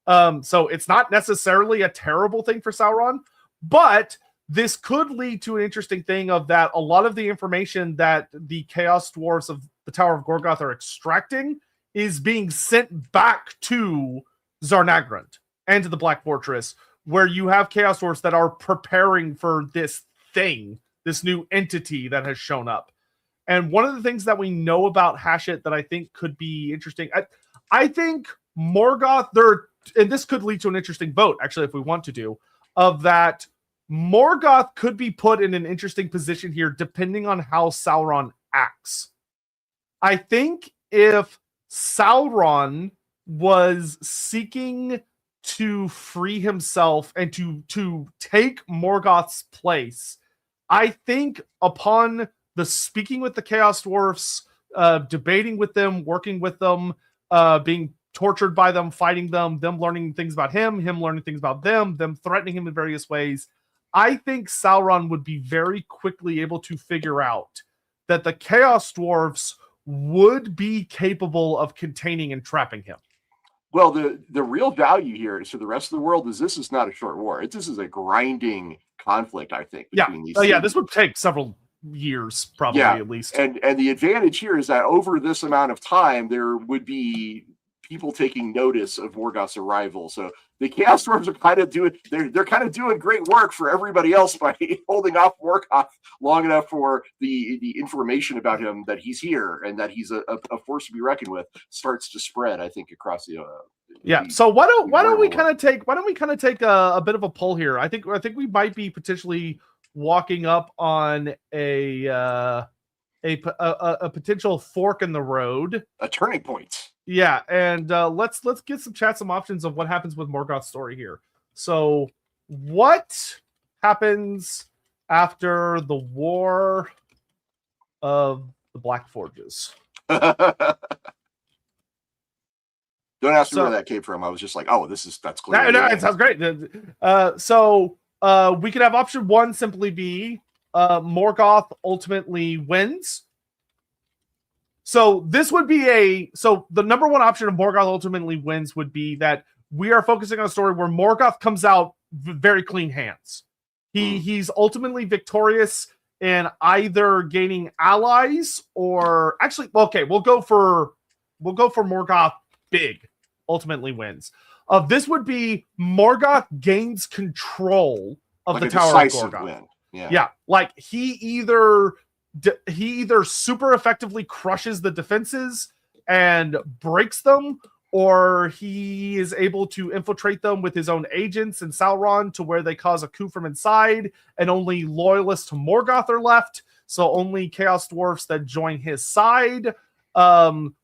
So it's not necessarily a terrible thing for Sauron, but this could lead to an interesting thing of that a lot of the information that the Chaos Dwarfs of the Tower of Gorgoth are extracting is being sent back to Zarnagrand and to the Black Fortress, where you have Chaos Dwarfs that are preparing for this thing, this new entity that has shown up. And one of the things that we know about Hashut that I think could be interesting, I think Morgoth, and this could lead to an interesting vote, actually, if we want to do, of that Morgoth could be put in an interesting position here depending on how Sauron acts. I think if Sauron was seeking to free himself and to take Morgoth's place, I think upon the speaking with the Chaos Dwarfs, debating with them, working with them, being tortured by them, fighting them learning things about him learning things about them threatening him in various ways, I think Sauron would be very quickly able to figure out that the Chaos Dwarfs would be capable of containing and trapping him. Well, the real value here is for the rest of the world is this is not a short war. This is a grinding conflict, I think. Between these this would take several years, probably at least. And the advantage here is that over this amount of time, there would be people taking notice of Morgoth's arrival. So the Chaos Dwarves are kind of doing great work for everybody else by holding off Morgoth long enough for the information about him that he's here and that he's a force to be reckoned with starts to spread, I think, across the so why don't we kind of take a bit of a poll here? I think we might be potentially walking up on a potential fork in the road, a turning point. Yeah, and let's get some options of what happens with Morgoth's story here. So, what happens after the War of the Black Forges? Don't ask me where that came from. I was just like, oh, that's clear. No, it sounds great. So we could have option one simply be Morgoth ultimately wins. So this would be the number one option of Morgoth ultimately wins would be that we are focusing on a story where Morgoth comes out very clean hands. He's ultimately victorious in either gaining allies or we'll go for Morgoth big ultimately wins. This would be Morgoth gains control of the Tower of Gorgoth. Win. Yeah, like he either super effectively crushes the defenses and breaks them, or he is able to infiltrate them with his own agents and Sauron to where they cause a coup from inside, and only loyalists to Morgoth are left. So only Chaos Dwarfs that join his side,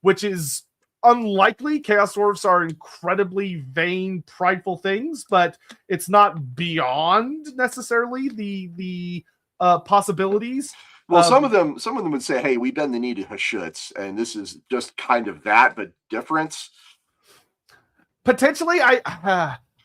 which is unlikely. Chaos Dwarfs are incredibly vain, prideful things, but it's not beyond necessarily the possibilities. Well, some of them would say, "Hey, we bend the knee to Hashuts, and this is just kind of that, but different." Potentially,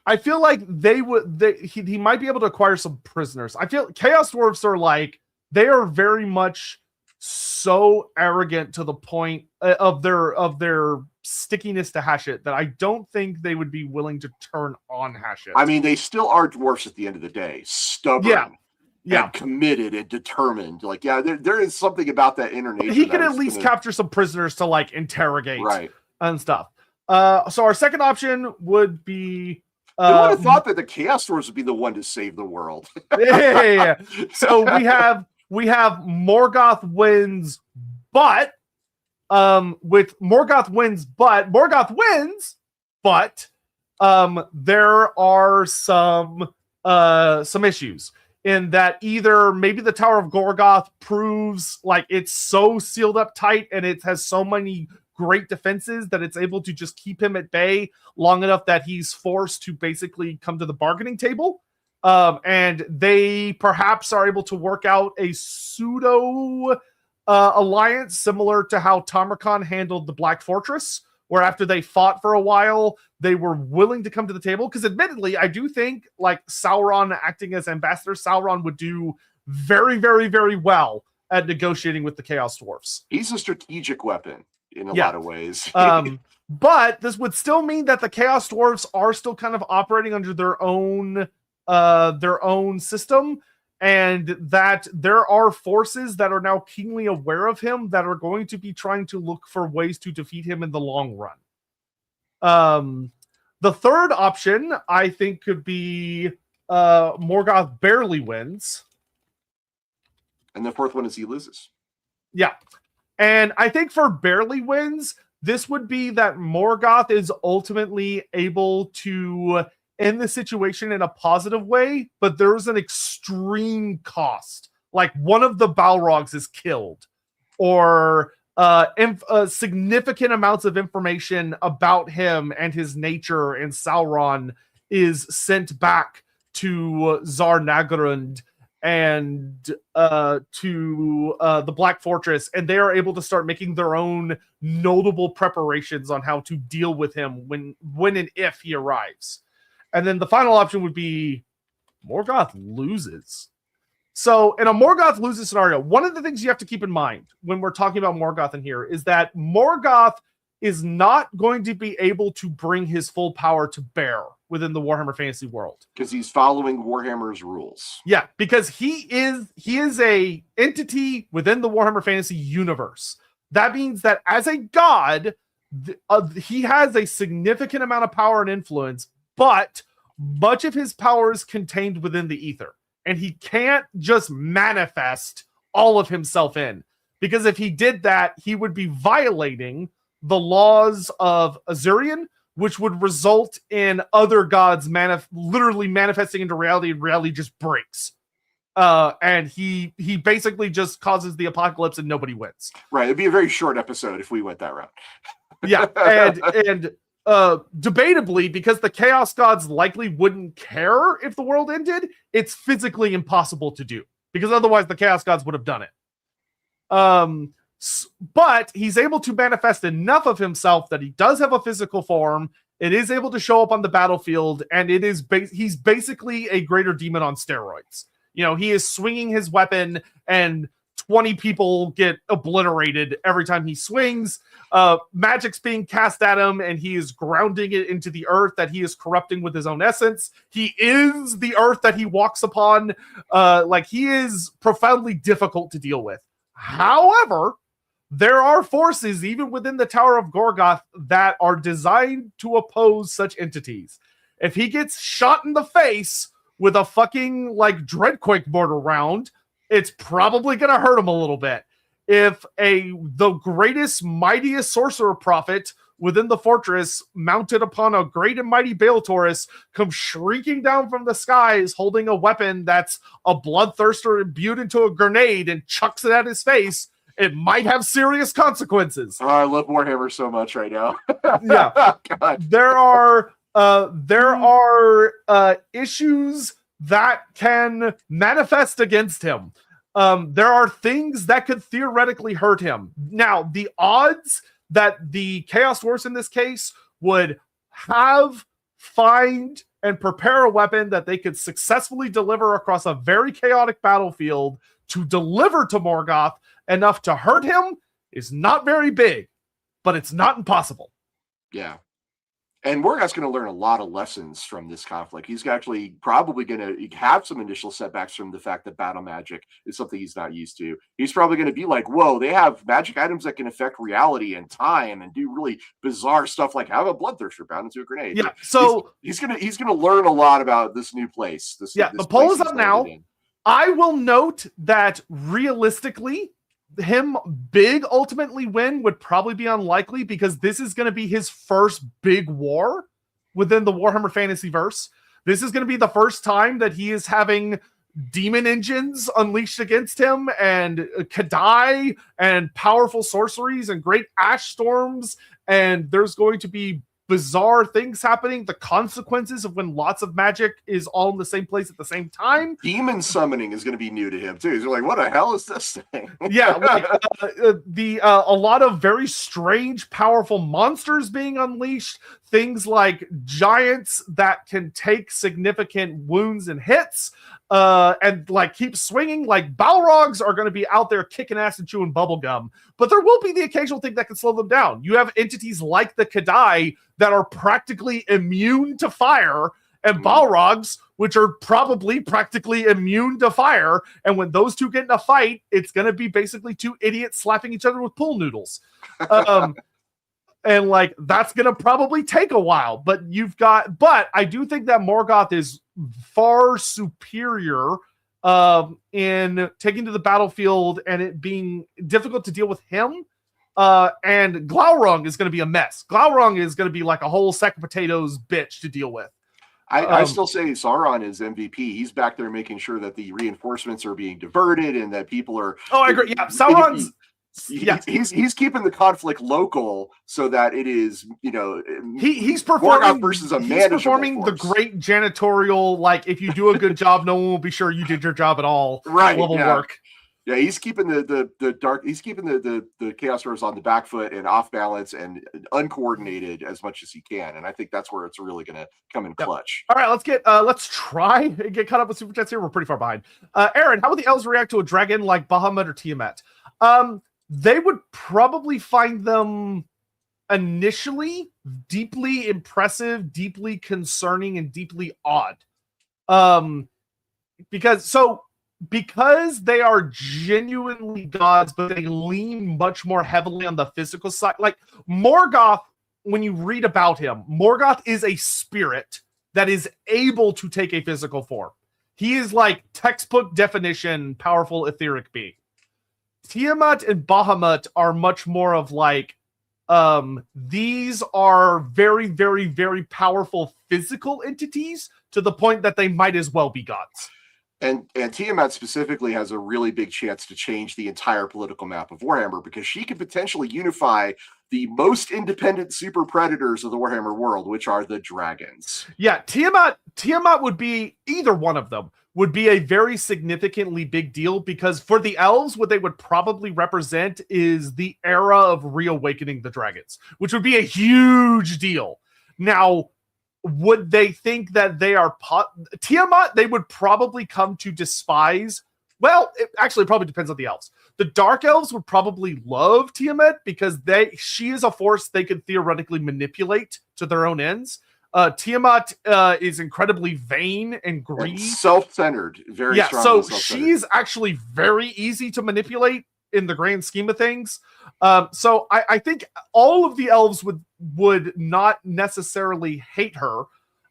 I feel like he might be able to acquire some prisoners. I feel Chaos Dwarfs are like, they are very much so arrogant to the point of their stickiness to Hashit that I don't think they would be willing to turn on Hashit. I mean, they still are dwarfs at the end of the day, stubborn, and committed and determined. Like, there is something about that inner nature. He can at least capture some prisoners to like interrogate, right, and stuff. So our second option would be. Who would have thought that the Chaos Dwarfs would be the one to save the world? yeah. So we have Morgoth wins, but with Morgoth wins, but there are some issues in that either maybe the Tower of Gorgoth proves like it's so sealed up tight and it has so many great defenses that it's able to just keep him at bay long enough that he's forced to basically come to the bargaining table. And they perhaps are able to work out a pseudo alliance similar to how Tamarkan handled the Black Fortress, where after they fought for a while, they were willing to come to the table. Because admittedly, I do think like Sauron acting as ambassador, Sauron would do very, very, very well at negotiating with the Chaos Dwarfs. He's a strategic weapon in a lot of ways. But this would still mean that the Chaos Dwarfs are still kind of operating under their own system, and that there are forces that are now keenly aware of him that are going to be trying to look for ways to defeat him in the long run. The third option, I think, could be Morgoth barely wins. And the fourth one is he loses. Yeah. And I think for barely wins, this would be that Morgoth is ultimately able to end the situation in a positive way, but there's an extreme cost. Like one of the Balrogs is killed, or significant amounts of information about him and his nature and Sauron is sent back to Tsar Nagarund and to the Black Fortress, and they are able to start making their own notable preparations on how to deal with him when and if he arrives. And then the final option would be Morgoth loses. So in a Morgoth loses scenario, one of the things you have to keep in mind when we're talking about Morgoth in here is that Morgoth is not going to be able to bring his full power to bear within the Warhammer Fantasy world. Because he's following Warhammer's rules. Yeah, because he is a entity within the Warhammer Fantasy universe. That means that as a god, he has a significant amount of power and influence, but much of his power is contained within the ether. And he can't just manifest all of himself in. Because if he did that, he would be violating the laws of Azurian, which would result in other gods literally manifesting into reality, and reality just breaks. And he basically just causes the apocalypse and nobody wins. Right. It'd be a very short episode if we went that route. Yeah. And debatably, because the Chaos Gods likely wouldn't care if the world ended, it's physically impossible to do. Because otherwise the Chaos Gods would have done it. But he's able to manifest enough of himself that he does have a physical form. It is able to show up on the battlefield, and he's basically a greater demon on steroids. You know, he is swinging his weapon, and 20 people get obliterated every time he swings. Magic's being cast at him, and he is grounding it into the earth that he is corrupting with his own essence. He is the earth that he walks upon. Like, he is profoundly difficult to deal with. However, there are forces, even within the Tower of Gorgoth, that are designed to oppose such entities. If he gets shot in the face with a fucking, like, Dreadquake mortar round, it's probably going to hurt him a little bit. If the greatest, mightiest sorcerer prophet within the fortress, mounted upon a great and mighty Baeltaurus, comes shrieking down from the skies holding a weapon that's a bloodthirster imbued into a grenade and chucks it at his face, it might have serious consequences. Oh, I love Warhammer so much right now. Yeah. God. There are issues that can manifest against him. There are things that could theoretically hurt him. Now, the odds that the Chaos Dwarfs in this case would find and prepare a weapon that they could successfully deliver across a very chaotic battlefield to deliver to Morgoth enough to hurt him is not very big, but it's not impossible. Yeah. And Morgoth's going to learn a lot of lessons from this conflict. He's actually probably going to have some initial setbacks from the fact that battle magic is something he's not used to. He's probably going to be like, whoa, they have magic items that can affect reality and time and do really bizarre stuff like have a bloodthirster bound into a grenade. Yeah, so he's gonna learn a lot about this new place. This the poll is up now. I will note that realistically, him big ultimately win would probably be unlikely because this is going to be his first big war within the Warhammer Fantasy verse. This is going to be the first time that he is having demon engines unleashed against him and Kadai and powerful sorceries and great ash storms, and there's going to be bizarre things happening, the consequences of when lots of magic is all in the same place at the same time. Demon summoning is going to be new to him too. He's like, what the hell is this thing? Yeah, like a lot of very strange, powerful monsters being unleashed. Things like giants that can take significant wounds and hits, and like keep swinging. Like Balrogs are going to be out there kicking ass and chewing bubblegum, but there will be the occasional thing that can slow them down. You have entities like the Kadai that are practically immune to fire, and Balrogs, which are probably practically immune to fire. And when those two get in a fight, it's going to be basically two idiots slapping each other with pool noodles. And like, that's going to probably take a while, but I do think that Morgoth is far superior in taking to the battlefield and it being difficult to deal with him. And Glaurung is going to be a mess. Glaurung is going to be like a whole sack of potatoes bitch to deal with. I still say Sauron is MVP. He's back there making sure that the reinforcements are being diverted and that people are. Oh, I agree. Yeah, Sauron's. He's keeping the conflict local so that it is, he's performing versus a he's performing force. The great janitorial, like if you do a good job, no one will be sure you did your job at all. Right. Level work. Yeah, he's keeping the dark. He's keeping the Chaos Rose on the back foot and off balance and uncoordinated as much as he can. And I think that's where it's really going to come in clutch. All right, let's try and get caught up with super chats here. We're pretty far behind. Aaron, how would the elves react to a dragon like Bahamut or Tiamat? They would probably find them initially deeply impressive, deeply concerning, and deeply odd. Because they are genuinely gods, but they lean much more heavily on the physical side. Like Morgoth, when you read about him, Morgoth is a spirit that is able to take a physical form. He is like textbook definition, powerful etheric being. Tiamat and Bahamut are much more of like, these are very, very, very powerful physical entities to the point that they might as well be gods. And Tiamat specifically has a really big chance to change the entire political map of Warhammer because she could potentially unify the most independent super predators of the Warhammer world, which are the dragons. Yeah, Tiamat would be, either one of them would be a very significantly big deal because for the elves, what they would probably represent is the era of reawakening the dragons, which would be a huge deal. Now, would they think that they are Tiamat? They would probably come to despise. Well, it actually probably depends on the elves. The dark elves would probably love Tiamat because she is a force they could theoretically manipulate to their own ends. Tiamat is incredibly vain and greedy, and self-centered, very strong. So she's actually very easy to manipulate in the grand scheme of things. So I think all of the elves would not necessarily hate her,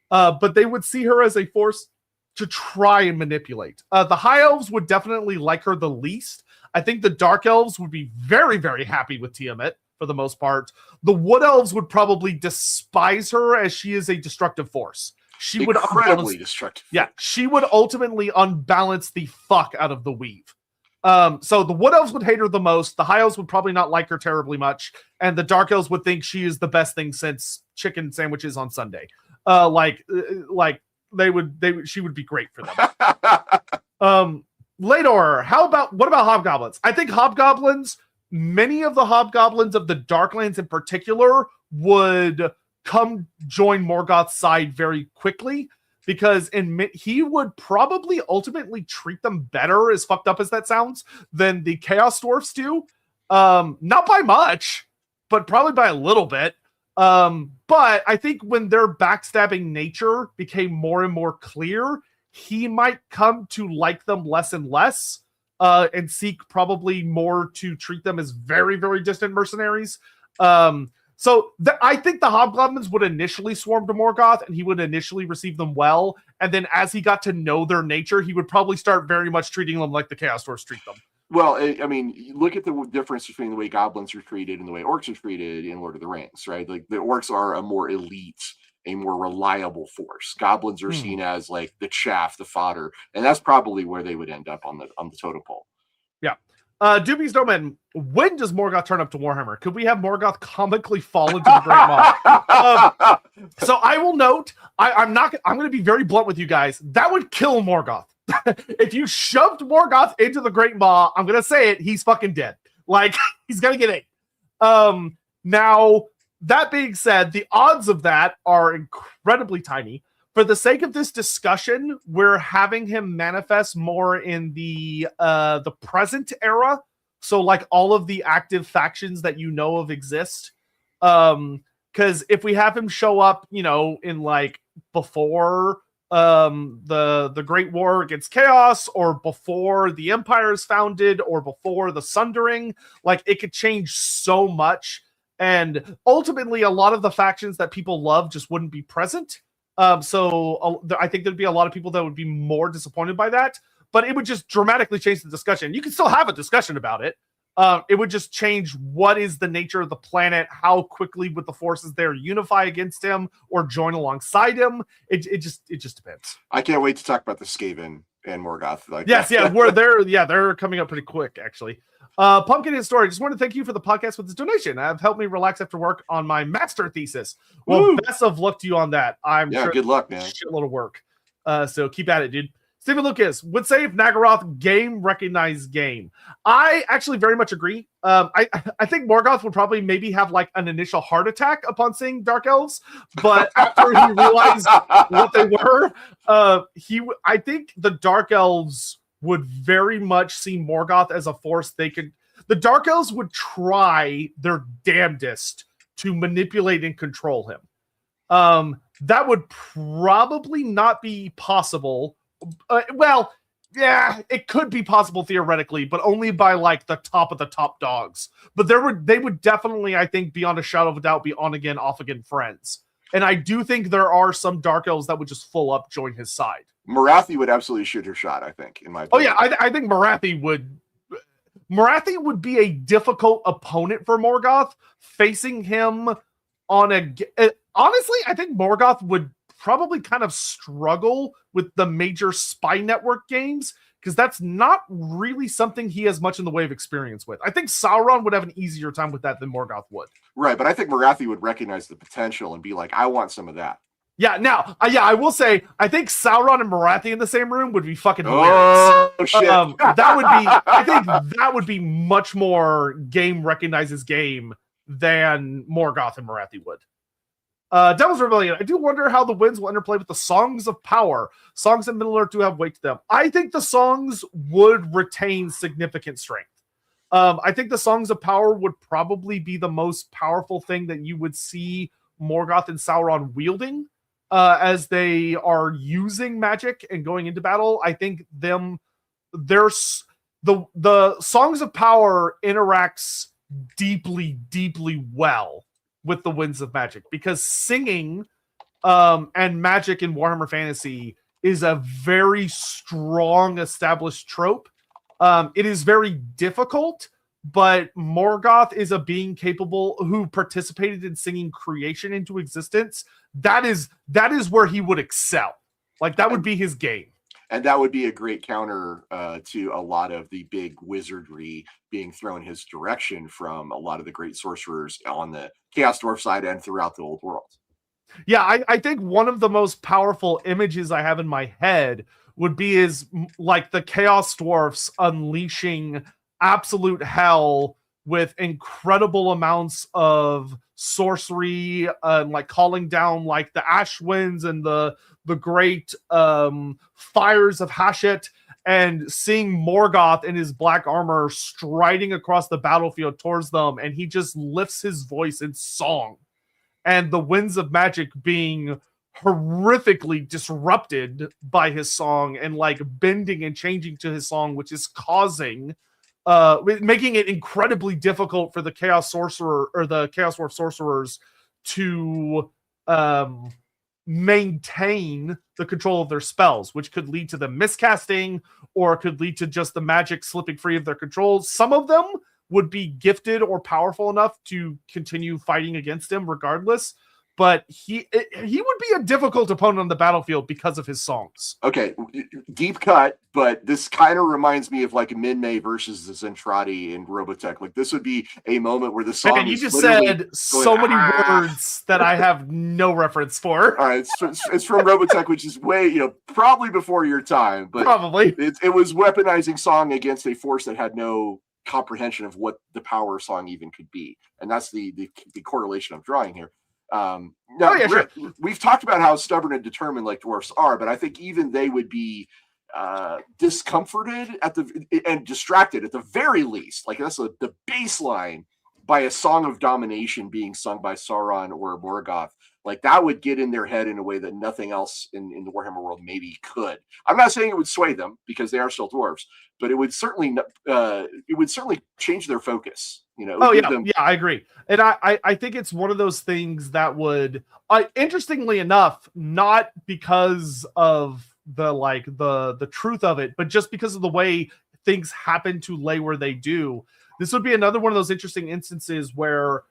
but they would see her as a force to try and manipulate. The high elves would definitely like her the least. I think the dark elves would be very, very happy with Tiamat for the most part. The wood elves would probably despise her as she is a destructive force. She would incredibly destructive. Yeah, she would ultimately unbalance the fuck out of the weave. So the wood elves would hate her the most. The high elves would probably not like her terribly much, and the dark elves would think she is the best thing since chicken sandwiches on Sunday. She would be great for them. Lador, what about hobgoblins? I think many of the hobgoblins of the Darklands in particular would come join Morgoth's side very quickly. because he would probably ultimately treat them better, as fucked up as that sounds, than the Chaos Dwarfs do. Not by much, but probably by a little bit. But I think when their backstabbing nature became more and more clear, he might come to like them less and less, and seek probably more to treat them as very, very distant mercenaries. So I think the Hobgoblins would initially swarm to Morgoth, and he would initially receive them well. And then as he got to know their nature, he would probably start very much treating them like the Chaos Dwarfs treat them. Well, I mean, look at the difference between the way goblins are treated and the way orcs are treated in Lord of the Rings, right? Like the orcs are a more elite, a more reliable force. Goblins are seen as like the chaff, the fodder, and that's probably where they would end up on the totem pole. Yeah. Doobie Snowman, when does Morgoth turn up to Warhammer? Could we have Morgoth comically fall into the Great Maw? So I will note, I'm going to be very blunt with you guys. That would kill Morgoth. If you shoved Morgoth into the Great Maw, I'm going to say it, he's fucking dead. Like, he's going to get ate. Now, that being said, the odds of that are incredibly tiny. For the sake of this discussion, we're having him manifest more in the present era. So, like, all of the active factions that you know of exist. Because if we have him show up, you know, in like before the Great War against Chaos, or before the Empire is founded, or before the Sundering, like, it could change so much. And ultimately, a lot of the factions that people love just wouldn't be present. So I think there'd be a lot of people that would be more disappointed by that, but it would just dramatically change the discussion. You can still have a discussion about it. It would just change what is the nature of the planet, how quickly would the forces there unify against him or join alongside him. It just depends. I can't wait to talk about the Skaven and Morgoth. Like yes, yeah, they're coming up pretty quick, actually. Pumpkin in Story, just want to thank you for the podcast with this donation. Have helped me relax after work on my master thesis. Well, Woo! Best of luck to you on that. I'm sure good luck, man. Shitload of work. So keep at it, dude. Stephen Lucas would say if Nagaroth game recognized game. I actually very much agree. I think Morgoth would probably maybe have like an initial heart attack upon seeing Dark Elves, but after he realized what they were, I think the Dark Elves would very much see Morgoth as a force they could. The Dark Elves would try their damnedest to manipulate and control him. That would probably not be possible. Well, yeah, it could be possible theoretically, but only by like the top of the top dogs. But they would definitely, I think, beyond a shadow of a doubt, be on again, off again friends. And I do think there are some Dark Elves that would just full up join his side. Marathi would absolutely shoot her shot, I think, in my opinion. Oh yeah, I think Marathi would be a difficult opponent for Morgoth. Facing him on honestly, I think Morgoth would probably kind of struggle with the major spy network games, because that's not really something he has much in the way of experience with. I think Sauron would have an easier time with that than Morgoth would. Right, but I think Marathi would recognize the potential and be like, I want some of that. Yeah, now, I will say, I think Sauron and Marathi in the same room would be fucking hilarious. Oh, shit. I think that would be much more game recognizes game than Morgoth and Marathi would. Devil's Rebellion, I do wonder how the winds will interplay with the Songs of Power. Songs in Middle-earth do have weight to them. I think the songs would retain significant strength. I think the Songs of Power would probably be the most powerful thing that you would see Morgoth and Sauron wielding. As they are using magic and going into battle. I think there's the Songs of Power interacts deeply, deeply well with the Winds of Magic, because singing and magic in Warhammer Fantasy is a very strong established trope. It is very difficult, but Morgoth is a being capable who participated in singing creation into existence. That is where he would excel. Like, that would be his game. And that would be a great counter to a lot of the big wizardry being thrown his direction from a lot of the great sorcerers on the Chaos Dwarf side and throughout the old world. Yeah, I think one of the most powerful images I have in my head would be like the Chaos Dwarfs unleashing absolute hell with incredible amounts of sorcery, like calling down like the ash winds and the great fires of Hashut, and seeing Morgoth in his black armor striding across the battlefield towards them, and he just lifts his voice in song, and the winds of magic being horrifically disrupted by his song and like bending and changing to his song, which is causing making it incredibly difficult for the Chaos Sorcerer or the Chaos Dwarf sorcerers to maintain the control of their spells, which could lead to them miscasting or could lead to just the magic slipping free of their control. Some of them would be gifted or powerful enough to continue fighting against him regardless, but he would be a difficult opponent on the battlefield because of his songs. Okay, deep cut, but this kind of reminds me of like Min-May versus the Zentradi in Robotech. Like this would be a moment where the song. Man, you just said so many words that I have no reference for. All right, it's from Robotech, which is way, probably before your time, but probably it was weaponizing song against a force that had no comprehension of what the power of song even could be, and that's the correlation I'm drawing here. Sure. We've talked about how stubborn and determined like dwarfs are, but I think even they would be discomforted and distracted at the very least. Like that's the baseline by a song of domination being sung by Sauron or Morgoth. Like that would get in their head in a way that nothing else in the Warhammer world maybe could. I'm not saying it would sway them because they are still dwarves, but it would certainly change their focus. I agree, and I think it's one of those things that would, interestingly enough, not because of the truth of it, but just because of the way things happen to lay where they do. This would be another one of those interesting instances where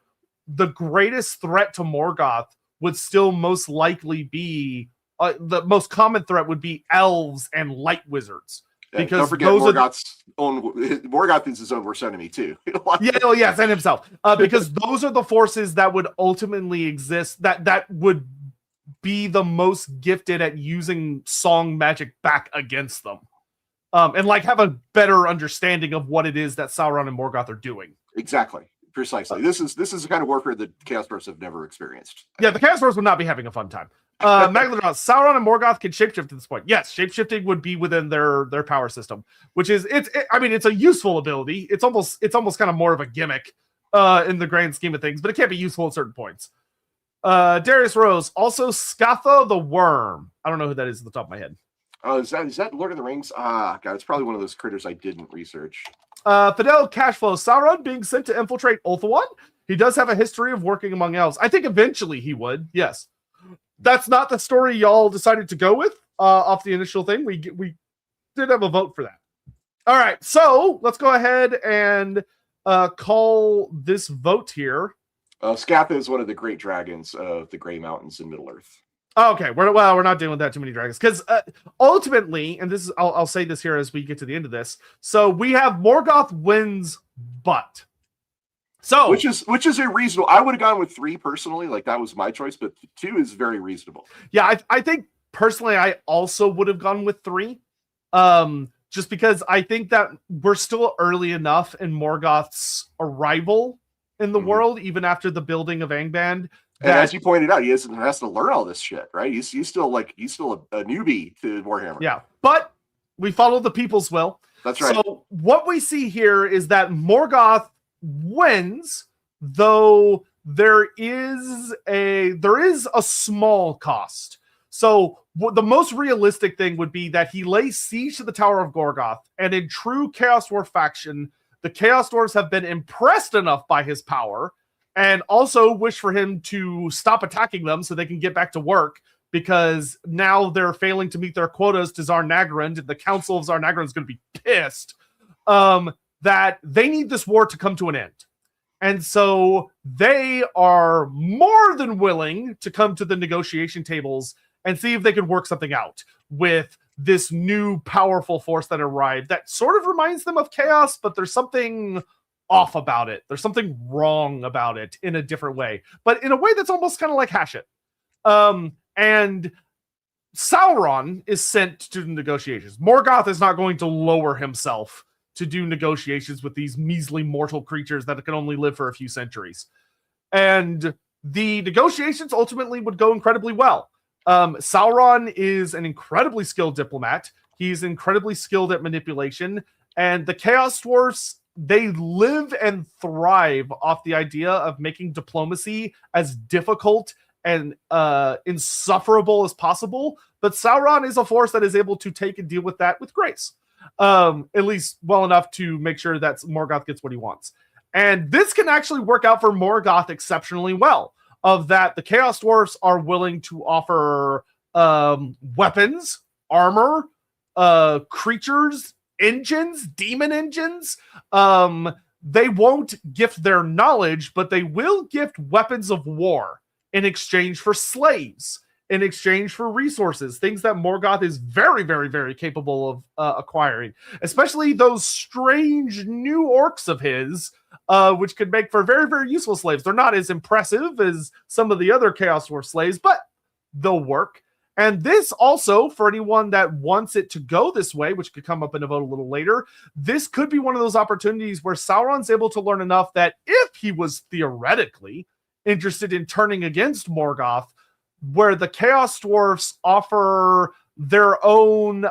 the greatest threat to Morgoth would still most likely be the most common threat would be elves and light wizards. Because don't forget Morgoth is his own worst enemy too. Yes, and himself. Because those are the forces that would ultimately exist, that would be the most gifted at using song magic back against them. And like have a better understanding of what it is that Sauron and Morgoth are doing. Exactly. Precisely. This is the kind of warfare that Chaos Dwarfs have never experienced. Yeah, the Chaos Dwarfs would not be having a fun time. Megalodon, Sauron and Morgoth can shapeshift at this point. Yes, shapeshifting would be within their power system, which is it's a useful ability. It's almost kind of more of a gimmick in the grand scheme of things, but it can't be useful at certain points. Darius Rose, also Scatha the Worm. I don't know who that is at the top of my head. Oh, is that Lord of the Rings? God, it's probably one of those critters I didn't research. Fidel Cashflow, Sauron being sent to infiltrate Ulthuan. He does have a history of working among elves. I think eventually he would. Yes, that's not the story y'all decided to go with off the initial thing. We did have a vote for that. All right, so let's go ahead and call this vote here. Scatha is one of the great dragons of the Grey Mountains in Middle Earth. Okay, we're not dealing with that too many dragons because ultimately, and this is I'll say this here as we get to the end of this. So we have Morgoth wins, but so which is a reasonable. I would have gone with 3 personally, like that was my choice, but 2 is very reasonable. Yeah, I think personally I also would have gone with 3, just because I think that we're still early enough in Morgoth's arrival in the world, even after the building of Angband. And as you pointed out, he has to learn all this shit, right? He's still a newbie to Warhammer. Yeah, but we follow the people's will. That's right. So what we see here is that Morgoth wins, though there is a small cost. So the most realistic thing would be that he lays siege to the Tower of Gorgoth, and in true Chaos Dwarf faction, the Chaos Dwarves have been impressed enough by his power and also wish for him to stop attacking them so they can get back to work, because now they're failing to meet their quotas to Zarnagrand, and the Council of Zarnagrand is going to be pissed that they need this war to come to an end. And so they are more than willing to come to the negotiation tables and see if they can work something out with this new powerful force that arrived that sort of reminds them of Chaos, but there's something off about it. There's something wrong about it in a different way, but in a way that's almost kind of like Hashut. And Sauron is sent to the negotiations. Morgoth is not going to lower himself to do negotiations with these measly mortal creatures that can only live for a few centuries. And the negotiations ultimately would go incredibly well. Sauron is an incredibly skilled diplomat. He's incredibly skilled at manipulation. And the Chaos Dwarfs, they live and thrive off the idea of making diplomacy as difficult and insufferable as possible. But Sauron is a force that is able to take and deal with that with grace. At least well enough to make sure that Morgoth gets what he wants. And this can actually work out for Morgoth exceptionally well. Of that, the Chaos Dwarfs are willing to offer weapons, armor, creatures, engines, demon engines. They won't gift their knowledge, but they will gift weapons of war in exchange for slaves, in exchange for resources, things that Morgoth is very, very, very capable of acquiring, especially those strange new orcs of his, which could make for very, very useful slaves. They're not as impressive as some of the other Chaos Dwarf slaves, but they'll work. And this also, for anyone that wants it to go this way, which could come up in a vote a little later, this could be one of those opportunities where Sauron's able to learn enough that if he was theoretically interested in turning against Morgoth, where the Chaos Dwarfs offer their own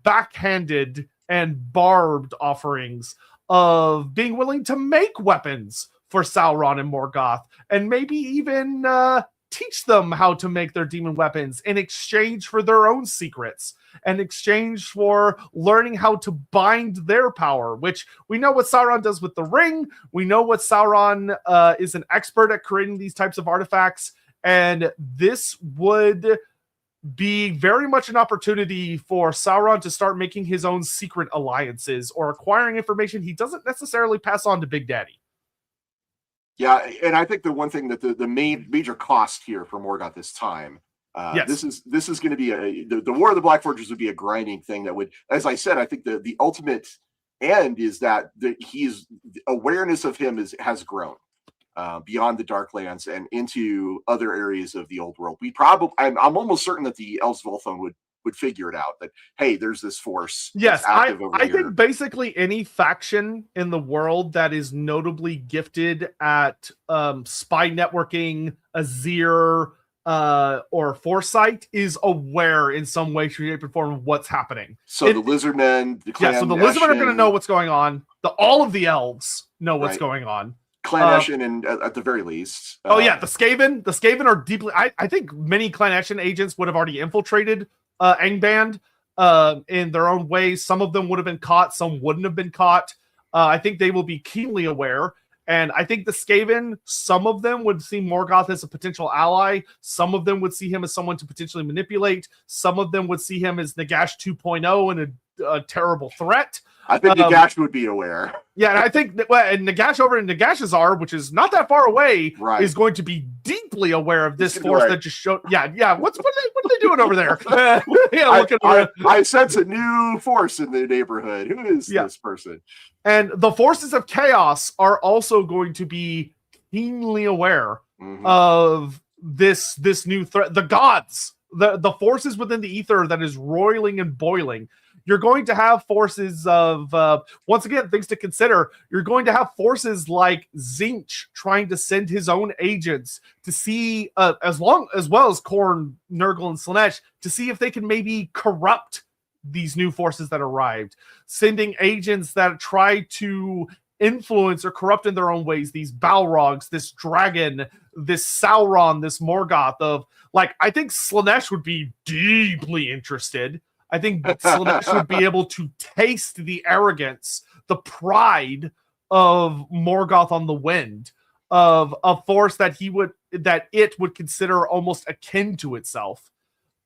backhanded and barbed offerings of being willing to make weapons for Sauron and Morgoth, and maybe even teach them how to make their demon weapons in exchange for their own secrets, in exchange for learning how to bind their power, which we know what Sauron does with the ring. We know what Sauron is an expert at creating these types of artifacts. And this would be very much an opportunity for Sauron to start making his own secret alliances or acquiring information he doesn't necessarily pass on to Big Daddy. Yeah, and I think the one thing that the major cost here for Morgoth this time, yes. this is going to be the War of the Black Forges would be a grinding thing that would, as I said, I think the ultimate end is that he's awareness of him has grown. Beyond the Darklands and into other areas of the old world. I'm almost certain that the Elves of Ulthuan would figure it out that, hey, there's this force. Yes, I think basically any faction in the world that is notably gifted at spy networking, Azir, or Foresight is aware in some way, shape, or form of what's happening. So the Lizardmen, so the Lizardmen are going to know what's going on. All of the elves know what's going on. Clan Eshin, and at the very least. The Skaven. The Skaven are deeply. I think many Clan Eshin agents would have already infiltrated Angband in their own ways. Some of them would have been caught. Some wouldn't have been caught. I think they will be keenly aware. And I think the Skaven, some of them would see Morgoth as a potential ally. Some of them would see him as someone to potentially manipulate. Some of them would see him as Nagash 2.0 and a terrible threat. I think Nagash would be aware. Yeah, and I think that and Nagash over in Nagashazar, which is not that far away, is going to be deeply aware of this force that just showed. Yeah. What are they doing over there? I sense a new force in the neighborhood. Who is this person? And the forces of chaos are also going to be keenly aware of this new threat. The gods, the forces within the ether that is roiling and boiling. You're going to have forces of, once again, things to consider. You're going to have forces like Zinch trying to send his own agents to see, as well as Khorne, Nurgle, and Slaanesh, to see if they can maybe corrupt these new forces that arrived. Sending agents that try to influence or corrupt in their own ways these Balrogs, this dragon, this Sauron, this Morgoth. I think Slaanesh would be deeply interested. I think Slaanesh would be able to taste the arrogance, the pride of Morgoth on the Wind, of a force that it would consider almost akin to itself.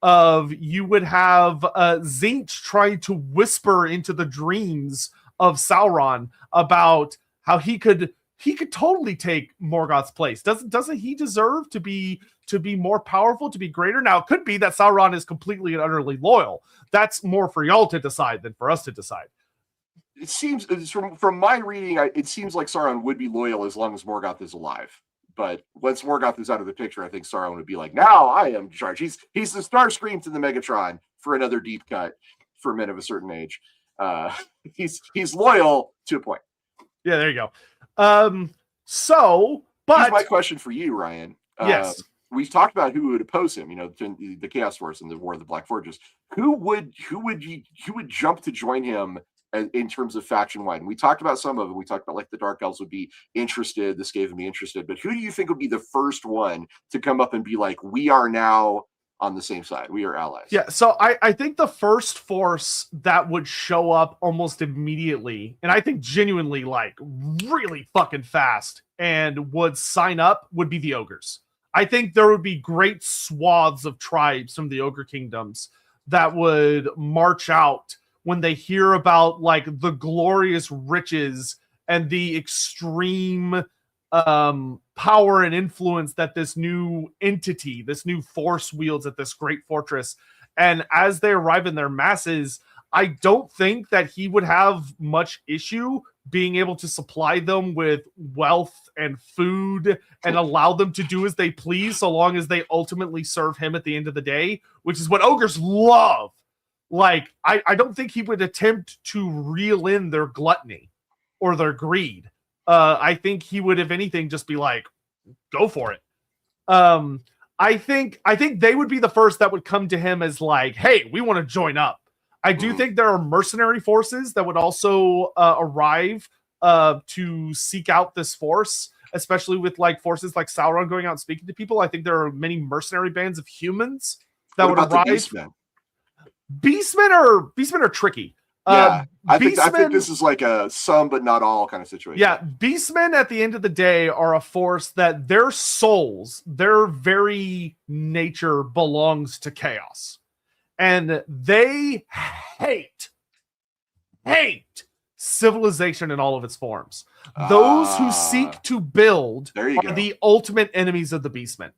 You would have Zinch trying to whisper into the dreams of Sauron about how he could totally take Morgoth's place. Doesn't he deserve to be more powerful, to be greater? Now, it could be that Sauron is completely and utterly loyal. That's more for y'all to decide than for us to decide. It seems, from my reading, it seems like Sauron would be loyal as long as Morgoth is alive. But once Morgoth is out of the picture, I think Sauron would be like, now I am in charge. He's the Starscream to the Megatron for another deep cut for men of a certain age. He's loyal to a point. Yeah, there you go. But here's my question for you, Ryan. Yes. We've talked about who would oppose him, the Chaos Force and the War of the Black Forges. Who would jump to join him in terms of faction wide? And we talked about some of them. We talked about like the Dark Elves would be interested, the Skaven would be interested, but who do you think would be the first one to come up and be like, we are now on the same side, we are allies? Yeah, so I think the first force that would show up almost immediately, and I think genuinely like really fucking fast and would sign up, would be the ogres. I think there would be great swaths of tribes from the ogre kingdoms that would march out when they hear about like the glorious riches and the extreme power and influence that this new entity, this new force wields at this great fortress. And as they arrive in their masses, I don't think that he would have much issue being able to supply them with wealth and food and allow them to do as they please, so long as they ultimately serve him at the end of the day, which is what ogres love. Like, I don't think he would attempt to reel in their gluttony or their greed. I think he would, if anything, just be like, go for it. I think they would be the first that would come to him as like, hey, we want to join up. I do think there are mercenary forces that would also arrive to seek out this force, especially with like forces like Sauron going out and speaking to people. I think there are many mercenary bands of humans that would arrive. Beastmen are tricky. Yeah, I think this is like a some but not all kind of situation. Yeah, Beastmen at the end of the day are a force that their souls, their very nature belongs to chaos. And they hate civilization in all of its forms. Those who seek to build are the ultimate enemies of the Beastmen.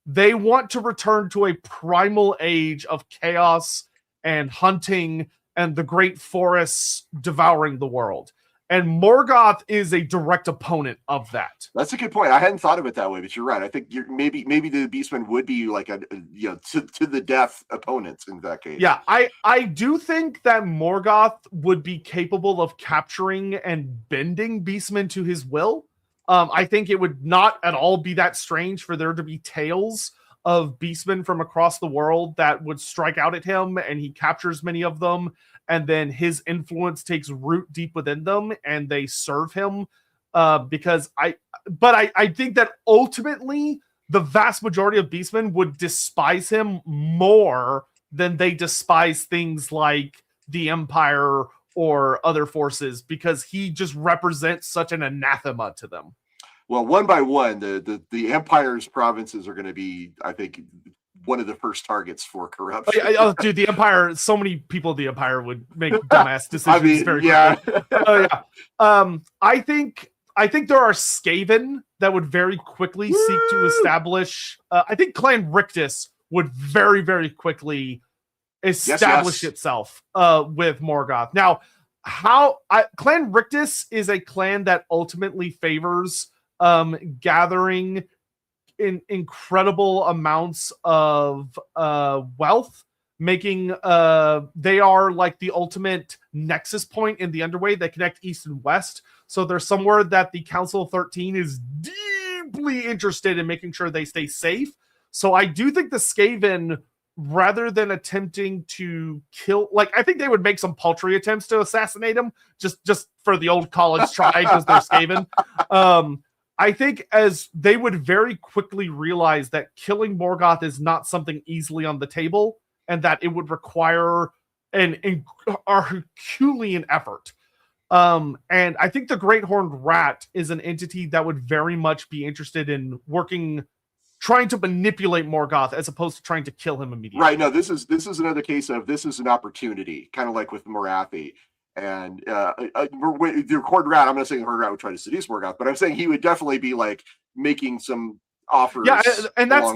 They want to return to a primal age of chaos and hunting and the great forests devouring the world. And Morgoth is a direct opponent of that. That's a good point. I hadn't thought of it that way, but you're right. I think maybe the Beastmen would be like a to the death opponents in that case. Yeah, I do think that Morgoth would be capable of capturing and bending Beastmen to his will. I think it would not at all be that strange for there to be tales of Beastmen from across the world that would strike out at him, and he captures many of them, and then his influence takes root deep within them, and they serve him. Because I think that ultimately the vast majority of Beastmen would despise him more than they despise things like the Empire or other forces, because he just represents such an anathema to them. Well, one by one, the Empire's provinces are going to be, I think, one of the first targets for corruption. Dude, the Empire, so many people of the Empire would make dumbass decisions very quickly. I think there are Skaven that would very quickly seek to establish. I think Clan Rictus would very, very quickly establish itself with Morgoth. Now, Clan Rictus is a clan that ultimately favors gathering in incredible amounts of wealth, making they are like the ultimate nexus point in the Underway. They connect east and west, so there's somewhere that the Council of 13 is deeply interested in making sure they stay safe. So I do think the Skaven, rather than attempting to kill, like, I think they would make some paltry attempts to assassinate him just for the old college try because they're Skaven. I think as they would very quickly realize that killing Morgoth is not something easily on the table, and that it would require a Herculean effort. And I think the Great Horned Rat is an entity that would very much be interested in trying to manipulate Morgoth as opposed to trying to kill him immediately. Right. No, this is another case of this is an opportunity, kind of like with Morathi. And the Horned Rat, I'm not saying the Horned Rat would try to seduce Morgoth, but I'm saying he would definitely be like making some offers. Yeah, and that's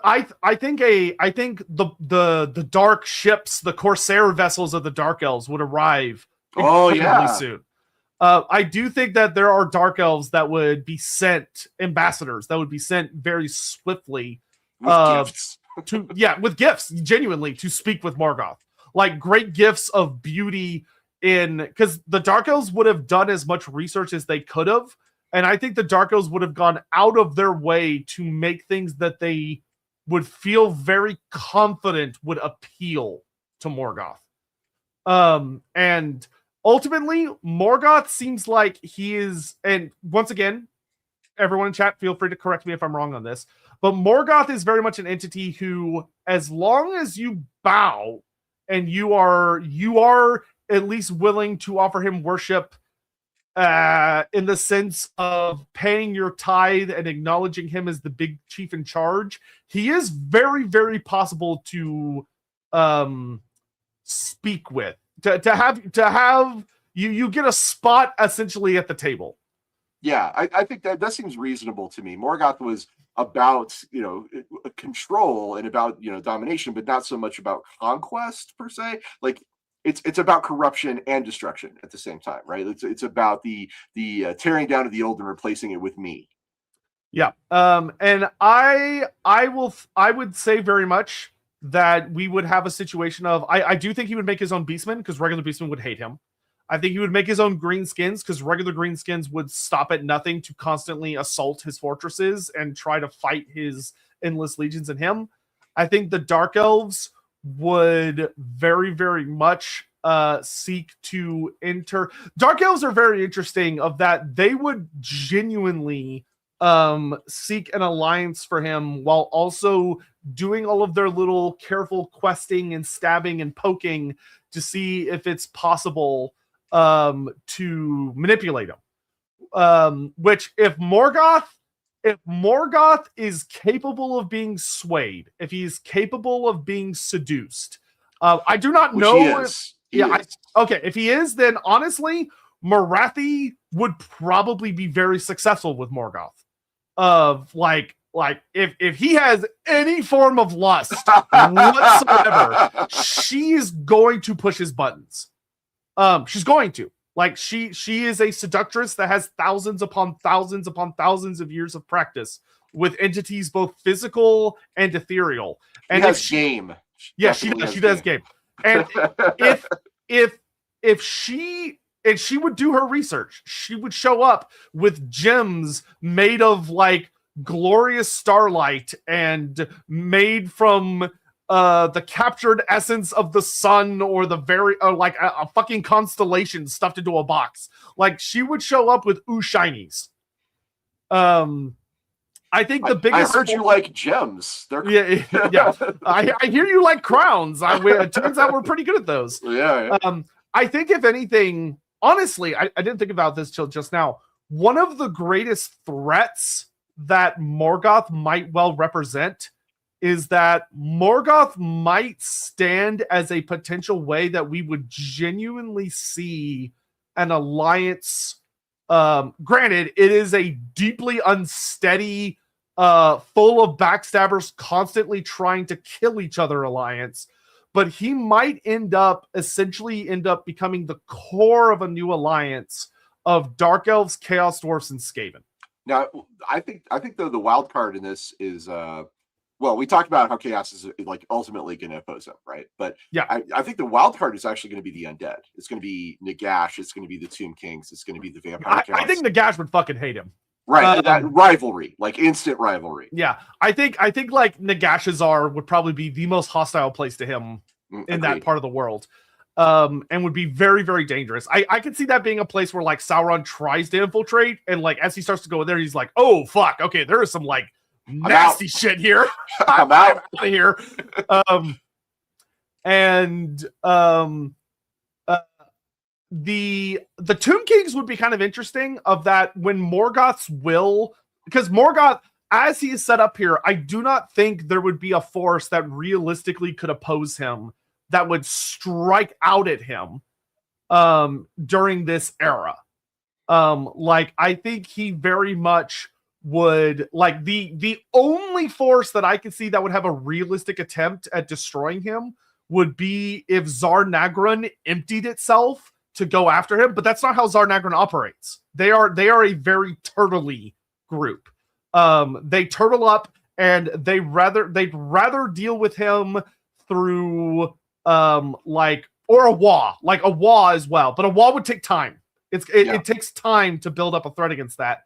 I think the dark ships, the Corsair vessels of the Dark Elves would arrive incredibly soon. I do think that there are Dark Elves that would be sent, ambassadors that would be sent very swiftly with gifts, genuinely, to speak with Morgoth. Like great gifts of beauty because the Dark Elves would have done as much research as they could have, and I think the Dark Elves would have gone out of their way to make things that they would feel very confident would appeal to Morgoth. And ultimately, Morgoth seems like he is, and once again, everyone in chat, feel free to correct me if I'm wrong on this, but Morgoth is very much an entity who, as long as you bow and you are at least willing to offer him worship, in the sense of paying your tithe and acknowledging him as the big chief in charge, he is very, very possible to speak with. To have you get a spot essentially at the table. Yeah, I think that seems reasonable to me. Morgoth was about, control and about, domination, but not so much about conquest per se. Like it's about corruption and destruction at the same time, right? It's about the tearing down of the old and replacing it with me. Yeah. And I would say very much that we would have a situation of, I do think he would make his own beastmen, because regular beastmen would hate him. I think he would make his own greenskins, because regular greenskins would stop at nothing to constantly assault his fortresses and try to fight his endless legions in him. I think the Dark Elves would very, very much seek to enter. Dark Elves are very interesting, of that they would genuinely seek an alliance for him, while also doing all of their little careful questing and stabbing and poking to see if it's possible to manipulate him. Which if Morgoth is capable of being swayed, if he's capable of being seduced, I do not know if he is, then honestly, Morathi would probably be very successful with Morgoth. Of like if he has any form of lust whatsoever, she's going to push his buttons. She's going to. Like she is a seductress that has thousands upon thousands upon thousands of years of practice with entities both physical and ethereal. And game. Yeah, she does game. And if she would do her research, she would show up with gems made of like glorious starlight and made from the captured essence of the sun, or the very like a fucking constellation stuffed into a box. Like she would show up with shinies. I think the biggest. I heard you like gems. Yeah. I hear you like crowns. It turns out we're pretty good at those. Yeah. I think if anything, honestly, I didn't think about this till just now. One of the greatest threats that Morgoth might well represent is that Morgoth might stand as a potential way that we would genuinely see an alliance. Granted, it is a deeply unsteady, full of backstabbers constantly trying to kill each other alliance, but he might essentially end up becoming the core of a new alliance of Dark Elves, Chaos Dwarfs, and Skaven. Now, I think though the wild card in this is, well, we talked about how Chaos is like ultimately going to oppose him, right? But yeah, I think the wild card is actually going to be the undead. It's going to be Nagash. It's going to be the Tomb Kings. It's going to be the Vampire Counts. I think Nagash would fucking hate him. Right, that rivalry, like instant rivalry. Yeah, I think like Nagashazar would probably be the most hostile place to him in that part of the world, and would be very, very dangerous. I could see that being a place where like Sauron tries to infiltrate, and like as he starts to go in there, he's like, "Oh fuck, okay, there is some like nasty shit here. I'm out of here." The Tomb Kings would be kind of interesting, of that when Morgoth's will, because Morgoth, as he is set up here, I do not think there would be a force that realistically could oppose him that would strike out at him during this era. Like I think he very much would, like the only force that I could see that would have a realistic attempt at destroying him would be if Zarnagron emptied itself to go after him, but that's not how Zarnagron operates. They are a very turtley group. They turtle up, and they'd rather deal with him through like or a Wa, like a Wa as well. But a Wa would take time. It takes time to build up a threat against that.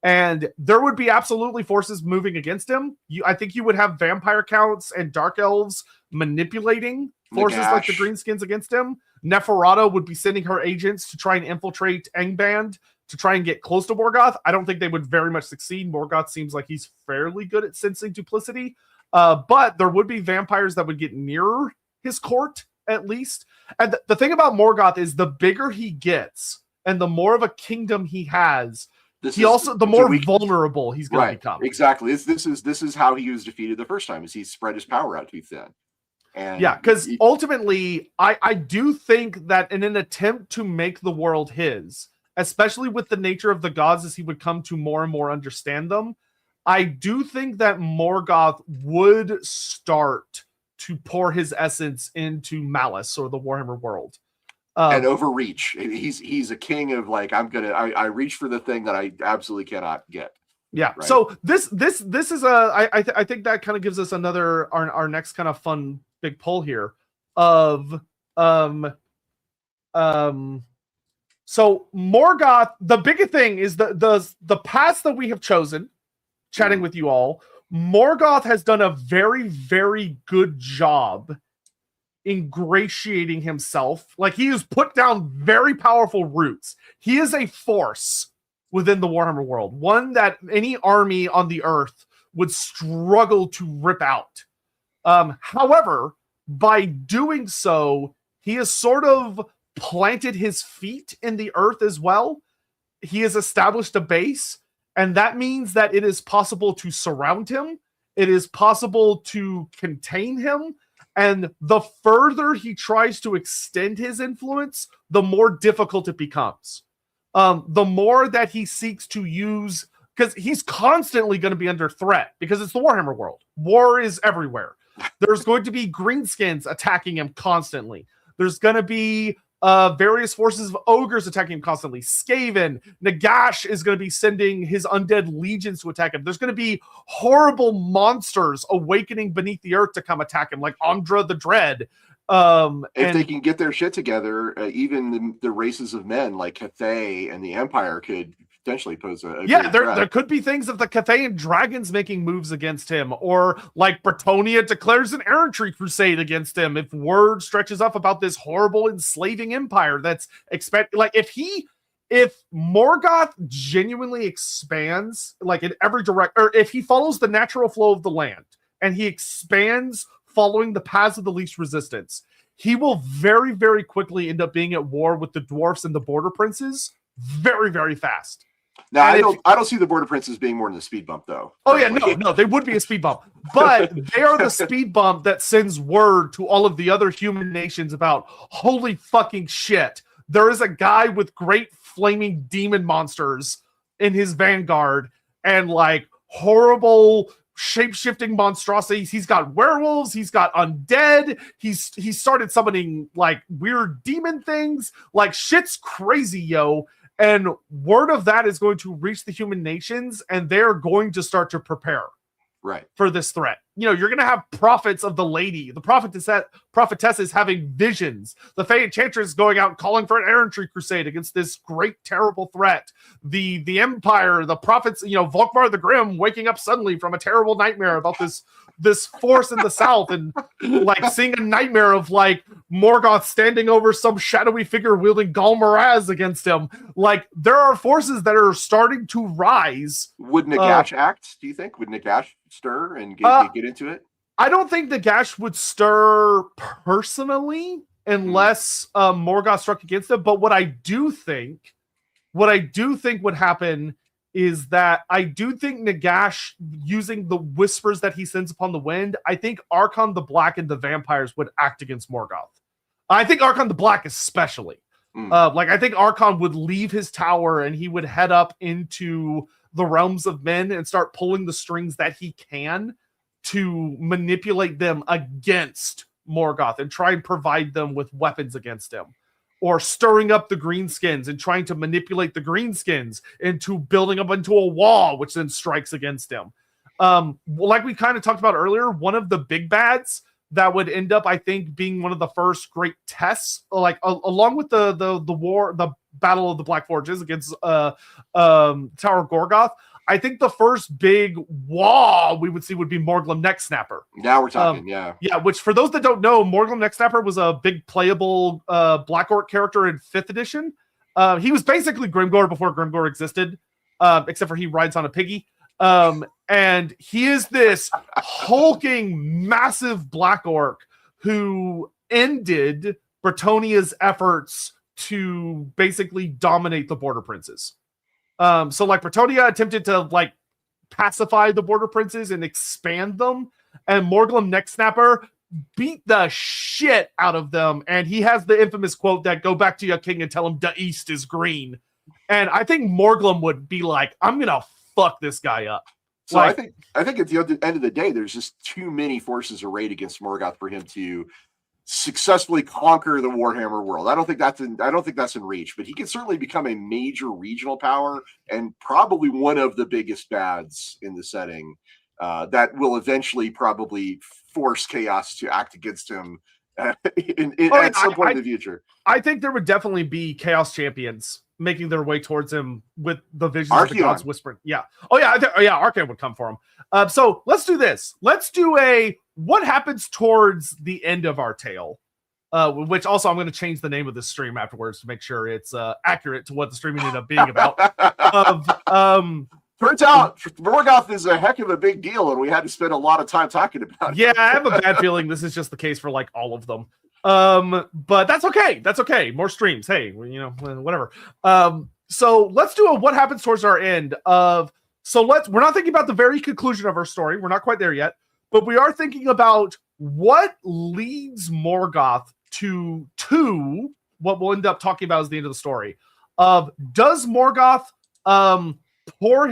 And there would be absolutely forces moving against him. I think you would have vampire counts and dark elves manipulating forces like the Greenskins against him. Neferata would be sending her agents to try and infiltrate Angband to try and get close to Morgoth. I don't think they would very much succeed. Morgoth seems like he's fairly good at sensing duplicity. But there would be vampires that would get nearer his court, at least. And the thing about Morgoth is the bigger he gets and the more of a kingdom he has, the more vulnerable he's going to become. Exactly. This is how he was defeated the first time, is he spread his power out too thin. And yeah, because ultimately, I do think that in an attempt to make the world his, especially with the nature of the gods as he would come to more and more understand them, I do think that Morgoth would start to pour his essence into Malice or the Warhammer world. And overreach. He's a king of like, I reach for the thing that I absolutely cannot get. Yeah. Right? So this is I think that kind of gives us our next kind of fun big pull here of so Morgoth, the biggest thing is the paths that we have chosen, chatting with you all. Morgoth has done a very, very good job ingratiating himself. Like, he has put down very powerful roots. He is a force within the Warhammer world, one that any army on the earth would struggle to rip out. However, by doing so, he has sort of planted his feet in the earth as well. He has established a base, and that means that it is possible to surround him. It is possible to contain him. And the further he tries to extend his influence, the more difficult it becomes. The more that he seeks to use, because he's constantly going to be under threat, because it's the Warhammer world. War is everywhere. There's going to be greenskins attacking him constantly. There's going to be various forces of ogres attacking him constantly. Skaven, Nagash is going to be sending his undead legions to attack him. There's going to be horrible monsters awakening beneath the earth to come attack him, like Andra the Dread. If they can get their shit together, even the races of men like Cathay and the Empire could potentially pose a there could be things of the Cathayan dragons making moves against him, or like Bretonia declares an errantry crusade against him if word stretches up about this horrible enslaving empire that's if Morgoth genuinely expands like in every or if he follows the natural flow of the land and he expands following the paths of the least resistance, he will very, very quickly end up being at war with the dwarfs and the border princes very, very fast. Now, I don't see the border princes being more than a speed bump, though. Oh yeah, no, they would be a speed bump, but they are the speed bump that sends word to all of the other human nations about, holy fucking shit, there is a guy with great flaming demon monsters in his vanguard and like horrible shape-shifting monstrosities. He's got werewolves, he's got undead, he's started summoning like weird demon things. Like, shit's crazy, yo. And word of that is going to reach the human nations, and they're going to start to prepare for this threat. You know, you're going to have prophets of the lady. The prophetess is having visions. The Fey Enchantress going out and calling for an errantry crusade against this great, terrible threat. The Empire, the prophets, you know, Volkmar the Grim waking up suddenly from a terrible nightmare about this force in the south, and like seeing a nightmare of like Morgoth standing over some shadowy figure wielding Galmaraz against him. Like, there are forces that are starting to rise. Would Nagash act, do you think? Would Nagash stir and get into it? I don't think Nagash would stir personally unless Morgoth struck against him. But what I do think would happen is that I do think Nagash, using the whispers that he sends upon the wind, I think Archon the Black and the vampires would act against Morgoth. I think Archon the Black especially. I think Archon would leave his tower and he would head up into the realms of men and start pulling the strings that he can to manipulate them against Morgoth and try and provide them with weapons against him. Or stirring up the greenskins and trying to manipulate the greenskins into building up into a wall, which then strikes against him. Like we kind of talked about earlier, one of the big bads that would end up, I think, being one of the first great tests, like along with the Battle of the Black Forges against Tower of Gorgoth. I think the first big wall we would see would be Morglum Necksnapper. Now we're talking, yeah. Yeah, which for those that don't know, Morglum Necksnapper was a big playable Black Orc character in 5th edition. He was basically Grimgor before Grimgor existed, except for he rides on a piggy. And he is this hulking, massive Black Orc who ended Bretonia's efforts to basically dominate the Border Princes. So like Bretonia attempted to like pacify the Border Princes and expand them, and Morglum Necksnapper beat the shit out of them. And he has the infamous quote that "Go back to your king and tell him the east is green." And I think Morglum would be like, "I'm gonna fuck this guy up." So like, I think at the end of the day, there's just too many forces arrayed against Morgoth for him to successfully conquer the Warhammer world. I don't think that's in reach, but he can certainly become a major regional power and probably one of the biggest bads in the setting that will eventually probably force Chaos to act against him at some point in the future. I think there would definitely be Chaos champions making their way towards him with the visions of the gods whispering. Yeah. Oh yeah. Archaon would come for him. So let's do this. Let's do what happens towards the end of our tale, which also I'm going to change the name of this stream afterwards to make sure it's accurate to what the stream ended up being about. Turns out Morgoth is a heck of a big deal, and we had to spend a lot of time talking about it. Yeah, I have a bad feeling this is just the case for like all of them. But that's okay. That's okay. More streams. Hey, whatever. So let's do what happens towards our end of. So we're not thinking about the very conclusion of our story. We're not quite there yet, but we are thinking about what leads Morgoth to what we'll end up talking about as the end of the story. Does Morgoth pour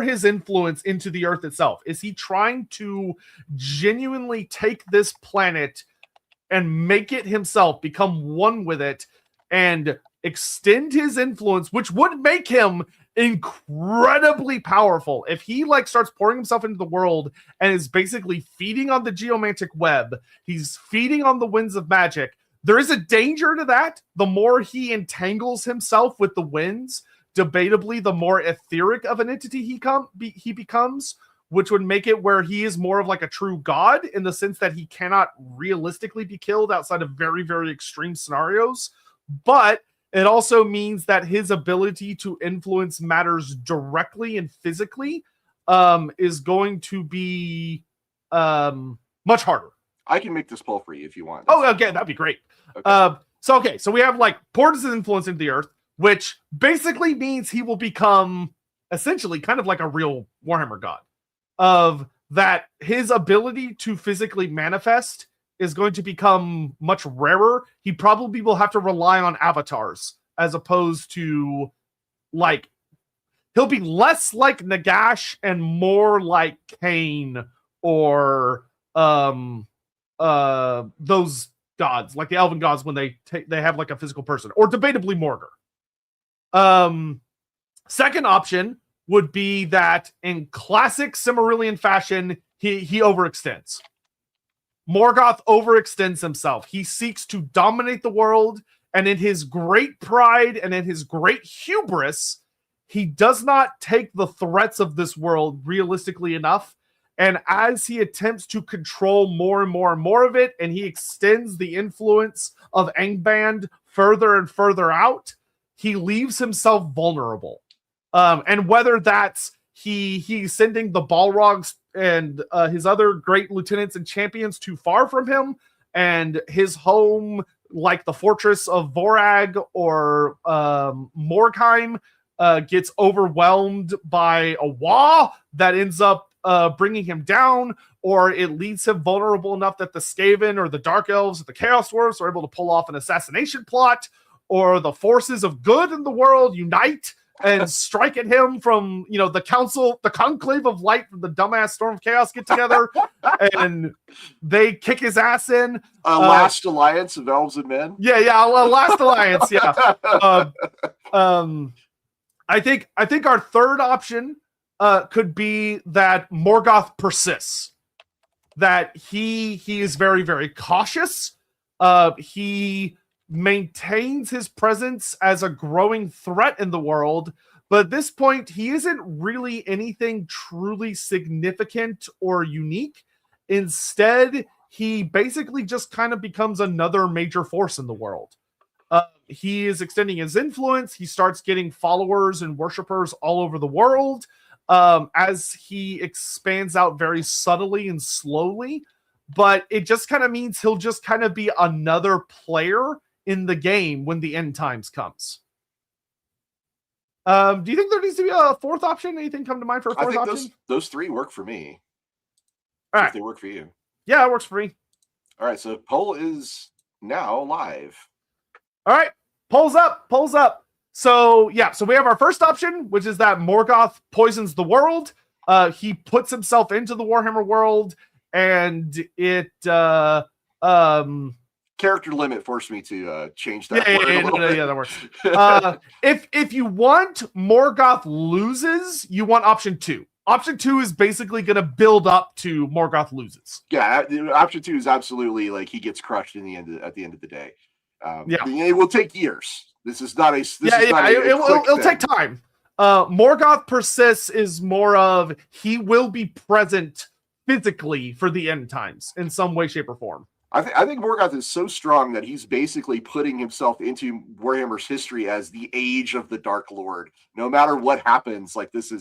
his influence into the earth itself? Is he trying to genuinely take this planet and make it himself, become one with it, and extend his influence, which would make him incredibly powerful if he like starts pouring himself into the world and is basically feeding on the geomantic web? He's feeding on the winds of magic. There is a danger to that. The more he entangles himself with the winds, debatably the more etheric of an entity he becomes, which would make it where he is more of like a true god in the sense that he cannot realistically be killed outside of very, very extreme scenarios. But it also means that his ability to influence matters directly and physically is going to be much harder. I can make this poll for you if you want. Oh, okay, that'd be great. Okay. So we have like poured his influence into the earth, which basically means he will become essentially kind of like a real Warhammer god. Of that, his ability to physically manifest is going to become much rarer. He probably will have to rely on avatars as opposed to like, he'll be less like Nagash and more like Cain or those gods, like the elven gods when they have like a physical person, or debatably Morgar. Second option would be that in classic Silmarillion fashion, he overextends. Morgoth overextends himself. He seeks to dominate the world, and in his great pride and in his great hubris, he does not take the threats of this world realistically enough. And as he attempts to control more and more and more of it, and he extends the influence of Angband further and further out, he leaves himself vulnerable. And whether that's he's sending the Balrogs and his other great lieutenants and champions too far from him, and his home, like the fortress of Vorag or Morkheim, gets overwhelmed by a Waaagh that ends up bringing him down, or it leaves him vulnerable enough that the Skaven or the Dark Elves or the Chaos Dwarfs are able to pull off an assassination plot, or the forces of good in the world unite and strike at him from, the conclave of light from the dumbass Storm of Chaos get together and they kick his ass in. A last alliance of elves and men. Yeah, a last alliance. Yeah. I think our third option could be that Morgoth persists. that he is very, very cautious. He maintains his presence as a growing threat in the world, but at this point, he isn't really anything truly significant or unique. Instead, he basically just kind of becomes another major force in the world. He is extending his influence. He starts getting followers and worshipers all over the world as he expands out very subtly and slowly. But it just kind of means he'll just kind of be another player in the game when the end times comes. Do you think there needs to be a fourth option? Anything come to mind for a fourth option? I think those three work for me. All right. If they work for you. Yeah, it works for me. All right, so poll is now live. All right, polls up. So yeah, so we have our first option, which is that Morgoth poisons the world. He puts himself into the Warhammer world, and it character limit forced me to change that. Yeah, that works. If you want Morgoth loses, you want option 2. Option 2 is basically going to build up to Morgoth loses. Yeah, option 2 is absolutely like he gets crushed at the end of the day. It will take years. This is not a. It'll take time. Morgoth persists is more of he will be present physically for the end times in some way, shape, or form. I think Morgoth is so strong that he's basically putting himself into Warhammer's history as the age of the Dark Lord. No matter what happens,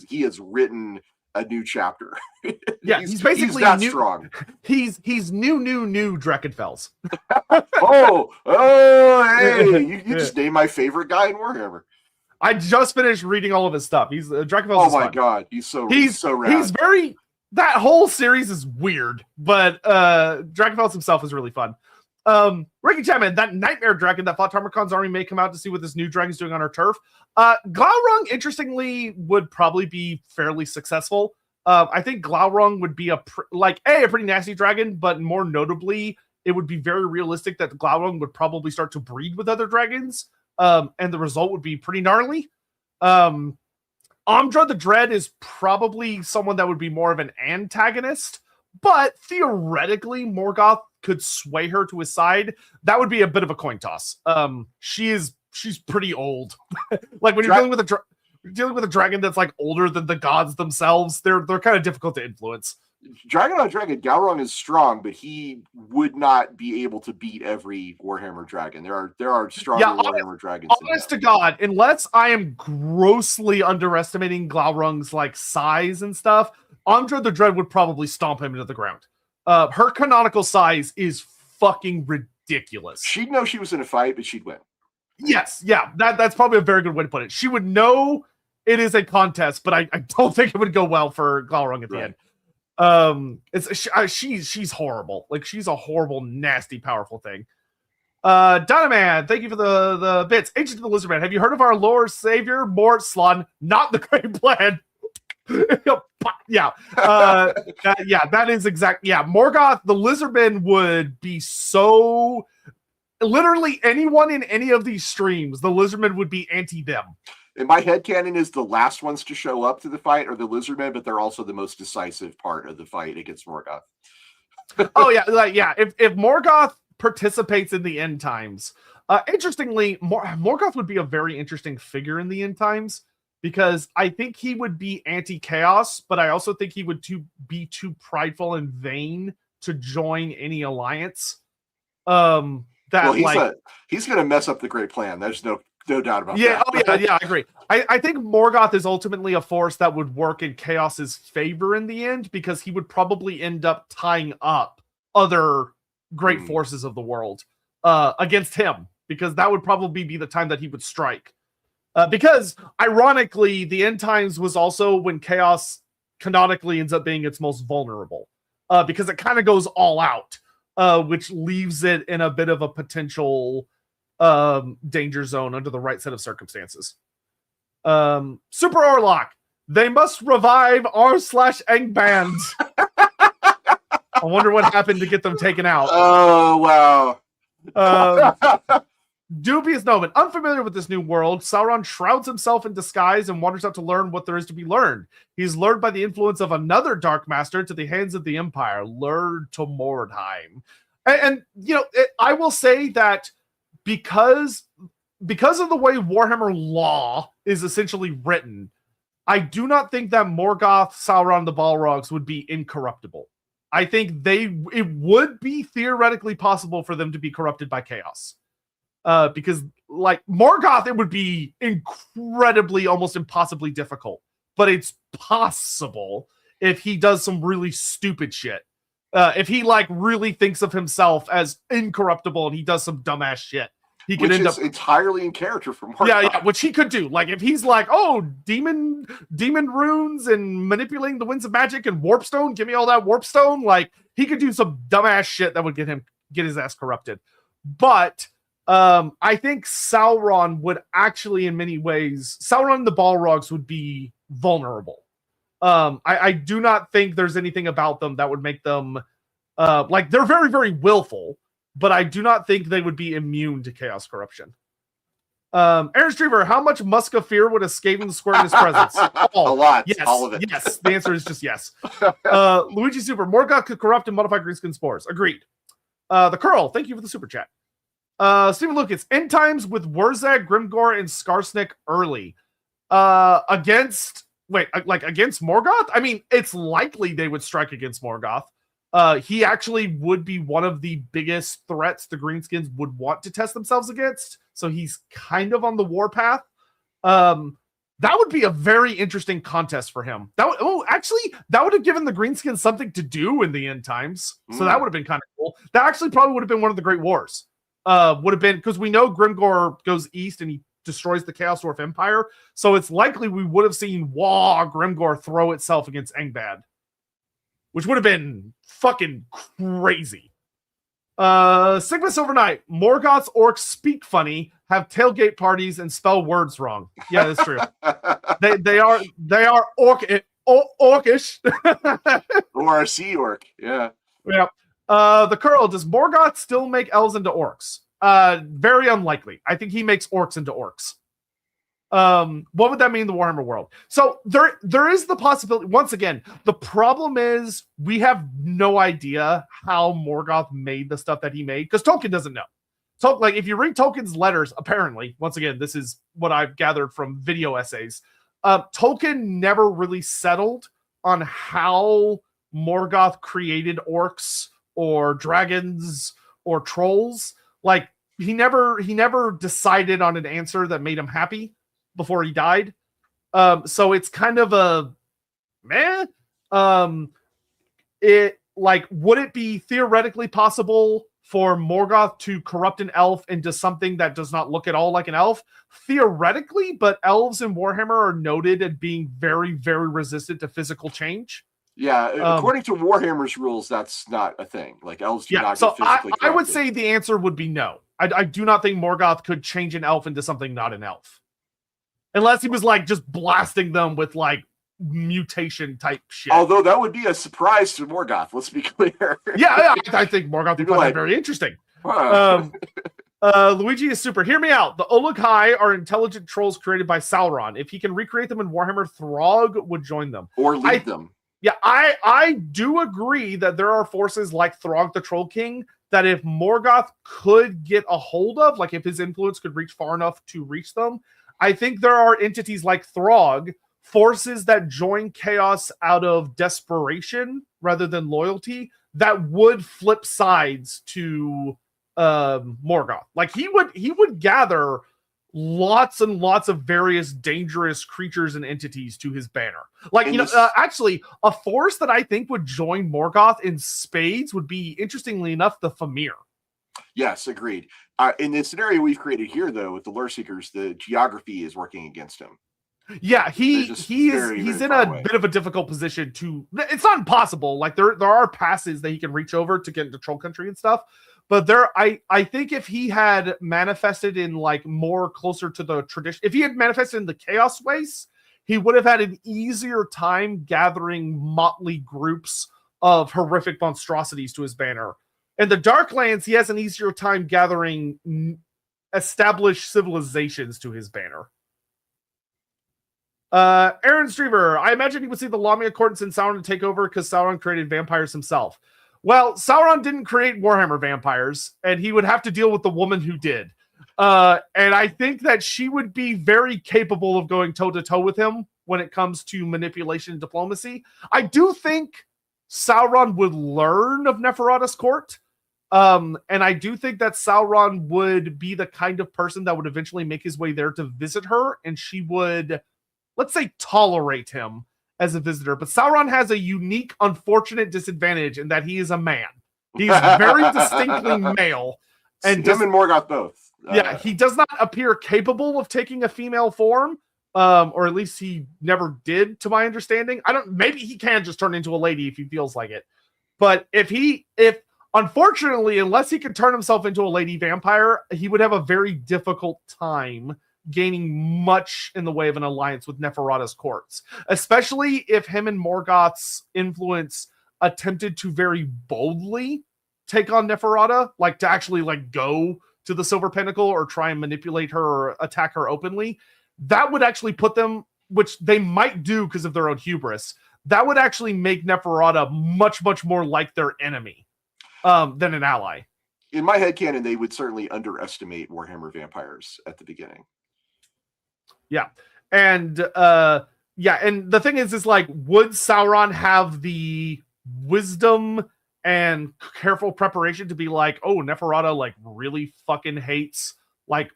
he has written a new chapter. Yeah, he's basically that strong. He's new Dreckenfels. Hey, you just named my favorite guy in Warhammer. I just finished reading all of his stuff. He's Dreckenfels. Oh my god, he's so rad. He's very. That whole series is weird, but Dreckenfels himself is really fun. Ricky Chapman, that nightmare dragon that fought Tamarkon's army may come out to see what this new dragon's doing on our turf. Glaurung, interestingly, would probably be fairly successful. I think Glaurung would be a pretty nasty dragon, but more notably, it would be very realistic that Glaurung would probably start to breed with other dragons, and the result would be pretty gnarly. Amdra the Dread is probably someone that would be more of an antagonist, but theoretically, Morgoth could sway her to his side. That would be a bit of a coin toss. She's pretty old. Like when you're dealing with a dragon that's like older than the gods themselves, they're kind of difficult to influence. Dragon on dragon, Glaurung is strong, but he would not be able to beat every Warhammer dragon. There are stronger Warhammer dragons. Honest to God, unless I am grossly underestimating Glaurung's like size and stuff, Amdra the Dread would probably stomp him into the ground. Her canonical size is fucking ridiculous. She'd know she was in a fight, but she'd win. Yes, yeah, that's probably a very good way to put it. She would know it is a contest, but I don't think it would go well for Glaurung at the end. She's horrible. Like she's a horrible, nasty, powerful thing. Donoman, thank you for the bits. Agent of the Lizardman, have you heard of our Lord Savior, Mort Slun? Not the Great Plan. Yeah. That is exact. Yeah, Morgoth, the Lizardman would be so. Literally anyone in any of these streams, the Lizardmen would be anti them. In my headcanon is the last ones to show up to the fight are the Lizardmen, but they're also the most decisive part of the fight against Morgoth. Oh yeah, if Morgoth participates in the end times, interestingly, Morgoth would be a very interesting figure in the end times because I think he would be anti-chaos, but I also think he would be too prideful and vain to join any alliance. He's going to mess up the Great Plan. There's no doubt about that. I agree. I think Morgoth is ultimately a force that would work in Chaos's favor in the end because he would probably end up tying up other great forces of the world against him because that would probably be the time that he would strike. Because ironically, the end times was also when Chaos canonically ends up being its most vulnerable because it kind of goes all out, which leaves it in a bit of a potential danger zone under the right set of circumstances. Super Orlok, they must revive r/Eng bands. I wonder what happened to get them taken out. Oh wow. Dubious Noman, unfamiliar with this new world, Sauron shrouds himself in disguise and wanders out to learn what there is to be learned. He's lured by the influence of another Dark Master to the hands of the Empire, lured to Mordheim. And I will say that because of the way Warhammer law is essentially written, I do not think that Morgoth, Sauron, the Balrogs would be incorruptible. I think it would be theoretically possible for them to be corrupted by chaos. Because like Morgoth, it would be incredibly, almost impossibly difficult, but it's possible if he does some really stupid shit. If he like really thinks of himself as incorruptible and he does some dumbass shit, he could end up entirely in character for Morgoth. Yeah, which he could do. Like if he's like, oh, demon runes and manipulating the winds of magic and warpstone, give me all that warpstone. Like he could do some dumbass shit that would get his ass corrupted. But I think Sauron would actually, in many ways, Sauron and the Balrogs would be vulnerable. I do not think there's anything about them that would make them like they're very, very willful, but I do not think they would be immune to chaos corruption. Aaron Streaver, how much Musk of Fear would escape in the square in his presence? A lot. Yes, all of it. Yes, the answer is just yes. Luigi Super, Morgoth could corrupt and modify greenskin spores. Agreed. The Curl, thank you for the super chat. Stephen Lucas, end times with Wurzag, Grimgor, and Skarsnik early. Against Morgoth? I mean, it's likely they would strike against Morgoth. He actually would be one of the biggest threats the Greenskins would want to test themselves against. So he's kind of on the warpath. That would be a very interesting contest for him. That would have given the Greenskins something to do in the end times. So that would have been kind of cool. That actually probably would have been one of the Great Wars. Would have been because we know Grimgor goes east and he destroys the Chaos Dwarf Empire. So it's likely we would have seen Grimgor throw itself against Angband, which would have been fucking crazy. Sigma Silvernight, Morgoth's orcs speak funny, have tailgate parties, and spell words wrong. Yeah, that's true. they are orcish. Or a sea orc. Yeah. Yeah. The Curl, does Morgoth still make elves into orcs? Very unlikely. I think he makes orcs into orcs. What would that mean in the Warhammer world? So there is the possibility. Once again, the problem is we have no idea how Morgoth made the stuff that he made because Tolkien doesn't know. So, like, if you read Tolkien's letters, apparently, once again, this is what I've gathered from video essays. Tolkien never really settled on how Morgoth created orcs or dragons or trolls. Like he never decided on an answer that made him happy before he died. So it's kind of a meh. Would it be theoretically possible for Morgoth to corrupt an elf into something that does not look at all like an elf? Theoretically, but elves in Warhammer are noted as being very, very resistant to physical change. Yeah, according to Warhammer's rules, that's not a thing. Like elves do not get physically corrupted. I would say the answer would be no. I do not think Morgoth could change an elf into something not an elf. Unless he was like just blasting them with like mutation type shit. Although that would be a surprise to Morgoth, let's be clear. Yeah, I think Morgoth would find that very interesting. Wow. Luigi is super. Hear me out. The Olug-hai are intelligent trolls created by Sauron. If he can recreate them in Warhammer, Throg would join them. Or lead them. Yeah, I do agree that there are forces like Throg the Troll King that if Morgoth could get a hold of, like if his influence could reach far enough to reach them, I think there are entities like Throg, forces that join chaos out of desperation rather than loyalty, that would flip sides to Morgoth. Like he would gather lots and lots of various dangerous creatures and entities to his banner. Like, actually, a force that I think would join Morgoth in spades would be, interestingly enough, the Famir. Yes, agreed. In the scenario we've created here, though, with the Lure Seekers, the geography is working against him. Yeah, he's in a bit of a difficult position to. It's not impossible. Like there are passes that he can reach over to get into Troll Country and stuff. But I think if he had manifested in like more closer to the tradition, if he had manifested in the Chaos Waste, he would have had an easier time gathering motley groups of horrific monstrosities to his banner. In the Darklands, he has an easier time gathering establish civilizations to his banner. Aaron Streaver, I imagine he would see the Lamia court and send Sauron to take over because Sauron created vampires himself. Well, Sauron didn't create Warhammer vampires, and he would have to deal with the woman who did. And I think that she would be very capable of going toe-to-toe with him when it comes to manipulation and diplomacy. I do think Sauron would learn of Neferata's court. And I do think that Sauron would be the kind of person that would eventually make his way there to visit her, and she would, let's say, tolerate him as a visitor. But Sauron has a unique, unfortunate disadvantage in that he is a man. He's very distinctly male. And him and Morgoth both. Yeah, he does not appear capable of taking a female form, or at least he never did, to my understanding. Maybe he can just turn into a lady if he feels like it. But if unfortunately, unless he can turn himself into a lady vampire, he would have a very difficult time gaining much in the way of an alliance with Neferata's courts, especially if him and Morgoth's influence attempted to very boldly take on Neferata, like to actually go to the Silver Pinnacle or try and manipulate her or attack her openly. That would actually put them, which they might do because of their own hubris, that would actually make Neferata much, much more like their enemy than an ally. In my headcanon, they would certainly underestimate Warhammer vampires at the beginning. Yeah. And and the thing is would Sauron have the wisdom and careful preparation to be like, oh, Neferata really fucking hates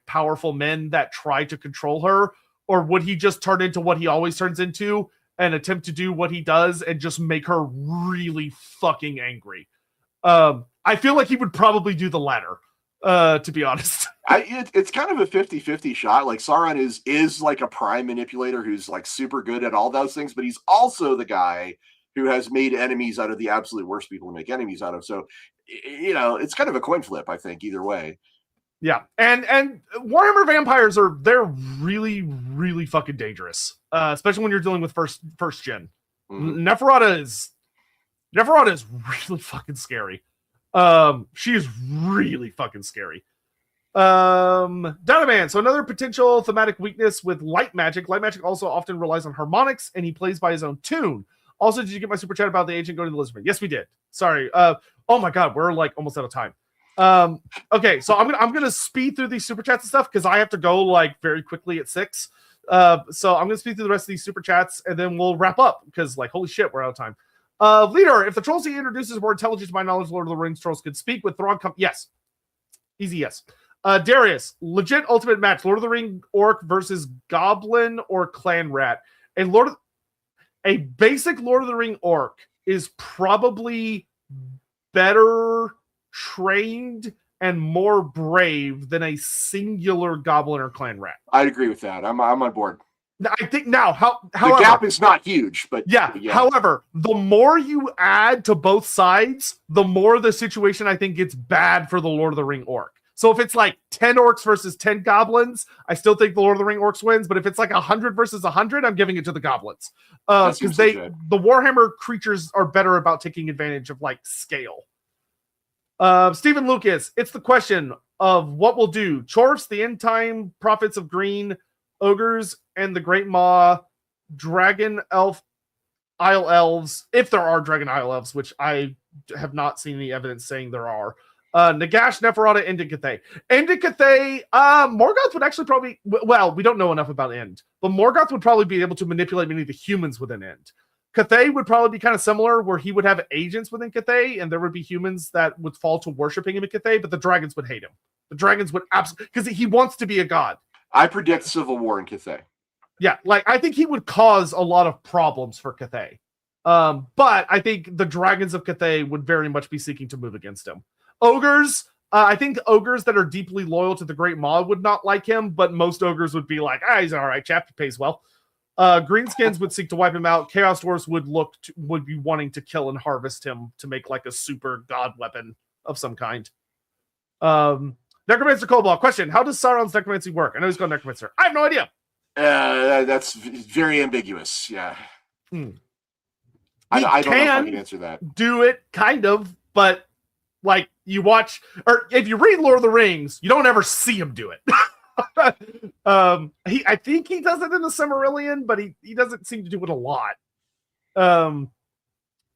powerful men that try to control her? Or would he just turn into what he always turns into and attempt to do what he does and just make her really fucking angry? I feel like he would probably do the latter, to be honest. It's kind of a 50-50 shot. Sauron is a prime manipulator who's super good at all those things, but he's also the guy who has made enemies out of the absolute worst people to make enemies out of. So, it's kind of a coin flip, I think, either way. Yeah. And Warhammer vampires they're really, really fucking dangerous. Especially when you're dealing with first gen. Mm-hmm. Neferata is really fucking scary. She is really fucking scary. Donovan, so another potential thematic weakness with light magic. Light magic also often relies on harmonics, and he plays by his own tune. Also, did you get my super chat about the agent going to the Lisbon? Yes, we did. Sorry. Oh my god, we're almost out of time. Okay, so I'm gonna speed through these super chats and stuff because I have to go very quickly at 6. So I'm gonna speed through the rest of these super chats and then we'll wrap up because holy shit, we're out of time. Leader, if the trolls he introduces more intelligent, to my knowledge, Lord of the Rings trolls could speak with Thrawn. Yes, easy yes. Darius, legit ultimate match: Lord of the Ring orc versus goblin or clan rat. A basic Lord of the Ring orc is probably better trained and more brave than a singular goblin or clan rat. I'd agree with that. I'm on board. I think now, however, the gap is not huge, but yeah. However, the more you add to both sides, the more the situation I think gets bad for the Lord of the Ring orc. So if it's 10 orcs versus 10 goblins, I still think the Lord of the Ring orcs wins. But if it's 100 versus 100, I'm giving it to the goblins because the Warhammer creatures are better about taking advantage of scale. Stephen Lucas, it's the question of what we'll do. Chorfs, the end time prophets of green, ogres, and the Great Maw, dragon elf, isle elves, if there are dragon isle elves, which I have not seen any evidence saying there are. Nagash, Neferata, End, and Cathay. End and Cathay, Morgoth would actually probably, well, we don't know enough about End, but Morgoth would probably be able to manipulate many of the humans within End. Cathay would probably be kind of similar, where he would have agents within Cathay, and there would be humans that would fall to worshiping him in Cathay, but the dragons would hate him. The dragons would absolutely, because he wants to be a god. I predict civil war in Cathay. Yeah, I think he would cause a lot of problems for Cathay. But I think the dragons of Cathay would very much be seeking to move against him. Ogres, I think ogres that are deeply loyal to the Great Maw would not like him, but most ogres would be like, he's all right, chap, he pays well. Greenskins would seek to wipe him out. Chaos Dwarfs would be wanting to kill and harvest him to make a super god weapon of some kind. Necromancer Cobalt, question: how does Sauron's necromancy work? I know he's called Necromancer. I have no idea. That's very ambiguous. Yeah. I don't know if I can answer that. Do it, kind of, but Like you watch, or if you read Lord of the Rings, you don't ever see him do it. I think he does it in the Silmarillion, but he doesn't seem to do it a lot.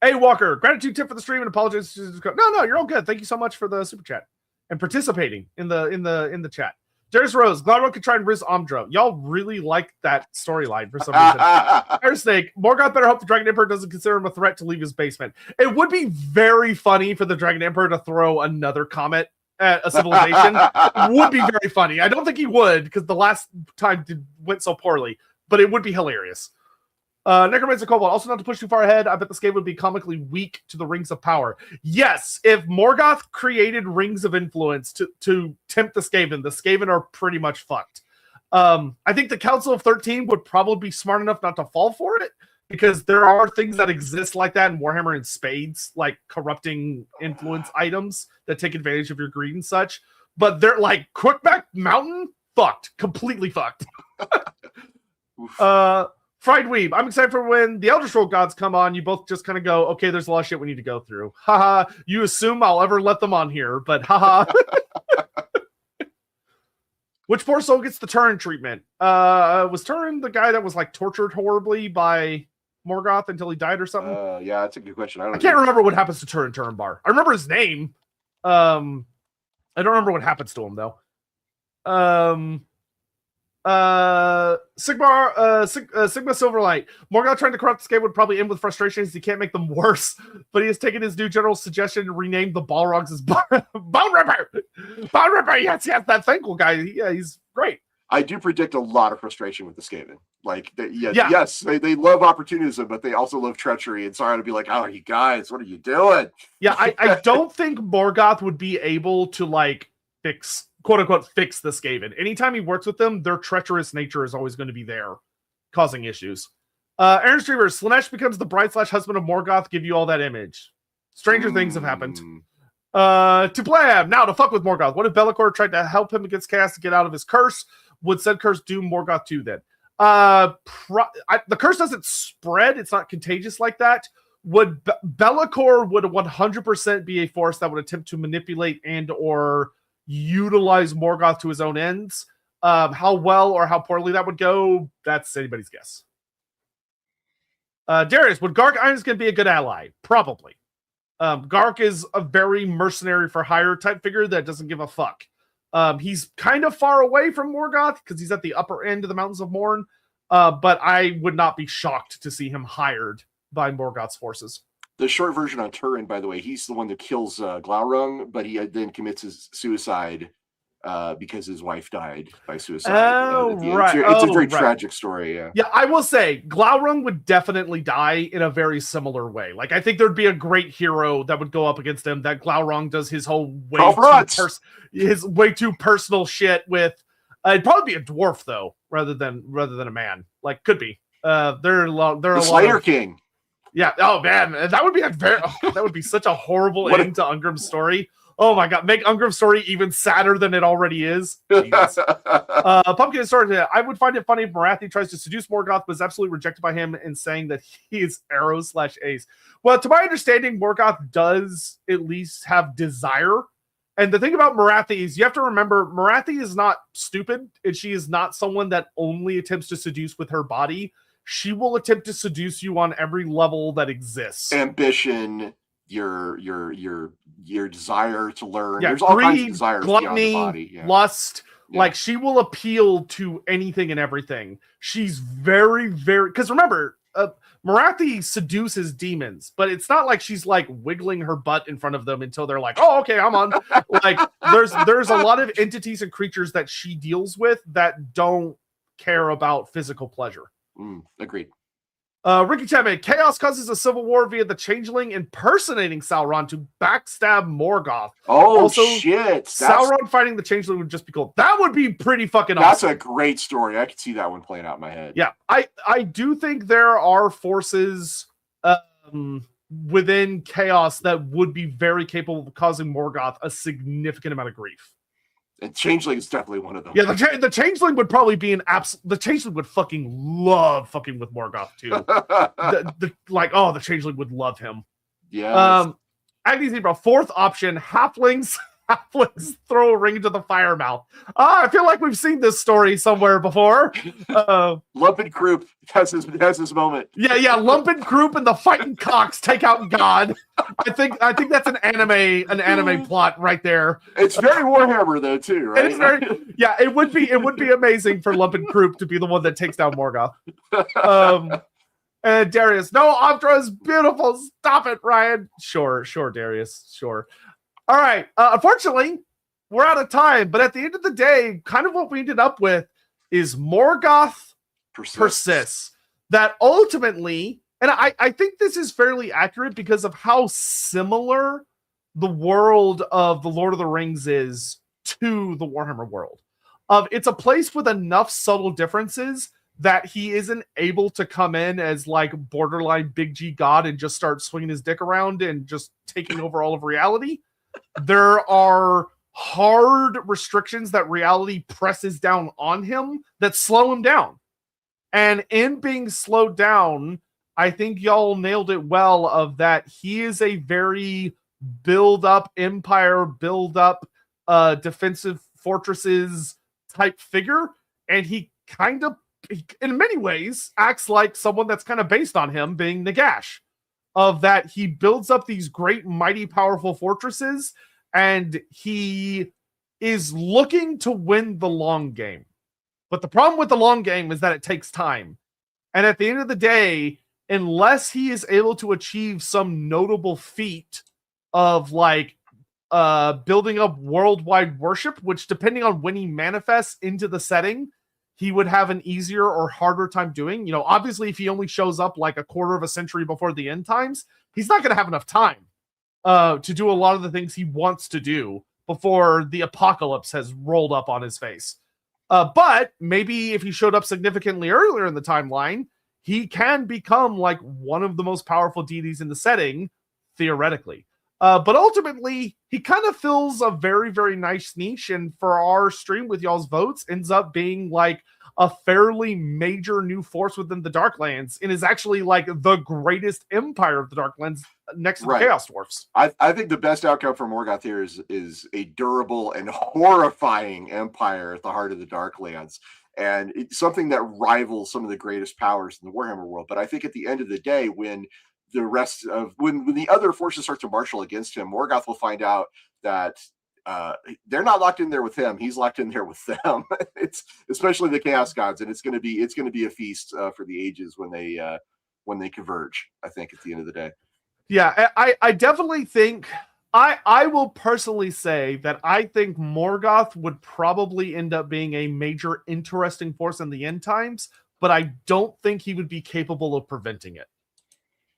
Hey Walker, gratitude tip for the stream and apologies. No, you're all good. Thank you so much for the super chat and participating in the chat. Darius Rose, Gladwell could try and Riz Omdro. Y'all really like that storyline for some reason. Air Snake, Morgoth better hope the Dragon Emperor doesn't consider him a threat to leave his basement. It would be very funny for the Dragon Emperor to throw another comet at a civilization. It would be very funny. I don't think he would, because the last time went so poorly, but it would be hilarious. Necromancer Cobalt, also not to push too far ahead, I bet the Skaven would be comically weak to the Rings of Power. Yes, if Morgoth created Rings of Influence to tempt the Skaven are pretty much fucked. I think the Council of 13 would probably be smart enough not to fall for it, because there are things that exist like that in Warhammer in spades, like corrupting influence items that take advantage of your greed and such. But they're like Crookback Mountain, fucked. Completely fucked. Fried Weeb, I'm excited for when the Elder Scroll gods come on. You both just kind of go, okay, there's a lot of shit we need to go through. Haha, you assume I'll ever let them on here, but haha. Which poor soul gets the Turin treatment? Was Turin the guy that was like tortured horribly by Morgoth until he died or something? Yeah, that's a good question. I can't remember what happens to Turin Bar. I remember his name. I don't remember what happens to him though. Sigma Silverlight. Morgoth trying to corrupt the Skaven would probably end with frustrations. He can't make them worse, but he has taken his new general suggestion to rename the Balrogs as Bone Ripper. Bone Ripper, yes, that thankful guy. Yeah, he's great. I do predict a lot of frustration with the Skaven. Like, yes, they love opportunism, but they also love treachery. And Sauron would be like, "Oh, you guys, what are you doing?" Yeah, I don't think Morgoth would be able to like fix, quote unquote, fix the Skaven. Anytime he works with them, their treacherous nature is always going to be there, causing issues. Aaron Streamer, Slanesh becomes the bride/husband of Morgoth. Give you all that image. Stranger things have happened. To Blam, now to fuck with Morgoth. What if Be'lakor tried to help him against chaos to get out of his curse? Would said curse do Morgoth too then? The curse doesn't spread. It's not contagious like that. Would Be'lakor would 100% be a force that would attempt to manipulate and or utilize Morgoth to his own ends. How well or how poorly that would go, that's anybody's guess. Darius, would Gark Ironskin be a good ally? Probably. Gark is a very mercenary for hire type figure that doesn't give a fuck. He's kind of far away from Morgoth because he's at the upper end of the Mountains of Morn, but I would not be shocked to see him hired by Morgoth's forces. The short version on Turin, by the way, he's the one that kills Glaurung, but he then commits his suicide because his wife died by suicide. Right. It's a very tragic story. Yeah. Yeah, I will say Glaurung would definitely die in a very similar way. Like, I think there'd be a great hero that would go up against him. That Glaurung does his whole way too personal shit with. It'd probably be a dwarf though, rather than a man. Like, could be. They're the Slayer King. Yeah. Oh man, that would be that would be such a horrible end to Ungrim's story. Oh my god, make Ungrim's story even sadder than it already is. Pumpkin story. I would find it funny if Morathi tries to seduce Morgoth, but is absolutely rejected by him and saying that he is arrow/ace. Well, to my understanding, Morgoth does at least have desire. And the thing about Morathi is you have to remember Morathi is not stupid, and she is not someone that only attempts to seduce with her body. She will attempt to seduce you on every level that exists. Ambition, your desire to learn. Yeah, there's all greed, kinds of desires gluttony, beyond the body. Yeah. lust. Yeah. Like, she will appeal to anything and everything. She's very, very... Because remember, Morathi seduces demons, but it's not like she's like wiggling her butt in front of them until they're like, oh, okay, I'm on. Like, there's a lot of entities and creatures that she deals with that don't care about physical pleasure. Agreed. Ricky Temme, chaos causes a civil war via the changeling impersonating Sauron to backstab Morgoth. Oh, also, shit. Sauron fighting the changeling would just be cool. That would be pretty fucking awesome. That's a great story. I could see that one playing out in my head. Yeah, I do think there are forces within chaos that would be very capable of causing Morgoth a significant amount of grief. And Changeling is definitely one of them. Yeah, the Changeling would probably be the Changeling would fucking love fucking with Morgoth too. The Changeling would love him. Yeah. Agni Zebra, fourth option, halflings. Halflings throw a ring into the fire mouth. I feel like we've seen this story somewhere before. Lumpin Croup has his moment. Yeah. Lumpin Croup and the Fighting Cocks take out God. I think that's an anime plot right there. It's very Warhammer though too, right? It is very, yeah. It would be amazing for Lumpin Croup to be the one that takes down Morgoth. And Darius, no, Optra is beautiful. Stop it, Ryan. Sure, Darius, sure. All right. Unfortunately, we're out of time. But at the end of the day, kind of what we ended up with is Morgoth persists. That ultimately, and I think this is fairly accurate because of how similar the world of the Lord of the Rings is to the Warhammer world. It's a place with enough subtle differences that he isn't able to come in as like borderline Big G God and just start swinging his dick around and just taking over all of reality. There are hard restrictions that reality presses down on him that slow him down. And in being slowed down, I think y'all nailed it well of that he is a very build up empire, build up defensive fortresses type figure. And he kind of, in many ways, acts like someone that's kind of based on him being Nagash. Of that he builds up these great, mighty, powerful fortresses, and he is looking to win the long game. But the problem with the long game is that it takes time. And at the end of the day, unless he is able to achieve some notable feat of like building up worldwide worship, which depending on when he manifests into the setting, he would have an easier or harder time doing. You know, obviously, if he only shows up like a quarter of a century before the end times, he's not going to have enough time to do a lot of the things he wants to do before the apocalypse has rolled up on his face. But maybe if he showed up significantly earlier in the timeline, he can become like one of the most powerful deities in the setting, theoretically. But ultimately, he kind of fills a very, very nice niche. And for our stream with y'all's votes, ends up being like a fairly major new force within the Darklands and is actually like the greatest empire of the Darklands next to the Chaos Dwarfs. I think the best outcome for Morgoth here is a durable and horrifying empire at the heart of the Darklands. And it's something that rivals some of the greatest powers in the Warhammer world. But I think at the end of the day, when the other forces start to marshal against him, Morgoth will find out that they're not locked in there with him. He's locked in there with them. It's especially the Chaos Gods, and it's going to be a feast for the ages when they converge. I think at the end of the day. Yeah, I definitely think I will personally say that I think Morgoth would probably end up being a major interesting force in the end times, but I don't think he would be capable of preventing it.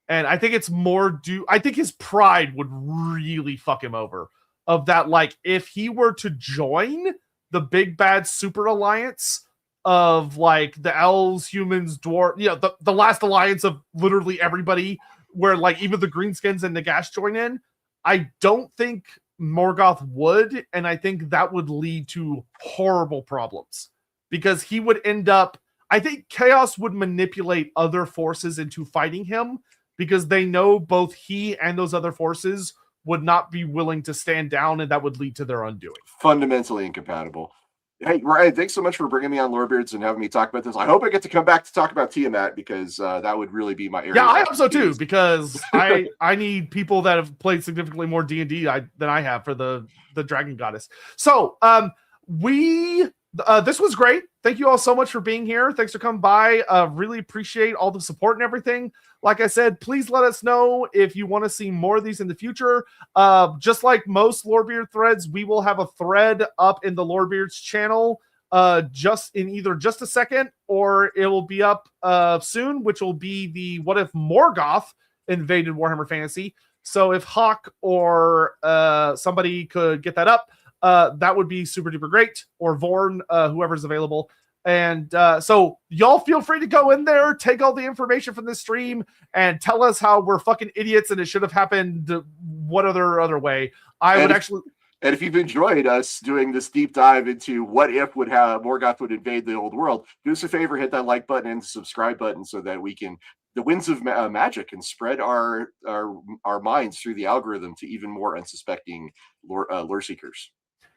And I think it's more I think his pride would really fuck him over. Of that, like, if he were to join the big bad super alliance of like the elves, humans, dwarf, you know, the last alliance of literally everybody, where like even the greenskins and Nagash join in, I don't think Morgoth would, and I think that would lead to horrible problems. Because he would end up, I think Chaos would manipulate other forces into fighting him, because they know both he and those other forces would not be willing to stand down, and that would lead to their undoing. Fundamentally incompatible. Hey, Ryan, thanks so much for bringing me on Lorebeards and having me talk about this. I hope I get to come back to talk about Tiamat, because that would really be my area. Yeah, I hope so too, because I need people that have played significantly more D&D than I have for the Dragon Goddess. So this was great. Thank you all so much for being here. Thanks for coming by. Really appreciate all the support and everything. Like I said, please let us know if you want to see more of these in the future. Just like most Lorebeard threads, we will have a thread up in the Lorebeards channel just in either just a second, or it will be up soon, which will be the What If Morgoth invaded Warhammer Fantasy. So if Hawk or somebody could get that up, that would be super duper great, or Vorn, whoever's available. And so y'all feel free to go in there, take all the information from this stream, and tell us how we're fucking idiots and it should have happened what other way. And if you've enjoyed us doing this deep dive into what if Morgoth would invade the old world, do us a favor, hit that like button and subscribe button so that we can the winds of magic and spread our minds through the algorithm to even more unsuspecting lore seekers.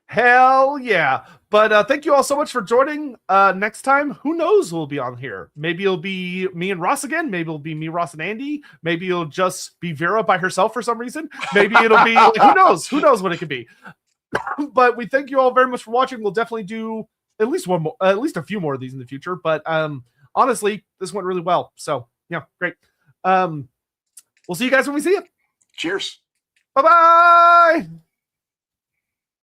Hell yeah. But thank you all so much for joining. Next time, who knows who'll be on here? Maybe it'll be me and Ross again. Maybe it'll be me, Ross, and Andy. Maybe it'll just be Vera by herself for some reason. Maybe it'll be like, who knows? Who knows what it could be? But we thank you all very much for watching. We'll definitely do at least one more, at least a few more of these in the future. But honestly, this went really well. So yeah, great. We'll see you guys when we see you. Cheers. Bye-bye.